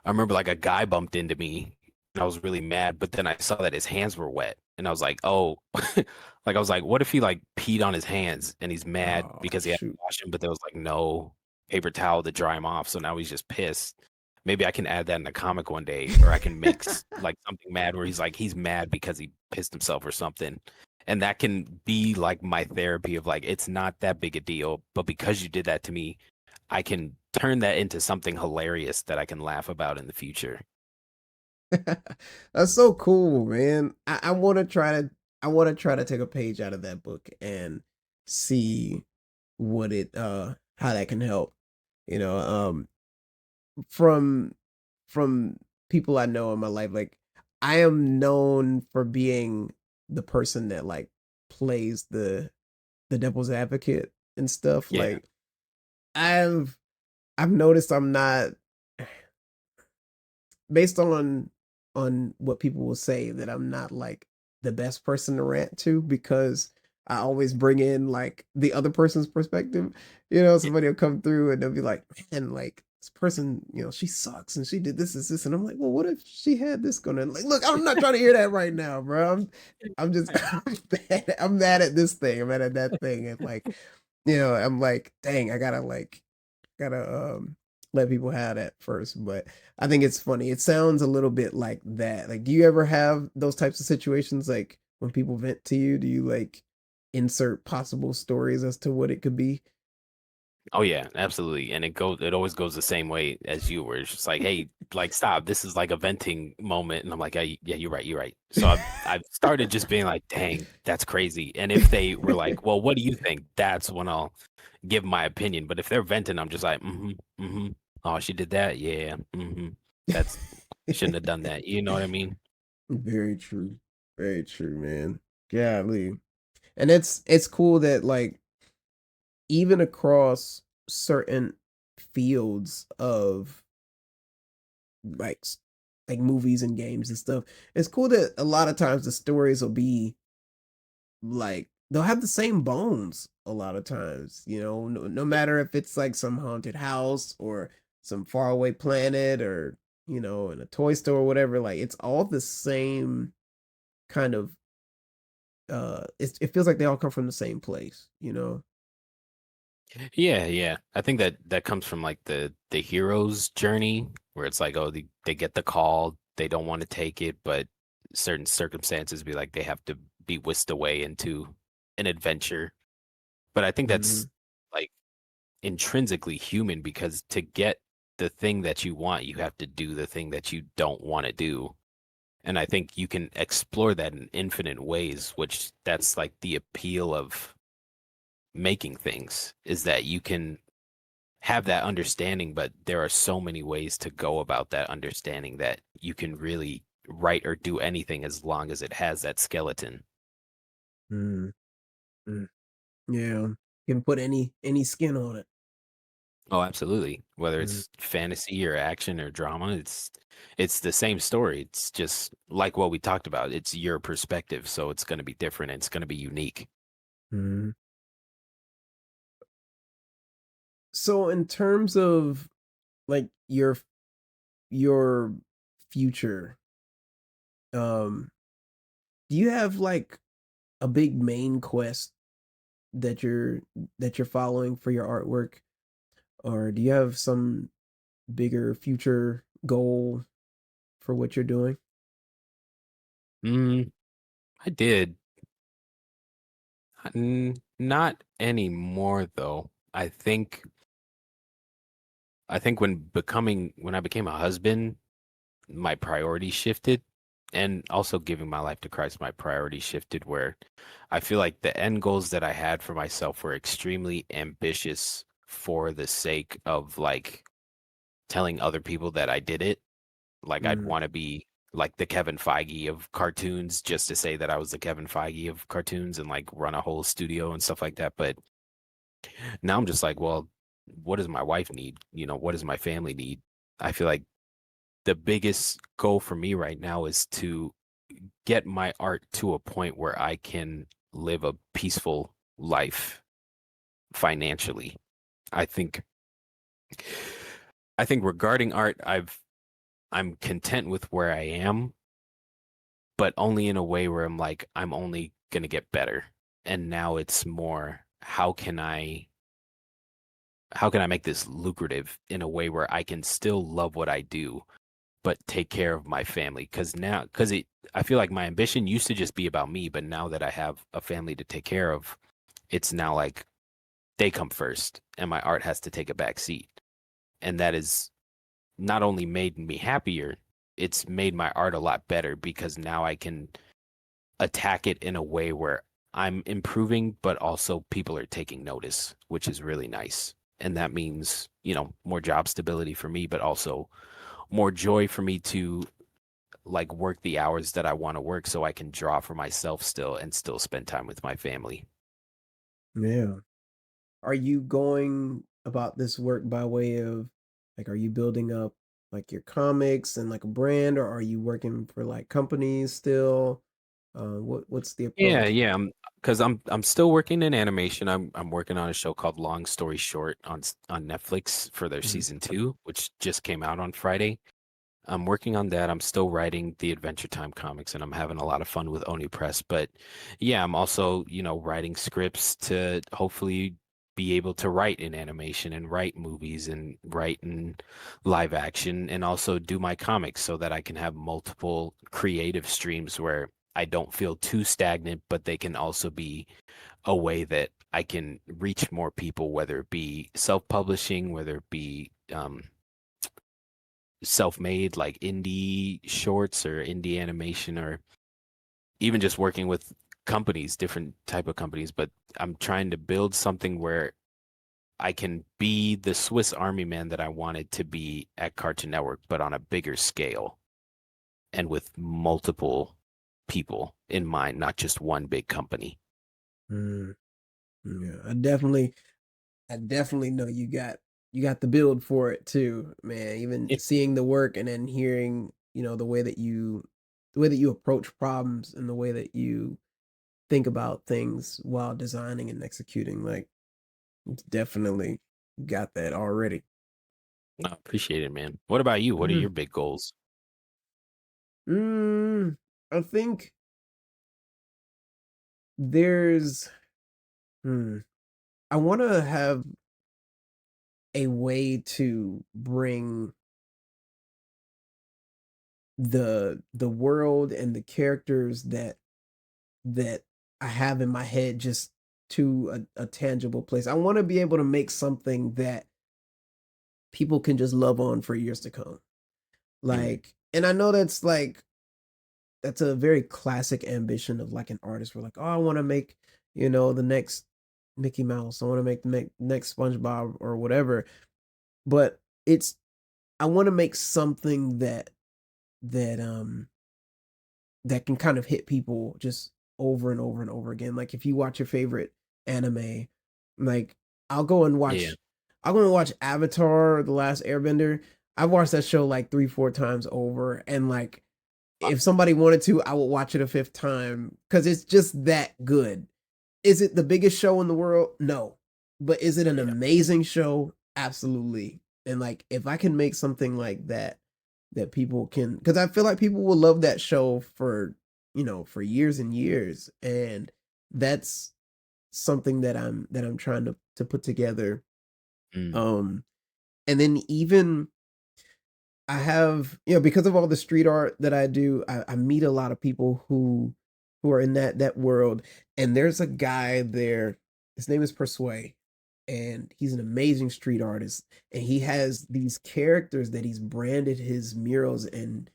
I remember like a guy bumped into me and I was really mad, but then I saw that his hands were wet and I was like, oh, like I was like, what if he like peed on his hands and he's mad Oh because he had to shoot. wash them, but there was like no paper towel to dry him off, so now he's just pissed. maybe I can add that in a comic one day, or I can make like something mad where he's mad because he pissed himself or something. And that can be like my therapy of like, it's not that big a deal, but because you did that to me, I can turn that into something hilarious that I can laugh about in the future. That's so cool, man. I want to try to take a page out of that book and see what it how that can help. You know, from people I know in my life, like I am known for being the person that like plays the devil's advocate and stuff. Yeah. Like I've noticed I'm not, based on what people will say, that I'm not like the best person to rant to, because I always bring in like the other person's perspective. You know, Yeah. somebody will come through and they'll be like, "Man, like this person, you know, she sucks and she did this," and I'm like, "Well, what if she had this going on?" Like, look, I'm not trying to hear that right now, bro. I'm just I'm mad at this thing. I'm mad at that thing, and like, you know, I'm like, dang, I gotta let people have that first. But I think it's funny. It sounds a little bit like that. Like, do you ever have those types of situations, like when people vent to you? Do you like insert possible stories as to what it could be? Oh yeah, absolutely. And it always goes the same way as you, where it's just like, hey, like stop. This is like a venting moment. And I'm like, yeah, you're right, you're right. So I've started just being like, dang, that's crazy. And if they were like, well, what do you think? That's when I'll give my opinion. But if they're venting, I'm just like, mm-hmm. Oh, she did that? Yeah. That's shouldn't have done that. You know what I mean? Very true. Very true, man. Golly. And it's cool that like even across certain fields of like like movies and games and stuff, it's cool that a lot of times the stories will be like they'll have the same bones a lot of times, you know, no matter if it's like some haunted house or some faraway planet, or you know, in a toy store or whatever. Like it's all the same kind of it feels like they all come from the same place, you know. Yeah, yeah. I think that that comes from like the hero's journey where it's like, oh, they get the call, they don't want to take it, but certain circumstances be like they have to be whisked away into an adventure. But I think Mhm. that's like intrinsically human because to get the thing that you want, you have to do the thing that you don't want to do. And I think you can explore that in infinite ways, which that's like the appeal of making things is that you can have that understanding, but there are so many ways to go about that understanding that you can really write or do anything as long as it has that skeleton. Mm, mm. Yeah, you can put any skin on it. Oh, absolutely. Whether Mm, it's fantasy or action or drama, it's the same story. It's just like what we talked about. It's your perspective, so it's going to be different. And it's going to be unique. mm. So in terms of like your future, um, do you have like a big main quest that you're following for your artwork, or do you have some bigger future goal for what you're doing? Mm, I did. Not anymore though. I think when I became a husband, my priorities shifted, and also giving my life to Christ, my priorities shifted where I feel like the end goals that I had for myself were extremely ambitious for the sake of like telling other people that I did it. Like I'd Mm, want to be like the Kevin Feige of cartoons just to say that I was the Kevin Feige of cartoons and like run a whole studio and stuff like that. But now I'm just like, well, what does my wife need? You know, what does my family need? I feel like the biggest goal for me right now is to get my art to a point where I can live a peaceful life financially. I think I think regarding art, I'm content with where I am, but only in a way where I'm like I'm only going to get better. And now it's more how can I how can I make this lucrative in a way where I can still love what I do, but take care of my family? Because I feel like my ambition used to just be about me, but now that I have a family to take care of, it's now like they come first and my art has to take a back seat. And that is not only made me happier, it's made my art a lot better because now I can attack it in a way where I'm improving, but also people are taking notice, which is really nice. And that means, more job stability for me, but also more joy for me to like work the hours that I want to work so I can draw for myself still and still spend time with my family. Yeah. Are you going about this work by way of like, are you building up like your comics and like a brand, or are you working for like companies still? What's the Yeah, approach? yeah, because I'm still working in animation. I'm working on a show called Long Story Short on Netflix for their Mhm. season 2, which just came out on Friday. I'm working on that. I'm still writing the Adventure Time comics and I'm having a lot of fun with Oni Press. But yeah, I'm also, writing scripts to hopefully be able to write in animation and write movies and write in live action and also do my comics so that I can have multiple creative streams where I don't feel too stagnant, but they can also be a way that I can reach more people, whether it be self-publishing, whether it be self-made like indie shorts or indie animation or even just working with companies, different type of companies. But I'm trying to build something where I can be the Swiss Army man that I wanted to be at Cartoon Network, but on a bigger scale and with multiple people in mind, not just one big company. Mm, yeah, I definitely know you got the build for it too, man. Even Yeah. seeing the work and then hearing, the way that you approach problems and the way that you think about things while designing and executing, like it's definitely got that already. I appreciate it, man. What about you? What are Mhm. your big goals? Mm, I think there's hmm, I want to have a way to bring the world and the characters that I have in my head just to a tangible place. I want to be able to make something that people can just love on for years to come. Mm, Like, and I know that's a very classic ambition of like an artist. We're like, oh, I want to make, the next Mickey Mouse. I want to make the next SpongeBob or whatever. But it's I want to make something that that can kind of hit people just over and over and over again. Like if you watch your favorite anime, like I'll go and yeah. watch I'll go and watch Avatar, The Last Airbender. I've watched that show like 3, 4 times over. And like Uh, if somebody wanted to, I would watch it a fifth time because it's just that good. Is it the biggest show in the world? No. But is it an Yeah. amazing show? Absolutely. And like if I can make something like that that people can, because I feel like people will love that show for, for years and years. And that's something that I'm trying to put together. Mm, Um and then even I have, because of all the street art that I do, I meet a lot of people who are in that world. And there's a guy there. His name is Persway, and he's an amazing street artist. And he has these characters that he's branded his murals and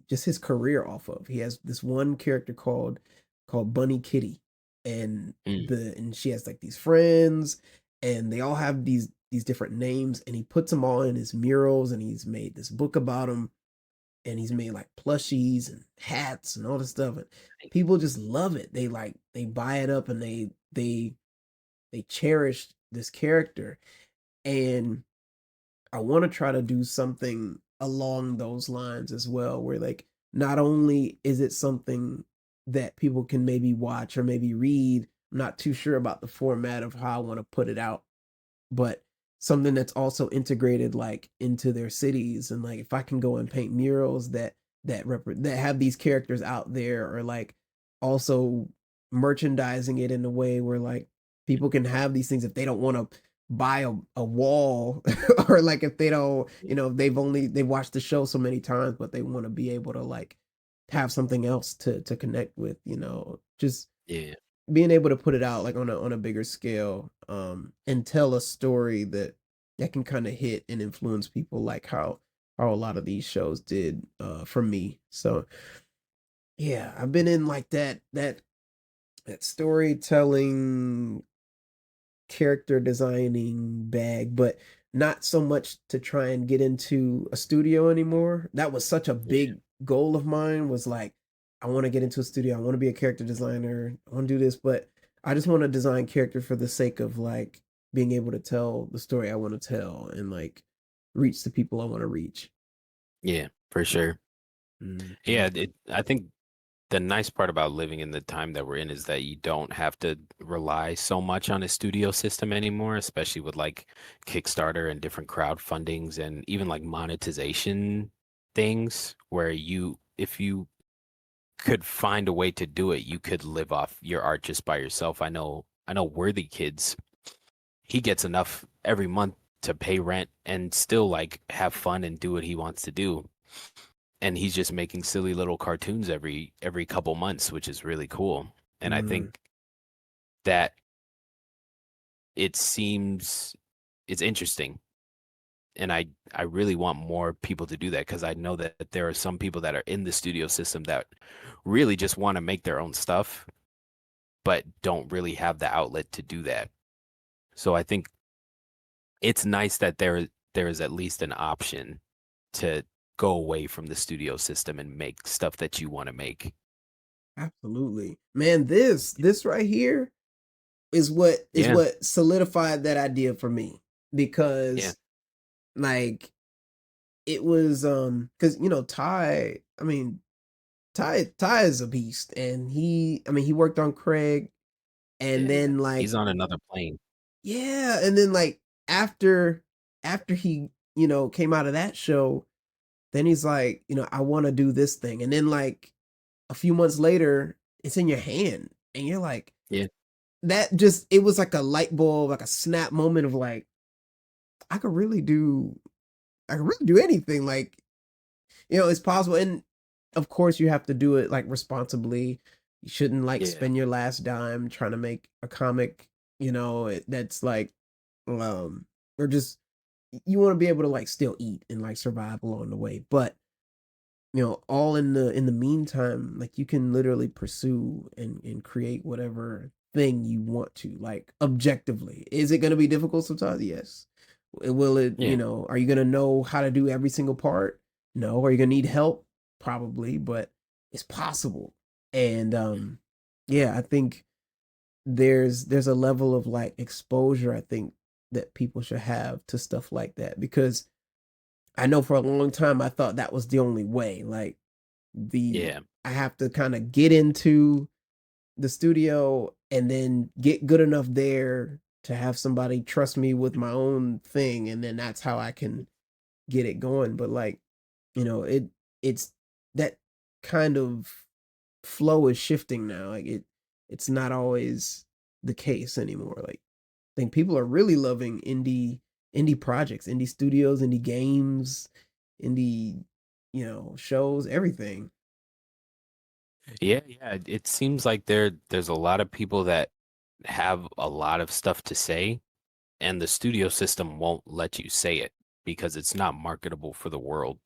just his career off of. He has this one character called Bunny Kitty, and mm. and she has like these friends, and they all have these different names, and he puts them all in his murals, and he's made this book about them, and he's made like plushies and hats and all this stuff, and people just love it. They buy it up, and they cherish this character. And I want to try to do something along those lines as well, where like not only is it something that people can maybe watch or maybe read, I'm not too sure about the format of how I want to put it out, but something that's also integrated like into their cities. And like if I can go and paint murals that have these characters out there, or like also merchandising it in a way where like people can have these things if they don't want to buy a wall or like if they don't, they've watched the show so many times, but they want to be able to like have something else to connect with, just Yeah. being able to put it out like on a bigger scale, and tell a story that can kind of hit and influence people like how a lot of these shows did for me. So yeah, I've been in like that storytelling, character designing bag, but not so much to try and get into a studio anymore. That was such a Yeah. big goal of mine, was like, I want to get into a studio. I want to be a character designer. I want to do this, but I just want to design character for the sake of like being able to tell the story I want to tell and like reach the people I want to reach. Yeah, for sure. Mhm. Yeah, I think the nice part about living in the time that we're in is that you don't have to rely so much on a studio system anymore, especially with like Kickstarter and different crowdfundings and even like monetization things where if you could find a way to do it, you could live off your art just by yourself. I know Worthy Kids, he gets enough every month to pay rent and still like have fun and do what he wants to do. And he's just making silly little cartoons every couple months, which is really cool. And I Mhm. think that it seems it's interesting. And I really want more people to do that because I know that there are some people that are in the studio system that really just want to make their own stuff, but don't really have the outlet to do that. So I think it's nice that there is at least an option to go away from the studio system and make stuff that you want to make. Absolutely. Man, this right here is Yeah, what solidified that idea for me, yeah, because like it was because Ty, I mean, Ty is a beast, and he worked on Craig, and yeah. then He's like, on another plane. yeah, and then like after after he came out of that show, then he's like, I want to do this thing, and then like a few months later it's in your hand, and you're like, Yeah, that just, it was like a light bulb, like a snap moment of like, I could really do I could really do anything. Like, it's possible. And of course you have to do it like responsibly. You shouldn't like yeah, spend your last dime trying to make a comic, that's like, um or just, you want to be able to like still eat and like survive along the way. But all in the meantime, like you can literally pursue and create whatever thing you want to, like objectively. Is it going to be difficult sometimes? Yes. Will it, yeah, are you going to know how to do every single part? No. Are you going to need help? Probably, but it's possible. And yeah, I think there's a level of like exposure, I think, that people should have to stuff like that, because I know for a long time I thought that was the only way. Like, the yeah, I have to kind of get into the studio and then get good enough there to have somebody trust me with my own thing, and then that's how I can get it going. But like, it's that kind of flow is shifting now. Like, it's not always the case anymore. Like, I think people are really loving indie projects, indie studios, indie games, indie, shows, everything. yeah, yeah. It seems like there's a lot of people that have a lot of stuff to say, and the studio system won't let you say it because it's not marketable for the world.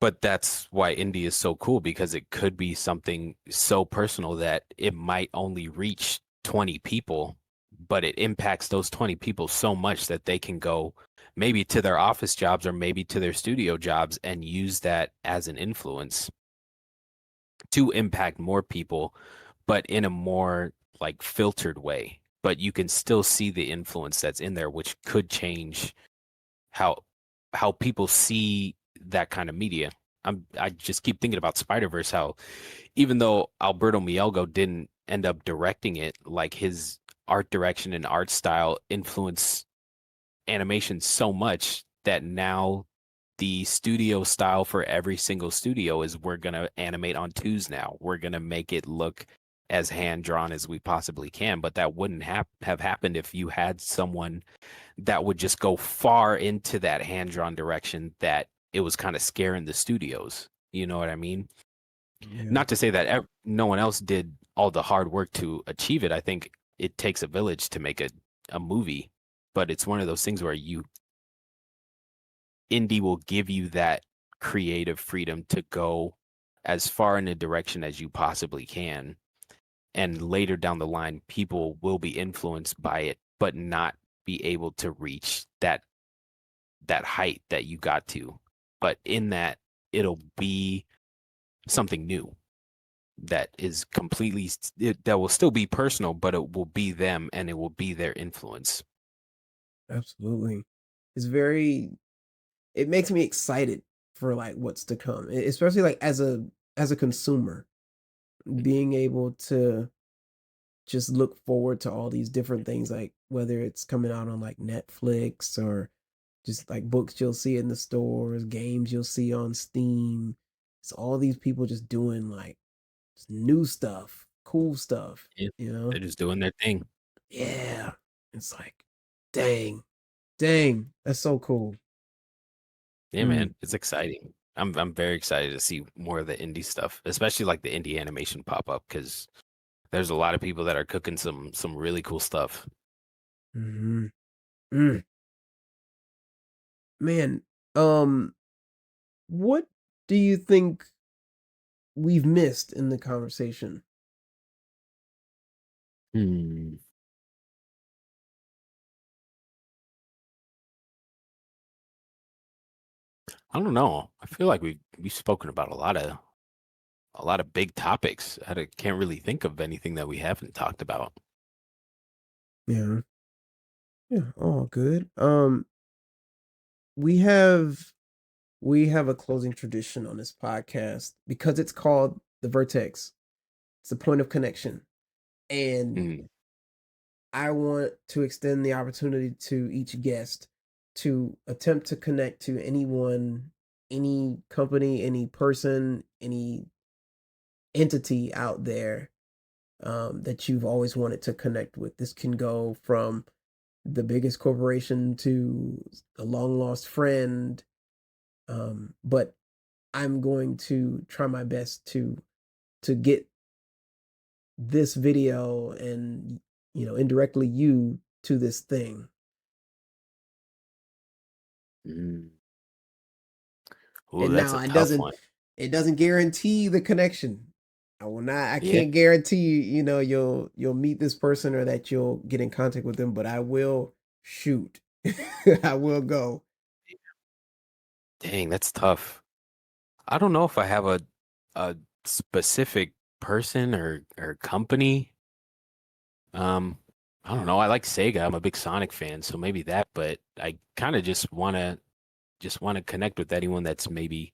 But that's why indie is so cool because it could be something so personal that it might only reach 20 people, but it impacts those 20 people so much that they can go maybe to their office jobs or maybe to their studio jobs and use that as an influence to impact more people, but in a more like filtered way. But you can still see the influence that's in there, which could change how people see that kind of media. I just keep thinking about Spider-Verse, how even though Alberto Mielgo didn't end up directing it, like his art direction and art style influence animation so much that now the studio style for every single studio is we're gonna animate on twos now. We're gonna make it look as hand drawn as we possibly can, but that wouldn't have happened if you had someone that would just go far into that hand drawn direction that it was kind of scaring the studios. You know what I mean? Yeah. Not to say that no one else did all the hard work to achieve it. I think it takes a village to make a movie, but it's one of those things where indie will give you that creative freedom to go as far in a direction as you possibly can. And later down the line, people will be influenced by it, but not be able to reach that height that you got to. But in that, it'll be something new that is completely that will still be personal, but it will be them and it will be their influence. Absolutely. It's very it makes me excited for like what's to come, especially like as a consumer, being able to just look forward to all these different things, like whether it's coming out on like Netflix or just like books you'll see in the stores, games you'll see on Steam. It's all these people just doing like just new stuff, cool stuff, Yeah, you know? they're just doing their thing. Yeah. It's like, dang, dang, that's so cool. Yeah, Mm. man, it's exciting. I'm very excited to see more of the indie stuff, especially like the indie animation pop up because there's a lot of people that are cooking some really cool stuff. Hmm. Mm. Man, um, what do you think we've missed in the conversation? Hmm. I don't know. I feel like we've spoken about a lot of big topics. Can't really think of anything that we haven't talked about. Yeah, yeah, all good. We have we have a closing tradition on this podcast because it's called the Vertex. It's the point of connection. And Hmm. I want to extend the opportunity to each guest to attempt to connect to anyone, any company, any person, any entity out there that you've always wanted to connect with. This can go from the biggest corporation to a long lost friend. But I'm going to try my best to get this video and indirectly you to this thing. Mm. Ooh, And that's now a tough one. it doesn't guarantee the connection. I Yeah. can't guarantee you'll meet this person or that you'll get in contact with them, but I will shoot. I will go. Dang, that's tough. I don't know if I have a specific person or company. Um, I don't know. I like Sega. I'm a big Sonic fan, so maybe that, but I kind of just want to connect with anyone that's maybe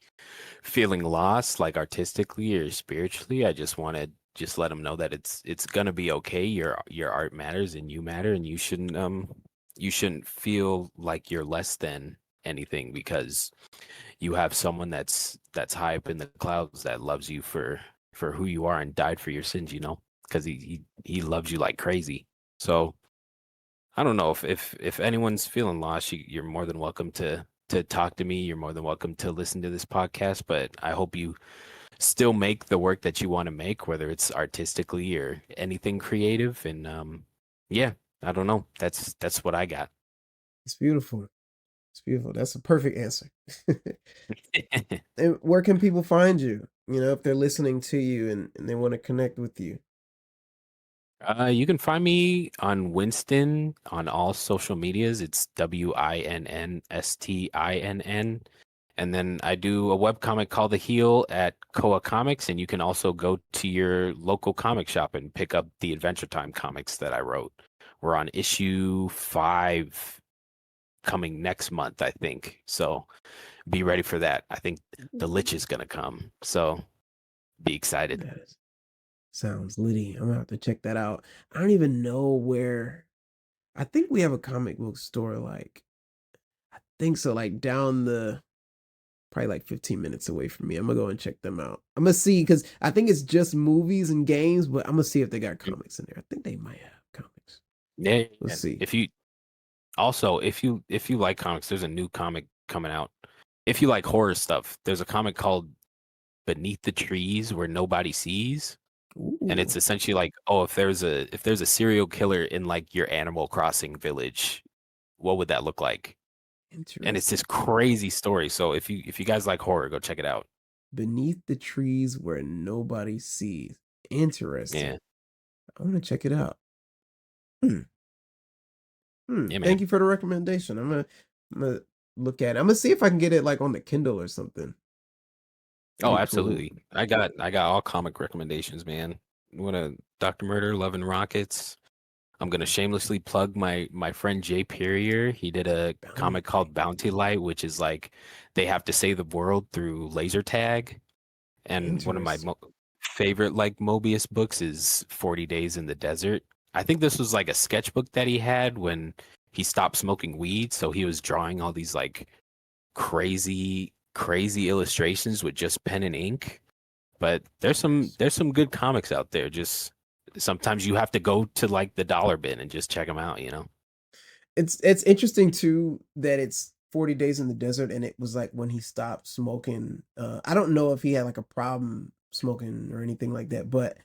feeling lost, like artistically or spiritually. I just want to just let them know that it's gonna be okay. Your art matters and you matter, and you shouldn't feel like you're less than anything because you have someone that's high up in the clouds that loves you for who you are and died for your sins, because he loves you like crazy. So I don't know if anyone's feeling lost, you're more than welcome to talk to me. You're more than welcome to listen to this podcast, but I hope you still make the work that you want to make, whether it's artistically or anything creative. And yeah, I don't know. That's what I got. It's beautiful. It's beautiful. That's a perfect answer. And where can people find you? If they're listening to you and they want to connect with you. You can find me on Winston on all social medias. It's WINNSTINN. And then I do a webcomic called The Heel at Koa Comics, and you can also go to your local comic shop and pick up the Adventure Time comics that I wrote. We're on issue 5 coming next month, I think. So be ready for that. I think the Lich is gonna come. So be excited. That is, sounds litty. I'm gonna have to check that out. I don't even know where. I think we have a comic book store. Like I think so. Like down the probably like 15 minutes away from me. I'm gonna go and check them out. I'm gonna see because I think it's just movies and games, but I'm gonna see if they got comics in there. I think they might have comics. Yeah. Let's see. If you also if you like comics, there's a new comic coming out. If you like horror stuff, there's a comic called Beneath the Trees Where Nobody Sees. And it's Ooh, essentially like, oh, if there's a serial killer in like your Animal Crossing village, what would that look like? And it's this interesting. crazy story. So if you guys like horror, go check it out. Beneath the trees where nobody sees. Interesting. Yeah. I want to check it out. Hmm. Yeah, Thank man. you for the recommendation. I'm gonna look at it. I'm gonna see if I can get it like on the Kindle or something. Oh, Pretty cool. absolutely. I got all comic recommendations, man. You want to Dr. Murder, Love and Rockets? I'm gonna shamelessly plug my friend Jay Perrier. He did a Bounty comic Light. called Bounty Light, which is like they have to save the world through laser tag. And one of my Interesting. favorite like Mobius books is 40 Days in the Desert. I think this was like a sketchbook that he had when he stopped smoking weed. So he was drawing all these like crazy illustrations with just pen and ink. But there's some good comics out there. Just sometimes you have to go to like the dollar bin and just check them out, you know? It's interesting too that it's 40 days in the desert and it was like when he stopped smoking. I don't know if he had like a problem smoking or anything like that, but I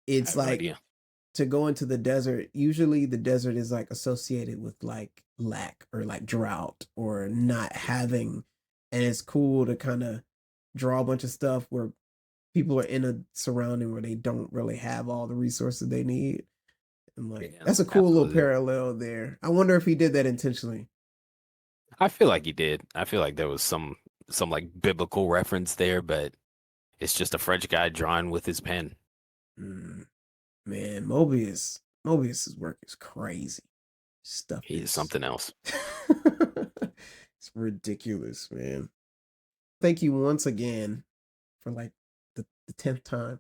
it's have no like idea. to go into the desert, usually the desert is like associated with like lack or like drought or not having. And it's cool to kind of draw a bunch of stuff where people are in a surrounding where they don't really have all the resources they need. And like Yeah, that's a cool little absolutely. parallel there. I wonder if he did that intentionally. I feel like he did. I feel like there was some like biblical reference there, but it's just a French guy drawing with his pen. Mm, man, Mobius's work is crazy. Stuff He's is something else. it's ridiculous, man. Thank you once again for like the 10th time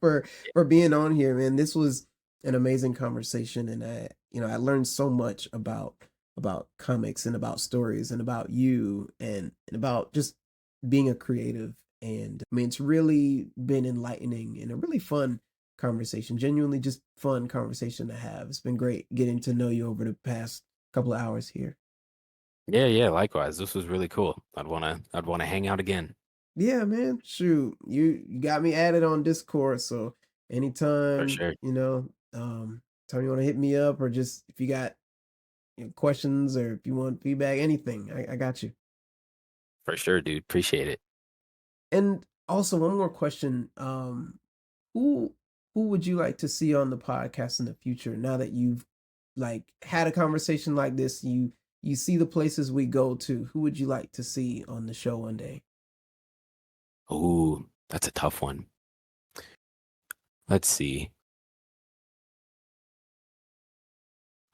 for being on here, man. This was an amazing conversation and I learned so much about comics and about stories and about you and about just being a creative. And I mean, it's really been enlightening and a really fun conversation, genuinely just fun conversation to have. It's been great getting to know you over the past couple of hours here. Yeah, likewise. This was really cool. I'd wanna hang out again. Yeah, man. Shoot, you got me added on Discord, so For anytime, sure. time you want to hit me up, or just if you got questions or if you want feedback, anything, I got you. For sure, dude. Appreciate it. And also, one more question: who who would you like to see on the podcast in the future? Now that you've like had a conversation like this, you see the places we go to. Who would you like to see on the show one day? Ooh, that's a tough one. Let's see.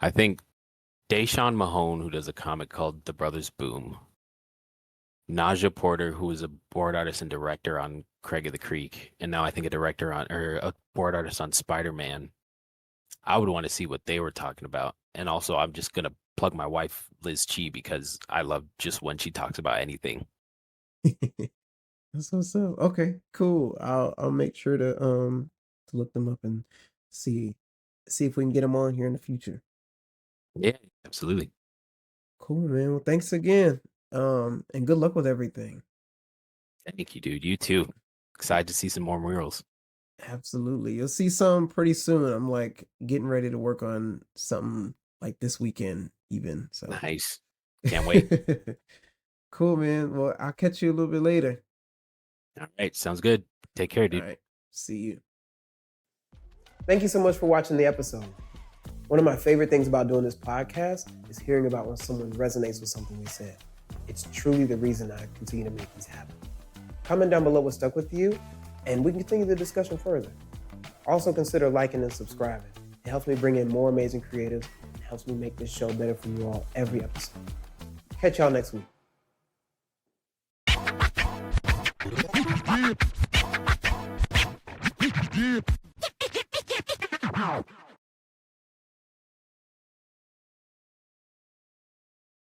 I think Deshaun Mahone, who does a comic called The Brothers Boom, Naja Porter, who is a board artist and director on Craig of the Creek, and now I think a director on or a board artist on Spider-Man. I would want to see what they were talking about. And also I'm just gonna plug my wife Liz Chi because I love just when she talks about anything. That's what's up. Okay, cool. I'll make sure to look them up and see if we can get them on here in the future. Yeah, absolutely. Cool, man. Well, thanks again. And good luck with everything. Thank you, dude. You too. Excited to see some more murals. Absolutely. You'll see some pretty soon. I'm like getting ready to work on something like this weekend even. So Nice. Can't wait. cool, man. Well, I'll catch you a little bit later. All right, sounds good. Take care, All dude. right. See you. Thank you so much for watching the episode. One of my favorite things about doing this podcast is hearing about when someone resonates with something we said. It's truly the reason I continue to make these happen. Comment down below what stuck with you, and we can continue the discussion further. Also consider liking and subscribing. It helps me bring in more amazing creatives and helps me make this show better for you all every episode. Catch y'all next week.